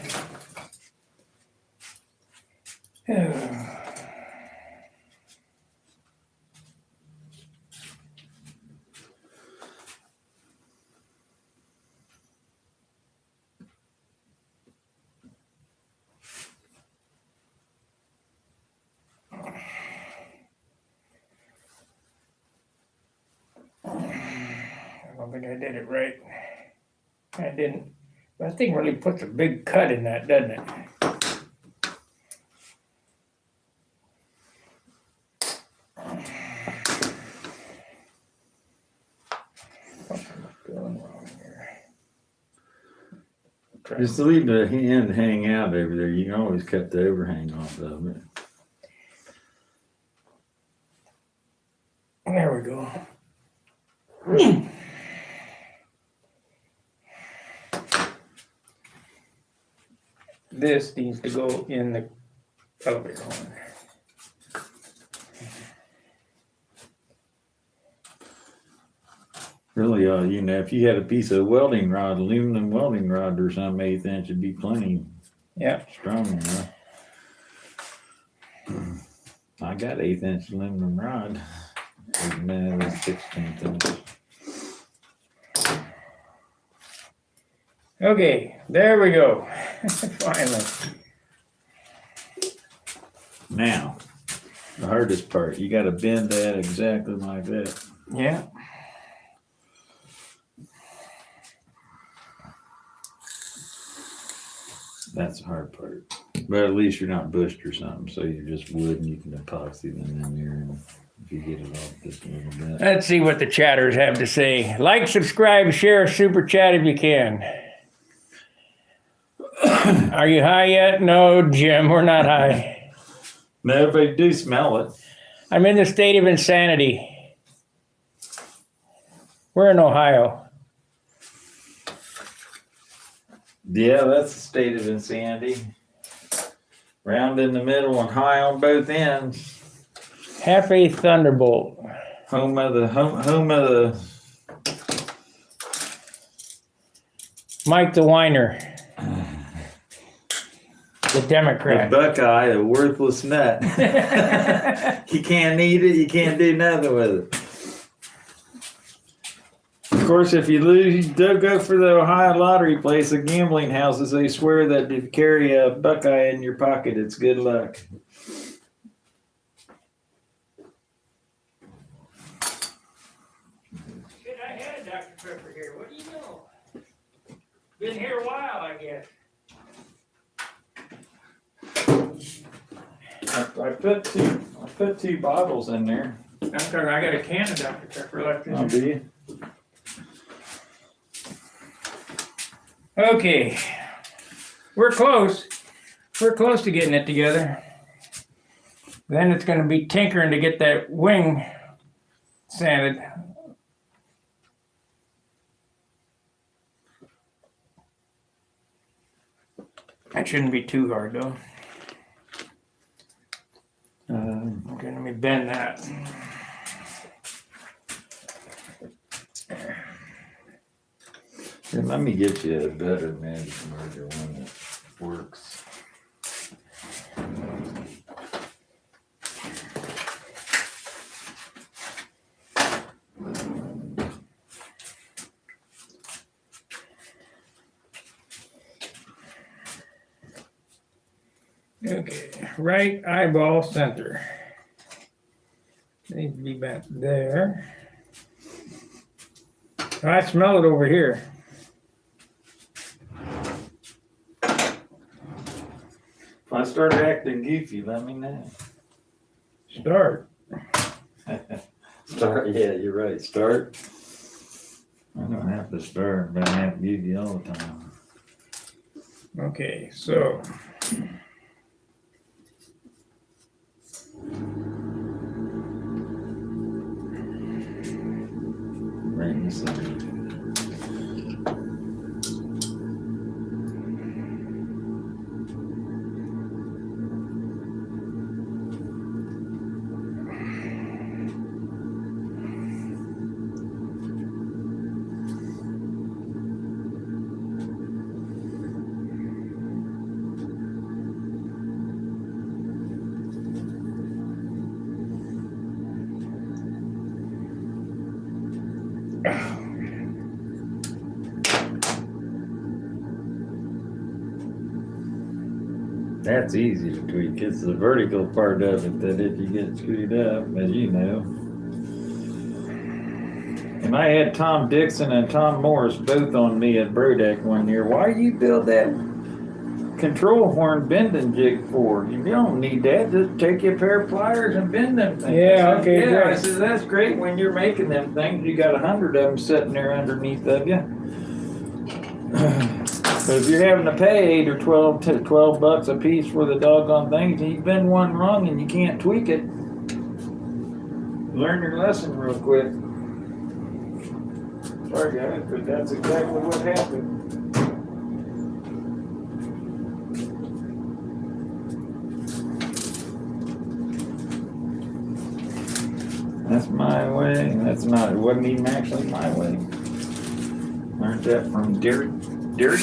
I don't think I did it right. I didn't. That thing really puts a big cut in that, doesn't it? What's going wrong here?
Just to leave the end hang out over there, you can always cut the overhang off of it.
There we go. This needs to go in the elevator horn.
Really, if you had a piece of welding rod, aluminum welding rod or some 1/8 inch, it'd be plenty.
Yeah.
Strong enough. I got 1/8 inch aluminum rod. Man, it was 16th inch.
Okay, there we go. Finally.
Now, the hardest part, you got to bend that exactly like that.
Yeah.
That's the hard part. But at least you're not bushed or something, so you're just wood and you can epoxy them in there and if you get it off just a little bit.
Let's see what the chatters have to say. Like, subscribe, share, super chat if you can. Are you high yet? No, Jim, we're not high.
No, but you do smell it.
I'm in the state of insanity. We're in Ohio.
Yeah, that's the state of insanity. Round in the middle and high on both ends.
Half a thunderbolt.
Home of the
Mike the Whiner. The
The
Democrat.
Buckeye, a worthless nut. You can't eat it, you can't do nothing with it. Of course, if you lose, you don't go for the Ohio lottery place, the gambling houses, they swear that if you carry a Buckeye in your pocket, it's good luck.
Shit, I had Dr. Pepper here. What do you know? Been here a while, I guess.
I put two bottles in there.
That's because I got a can of Dr. Pepper left in
Oh,
there.
do you?
Okay. We're close. We're close to getting it together. Then it's going to be tinkering to get that wing sanded. That shouldn't be too hard though. Okay, let me bend that.
Here, let me get you a better magic marker, one that works.
Okay, right eyeball center. Needs to be back there. I smell it over here.
If I start acting goofy, let me know.
Start.
Start, yeah, you're right. Start. I don't have to start, but I have goofy all the time.
Okay, so.
Right in the center. That's easy to tweak. It's the vertical part of it that if you get screwed up, as you know. And I had Tom Dixon and Tom Morris both on me at Brodeck one year. Why you build that control horn bending jig for? You don't need that. Just take your pair of pliers and bend them things.
Yeah,
I said,
okay,
yeah.
great.
I said, that's great when you're making them things. You got 100 of them sitting there underneath of you. But if you're having to pay 8 or 12 bucks a piece for the doggone things, and you bend one wrong and you can't tweak it, learn your lesson real quick. Sorry guys, but that's exactly what happened. That's my way. That's not, it wasn't even actually my way. Learned that from Derek Moran. Derek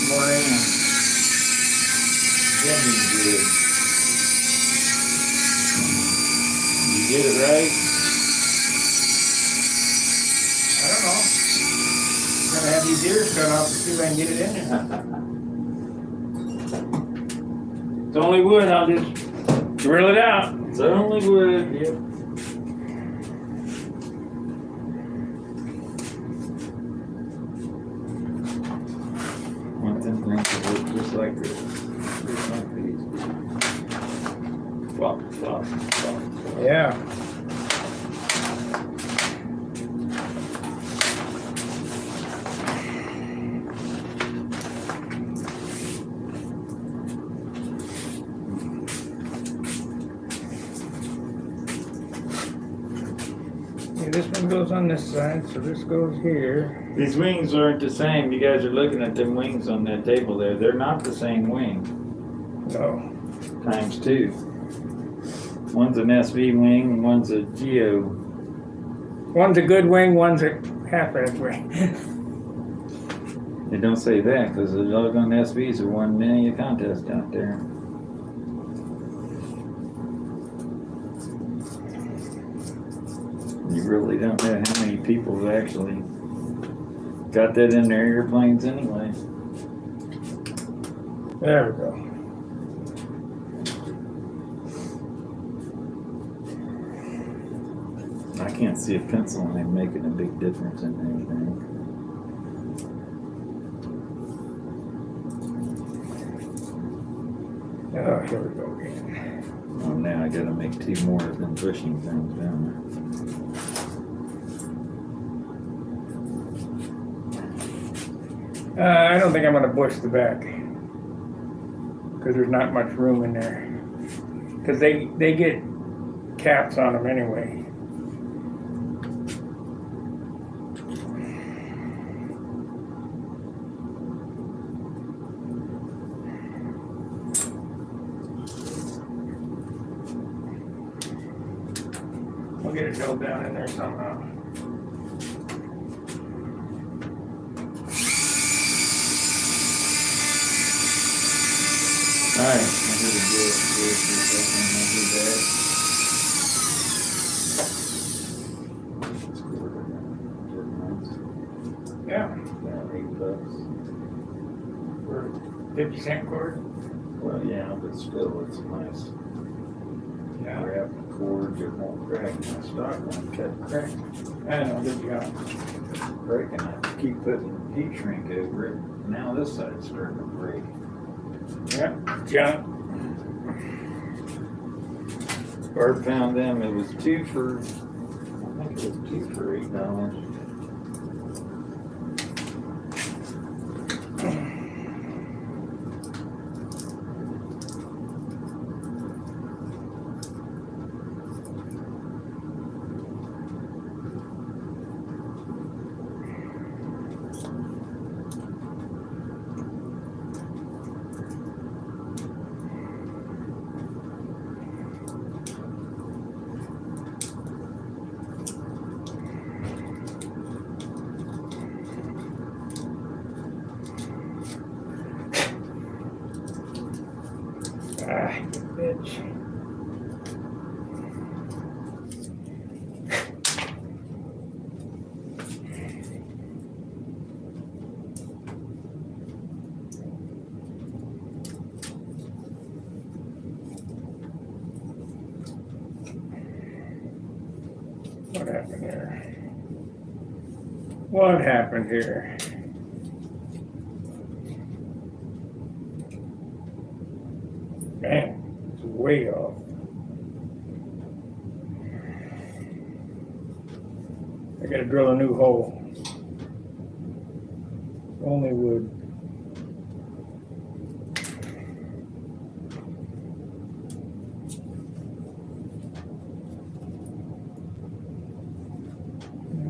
Moran. Bending jig. You get it right?
I don't know. I'm gonna have these ears cut off to see if I can get it in there. It's only wood, I'll just drill it out.
It's only wood, yep. Want them things to work just like this. Just like these. Flop, flop, flop, flop.
Yeah. This one goes on this side, so this goes here.
These wings aren't the same. You guys are looking at them wings on that table there. They're not the same wing.
No.
Times two. One's an SV wing and one's a Geo
One's a good wing, one's a half-ass wing.
They don't say that because the doggone SVs are winning many a contest out there. You really don't know how many people have actually got that in their airplanes anyway.
There we go.
I can't see a pencil line making a big difference in anything.
Oh, here we go again.
Oh, now I gotta make 2 more of them bushing things down
I don't think I'm gonna bush the back because there's not much room in there. Because they get caps on them anyway. We'll get it held down in there somehow.
Alright, I'm gonna do it.
Yeah,
About $8.
for 50-cent cord.
Well, yeah, but still, it's nice.
Yeah,
Grab the cord, it won't crack. My stock one kept cracking.
I know, good job.
Breaking. I keep putting heat shrink over it. Now this side's starting to break.
Yeah, junk.
Bart found them. It was 2 for, I think it was 2 for $8.
Ah, bitch. What happened there? What happened here? Man, it's way off. I gotta drill a new hole. Only wood.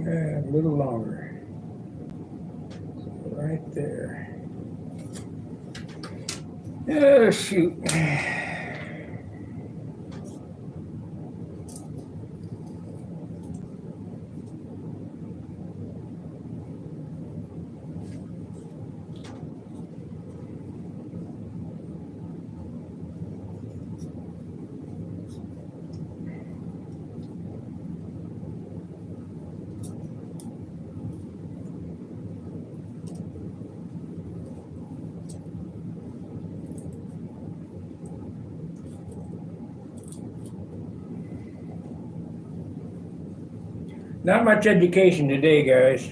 Yeah, a little longer. So right there. Oh, shoot. Not much education today, guys.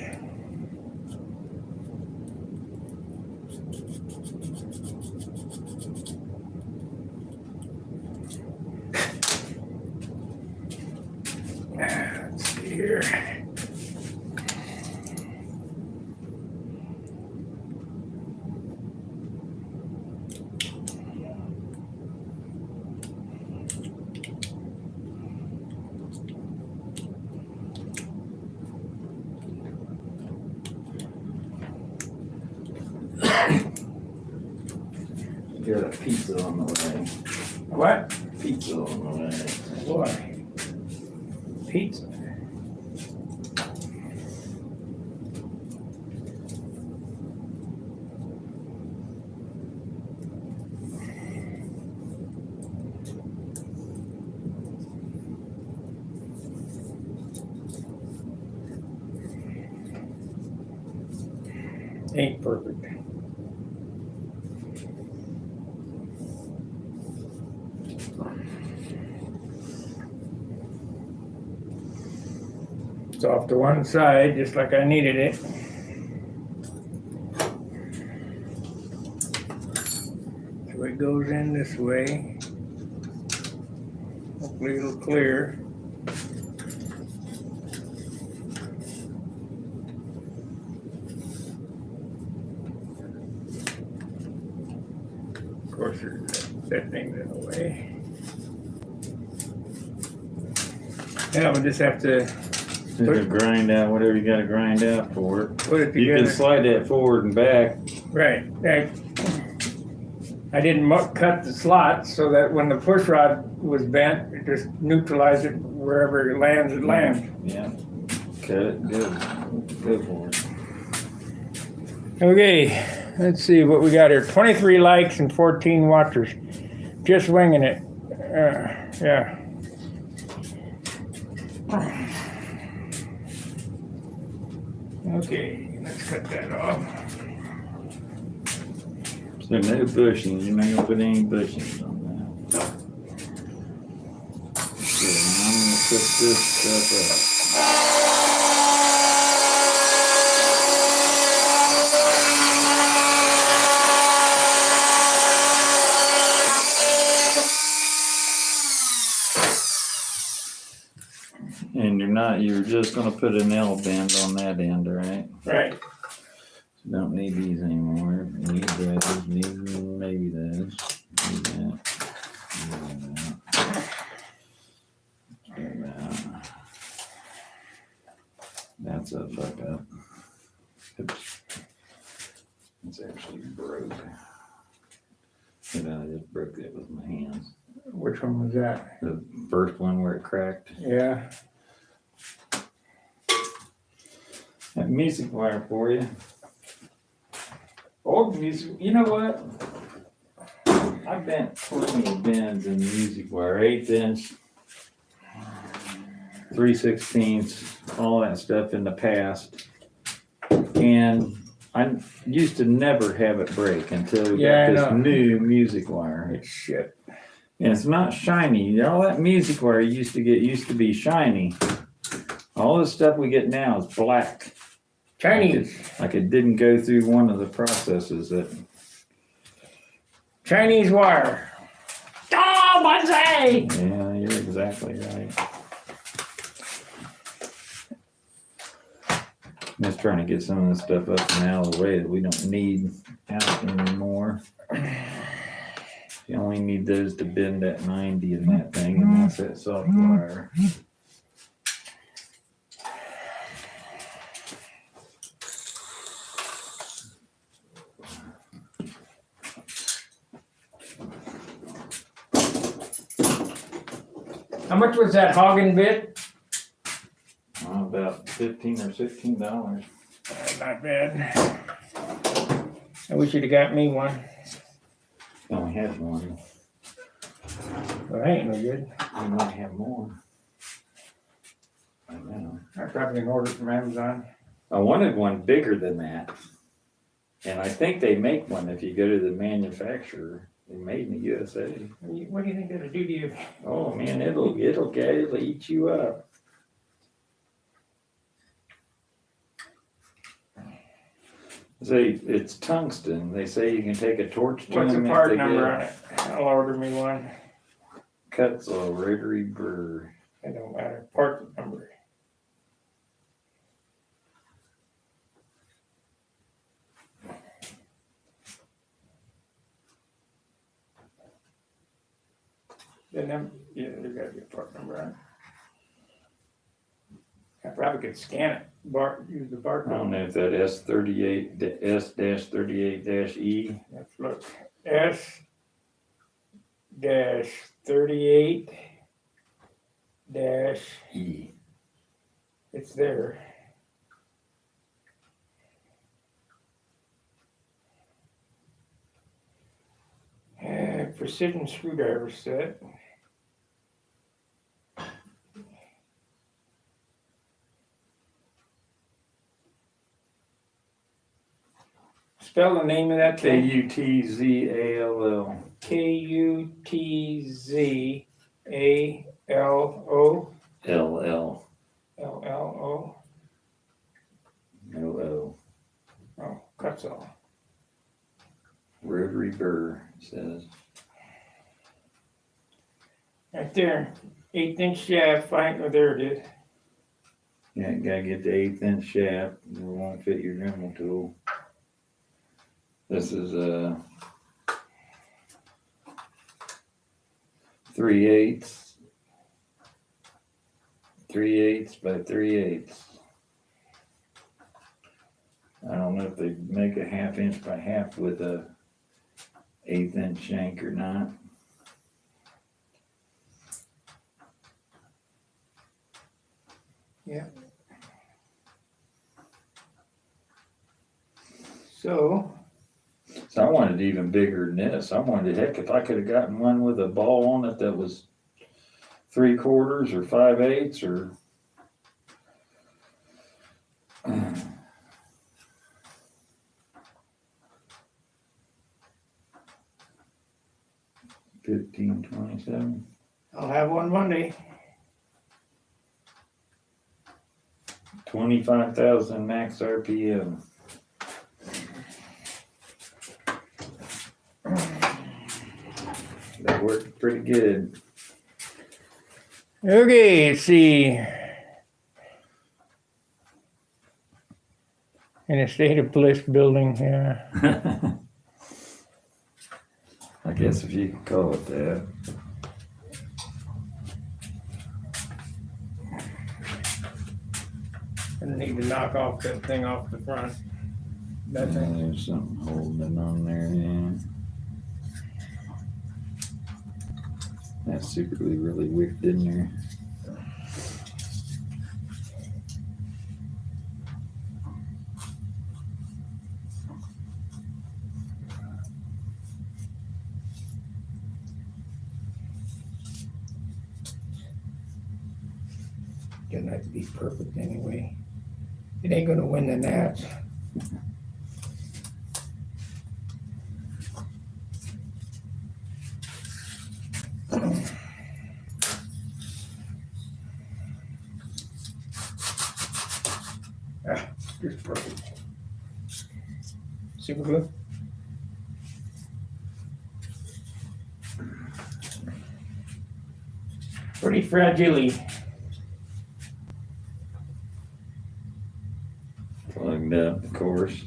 Let's see here.
Got a pizza on the way.
What?
Pizza on the way.
Boy. Pizza. Ain't perfect. It's off to one side, just like I needed it. So it goes in this way. Hopefully it'll clear. Of course, that thing's in the way. Now we'll just have to
Just to grind out whatever you gotta grind out for it.
put it
You
together.
can slide that forward and back.
Right. I didn't cut the slots so that when the push rod was bent, it just neutralized it wherever it lands, it lands.
Yeah. Cut it good. Good for it.
Okay, let's see what we got here. 23 likes and 14 watchers. Just winging it. Yeah. Okay, let's cut that off.
So no bushings. You're not gonna put any bushings on that. Okay, now I'm gonna put this stuff up. And you're just gonna put an L bend on that end, right?
Right.
Don't need these anymore. Need those, need maybe those. Need that. Need that. That's a fuck up. Oops. It's actually broke. And I just broke it with my hands.
Which one was that?
The first one where it cracked.
Yeah.
That music wire for you. Old music, you know what? I bent plenty of bends in music wire, 1/8 inch, 3/16, all that stuff in the past. And I used to never have it break until we
Yeah,
got
I
this
know.
new music wire.
It's shit.
And it's not shiny. All that music wire used to be shiny. All the stuff we get now is black.
Chinese.
Like it didn't go through one of the processes that.
Chinese wire. Oh, Bonsai!
Yeah, you're exactly right. Just trying to get some of this stuff up and out of the way that we don't need out anymore. You only need those to bend that 90 in that thing, and that's that soft wire.
How much was that Hagen bit?
About $15 or $16.
Not bad. I wish you'd have got me one.
Only had one.
Well, that ain't no good.
We might have more. I know.
I probably can order it from Amazon.
I wanted one bigger than that. And I think they make one if you go to the manufacturer. They made in the USA.
What do you think that'll do to you?
Oh man, it'll eat you up. Say it's tungsten. They say you can take a torch to
What's the
them if
part
they
number
get
on it? I'll order me one.
cuts a rotary burr.
It don't matter. Part number. Yeah, there's gotta be a part number on it. I probably could scan it, use the
I
barcode.
don't know if that S38 S-38-E.
Let's look. S-38
E.
it's there. Precision screwdriver set. Spell the name of that thing.
Kutzall.
Kutzallo.
LL.
LLO.
No O.
Oh, Kutzall.
Rotary burr, it says.
Right there. 1/8" shaft. Oh, there it is.
Yeah, you gotta get the 1/8" shaft. It won't fit your Dremel tool. This is a 3/8. 3/8 by 3/8. I don't know if they make a 1/2 inch by 1/2 with a 1/8" shank or not.
Yeah. So
I wanted even bigger than this. I wanted, heck, if I could have gotten one with a ball on it that was 3/4 or 5/8 or 1527.
I'll have one Monday.
25,000 max RPM. That worked pretty good.
Okay, let's see. In a state of bliss building, yeah.
I guess if you could call it that.
I need to knock off that thing off the front. That thing.
There's something holding it on there, yeah. That's secretly really wicked in there.
Doesn't have to be perfect anyway. It ain't gonna win the Nats. Just perfect. Super glue. Pretty fragile.
Plugged up, of course.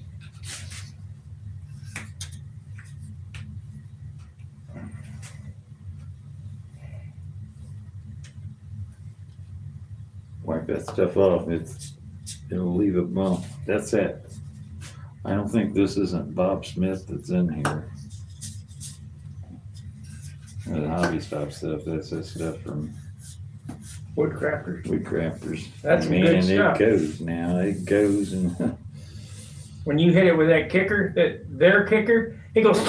Wipe that stuff off. It'll leave a bump. That's it. I don't think this isn't Bob Smith that's in here. The Hobby Stop stuff. That's that stuff from
Woodcrafters.
Woodcrafters.
That's good stuff.
It goes now. It goes and.
When you hit it with that kicker, their kicker, it goes.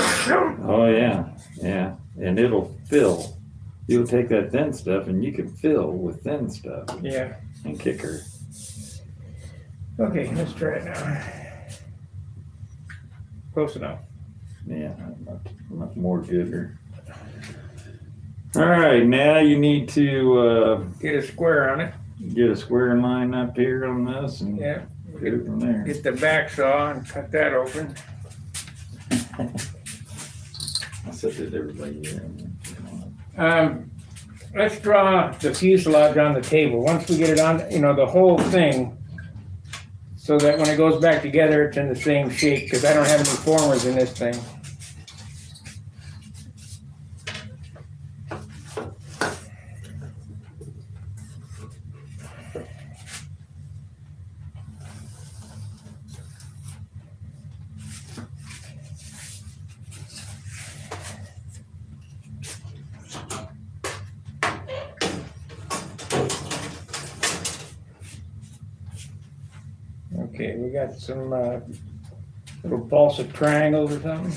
Oh yeah, yeah, and it'll fill. You'll take that thin stuff and you can fill with thin stuff.
Yeah.
And kicker.
Okay, let's try it now. Close enough.
Yeah, much more gooder. All right, now you need to
Get a square on it.
get a square line up here on this and
Yeah.
get it from there.
Get the back saw and cut that open.
I said that everybody here.
Let's draw the fuselage on the table. Once we get it on, the whole thing, so that when it goes back together, it's in the same shape, because I don't have any formers in this thing. Okay, we got some little pulsive triangles or something.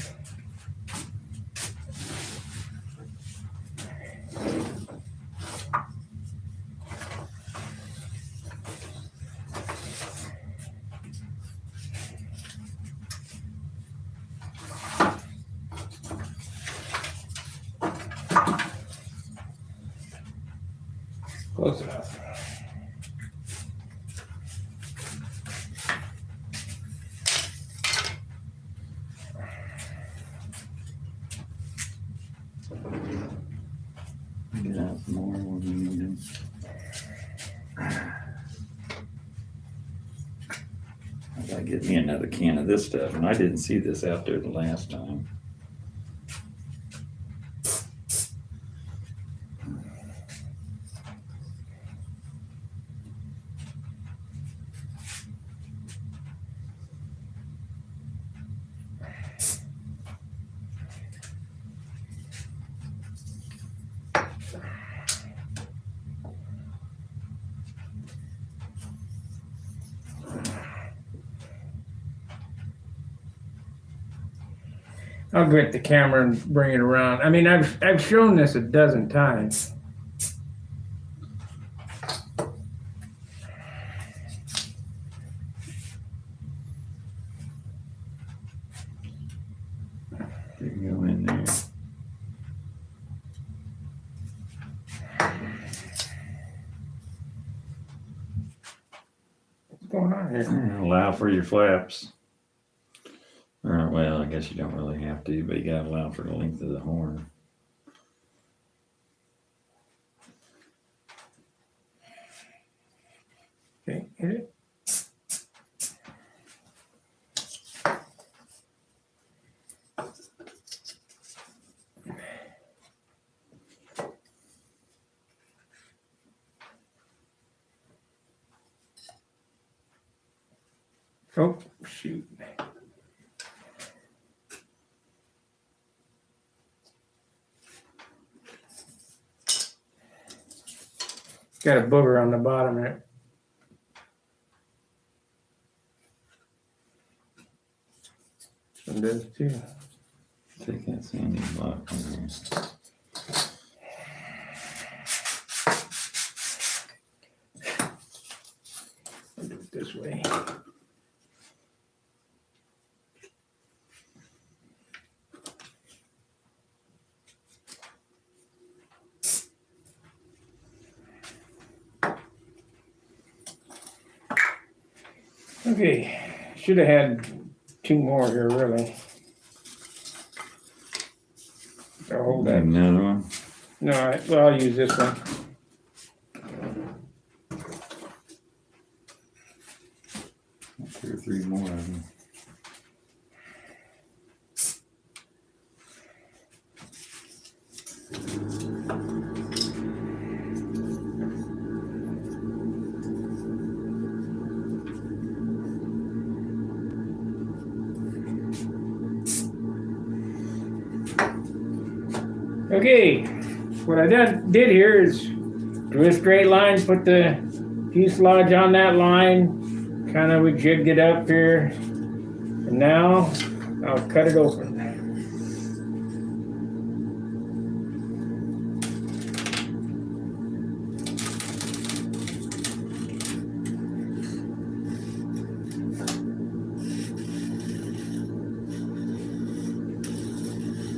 Gotta get me another can of this stuff, and I didn't see this out there the last time.
I'll get the camera and bring it around. I mean, I've shown this a dozen times.
You go in there.
What's going on here?
Allow for your flaps. Well, I guess you don't really have to, but you gotta allow for the length of the horn.
Okay, hit it. Oh, shoot. Got a booger on the bottom there. It does too.
Take that sanding block from there.
I'll do it this way. Okay, should have had two more here, really. I'll hold that.
Another one.
No, I'll use this one.
Two or three more of them.
Okay, what I did here is do a straight line, put the fuselage on that line, kind of we jigged it up here, and now I'll cut it open.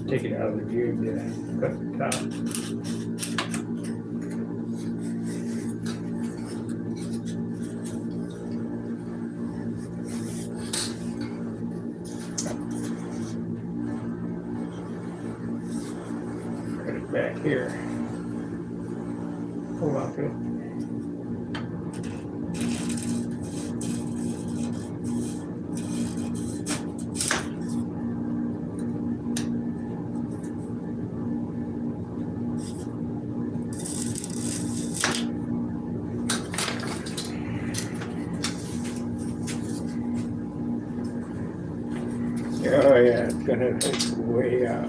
Take it out of the jig to cut the top. Cut it back here. Hold on to it. Oh yeah, it's gonna take way out.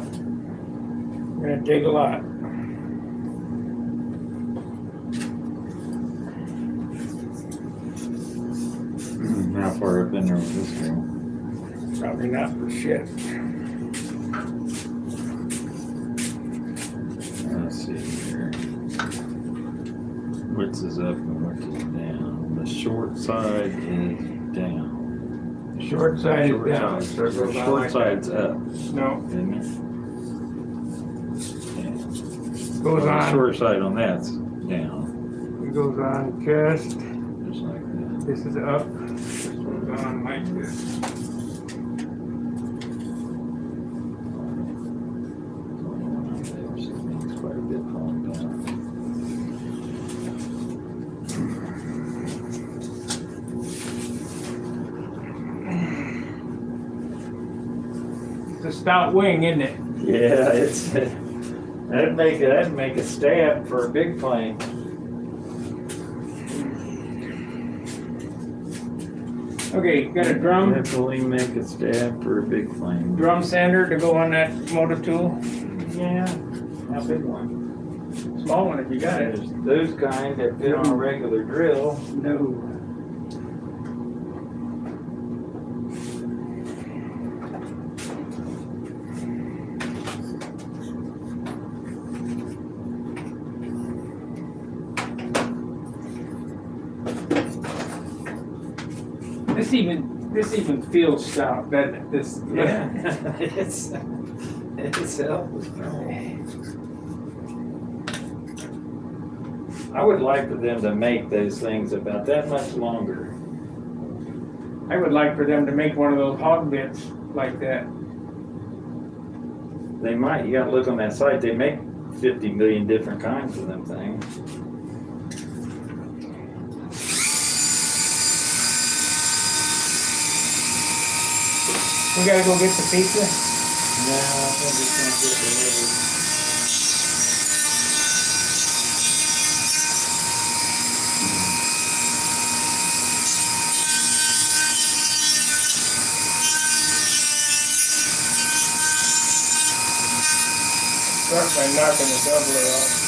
Gonna take a lot.
How far up in there was this go?
Probably not for shit.
Let's see here. Width is up and width is down. The short side is down.
The short side is down.
Side.
So it goes on
Short
like
side's
that.
up,
No,
isn't it?
goes
The
on.
short side on that's down,
It goes on just.
just like that.
This is up. This goes on like this.
It's quite a bit falling down.
the stout wing, isn't it?
Yeah, that'd make a stab for a big plane.
Okay, got a drum
Definitely make a stab for a big plane.
drum sander to go on that motor tool.
Yeah, how big one?
Small one if you got it.
There's those kind that fit on a regular drill.
No. This even feels stout, doesn't it? This
Yeah, it's helpful. I would like for them to make those things about that much longer.
I would like for them to make one of those hog bits like that.
They might. You got to look on that site. They make 50 million different kinds of them things.
We gotta go get the pizza.
No, I think it's gonna get delivered.
Start by knocking the doubler off.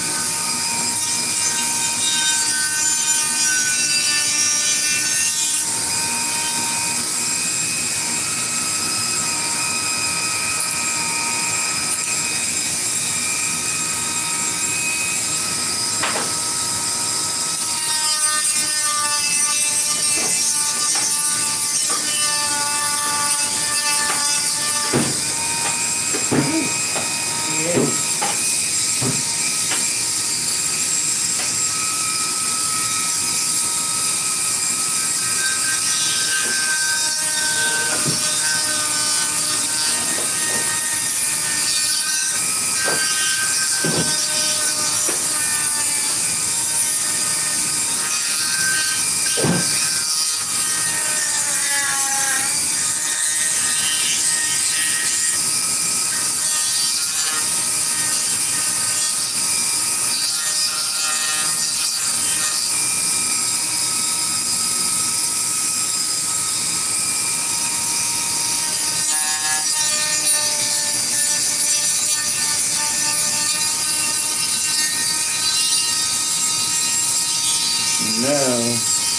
No,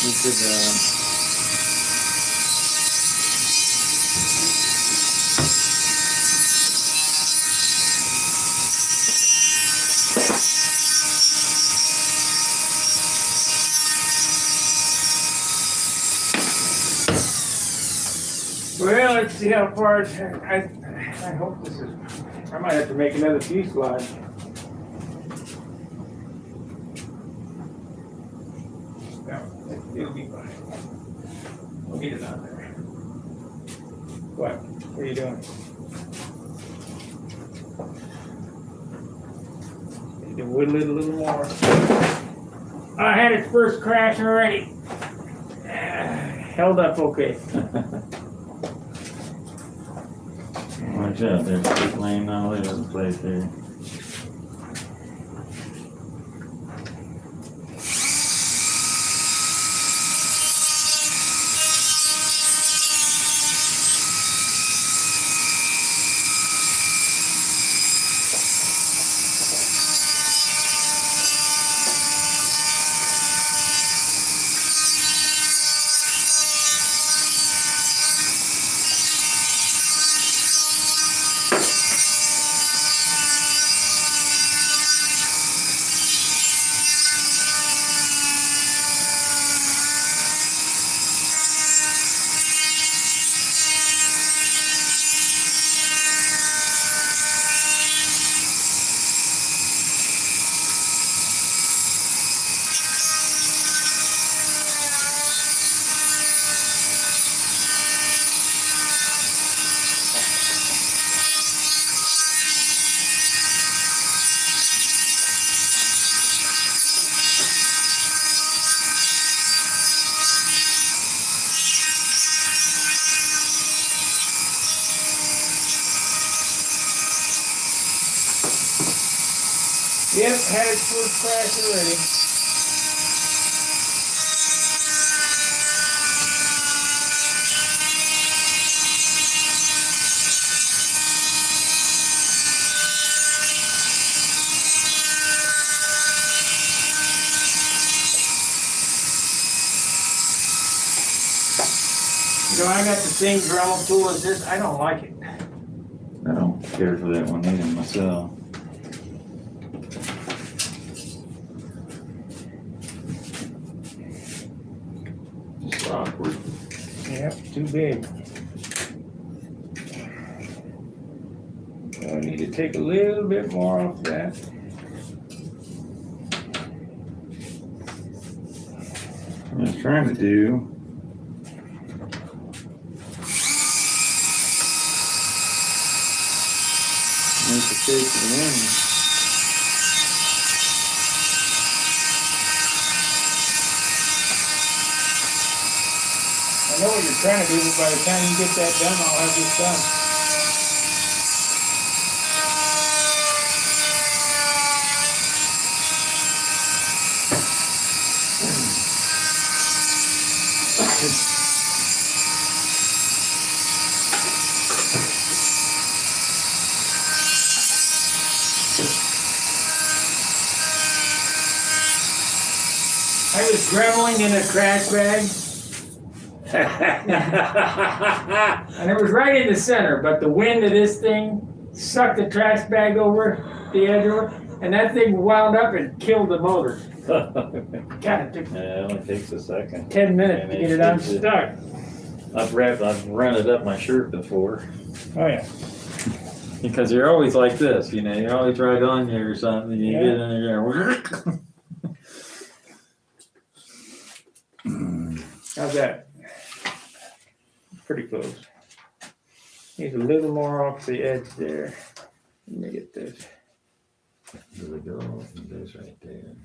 we could.
Well, let's see how far it's, I hope this is, I might have to make another fuselage. No, it'll be fine. We'll get it on there. What are you doing? Need to whittle it a little more. I had its first crash already. Held up okay.
Watch out, there's a big lane all over the place there.
Yep, had its first crash already. You know, I got the same ground tool as this. I don't like it.
I don't care for that one either myself. It's awkward.
Yep, too big. So I need to take a little bit more off that.
I was trying to do. Make the shape of the wing.
I know what you're trying to do, but by the time you get that done, I'll have this done. I was gremeling in a trash bag, and it was right in the center, but the wind of this thing sucked the trash bag over the edge of it, and that thing wound up and killed the motor. God, it took
Yeah, it only takes a second.
10 minutes to get it unstuck.
I've run it up my shirt before.
Oh, yeah.
Because you're always like this, you know, you're always right on here or something, and you
Yeah.
get in there.
How's that? Pretty close. Needs a little more off the edge there. Let me get this.
There we go, it goes right there.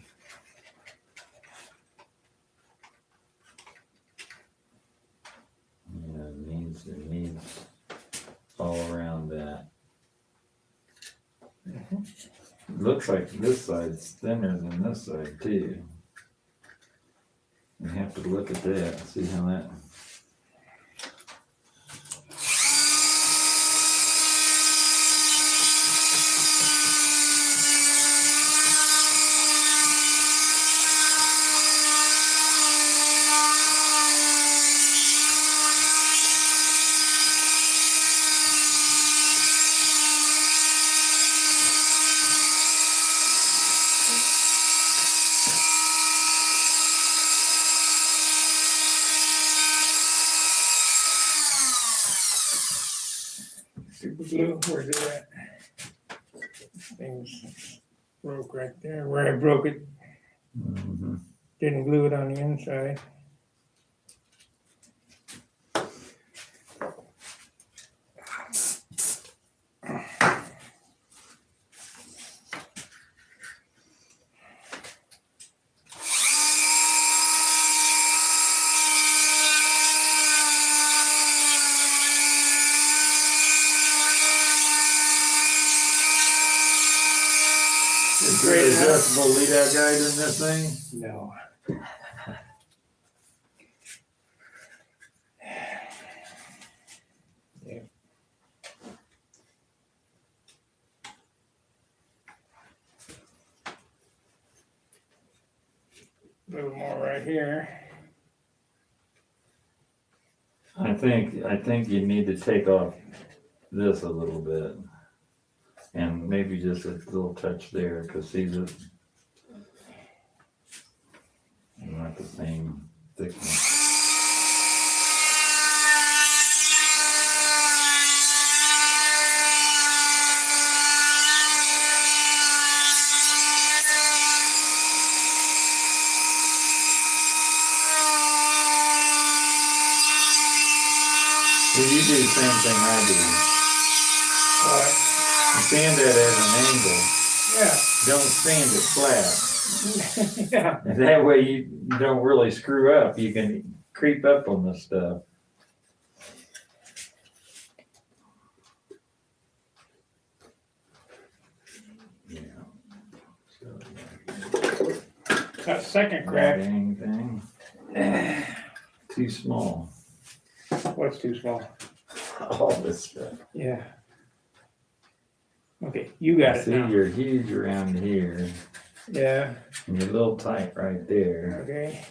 Yeah, it needs all around that. It looks like this side's thinner than this side too. You have to look at that, see how that.
Super glue, where's it at? Things broke right there where I broke it.
Mm-hmm.
Didn't glue it on the inside.
Great adjustable lead-out guide in this thing?
No. Yeah. A little more right here.
I think you need to take off this a little bit. And maybe just a little touch there, because see the, not the same thickness. Well, you do the same thing I do. Stand that at an angle.
Yeah.
Don't stand it flat.
Yeah.
And that way you don't really screw up. You can creep up on this stuff. Yeah. So
Cut second
Not
crack.
anything. Too small.
What's too small?
All this stuff.
Yeah. Okay, you got it
See,
now.
you're huge around here,
Yeah,
and you're a little tight right there.
okay.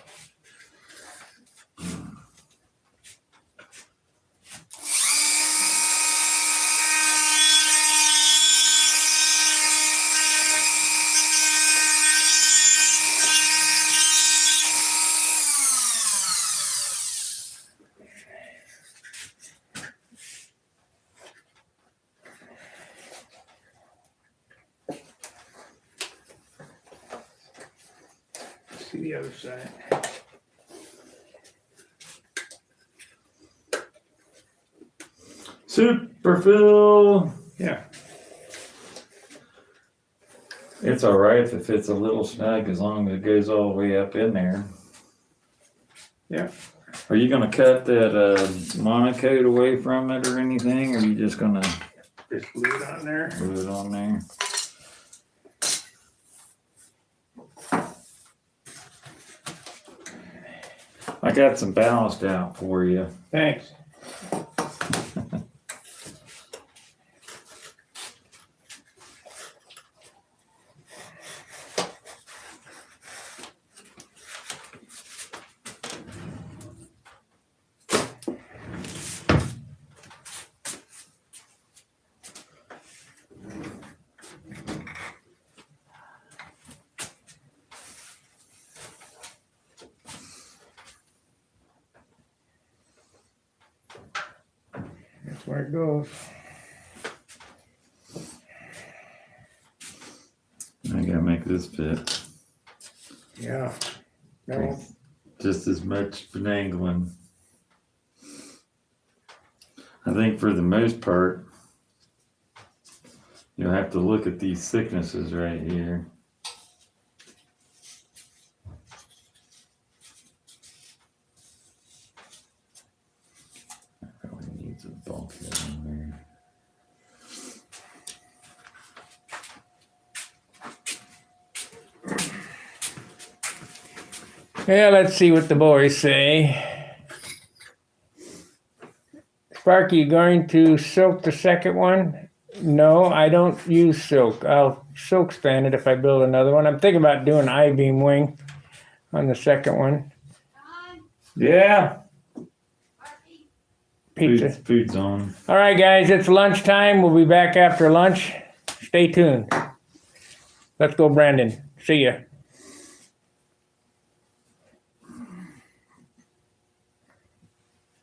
See the other side.
Superfill.
Yeah.
It's all right if it fits a little snug as long as it goes all the way up in there.
Yeah.
Are you gonna cut that monocoat away from it or anything, or are you just gonna
Just glue it on there.
glue it on there? I got some ballast out for you.
Thanks. That's where it goes.
I gotta make this fit
Yeah. No.
just as much finagling. I think for the most part, you'll have to look at these thicknesses right here. Probably needs a bulkhead in there.
Yeah, let's see what the boys say. Sparky, you going to silk the second one? No, I don't use silk. I'll silk span it if I build another one. I'm thinking about doing I-beam wing on the second one.
Yeah.
Pizza.
Food's on.
All right, guys, it's lunchtime. We'll be back after lunch. Stay tuned. Let's go, Brandon. See ya.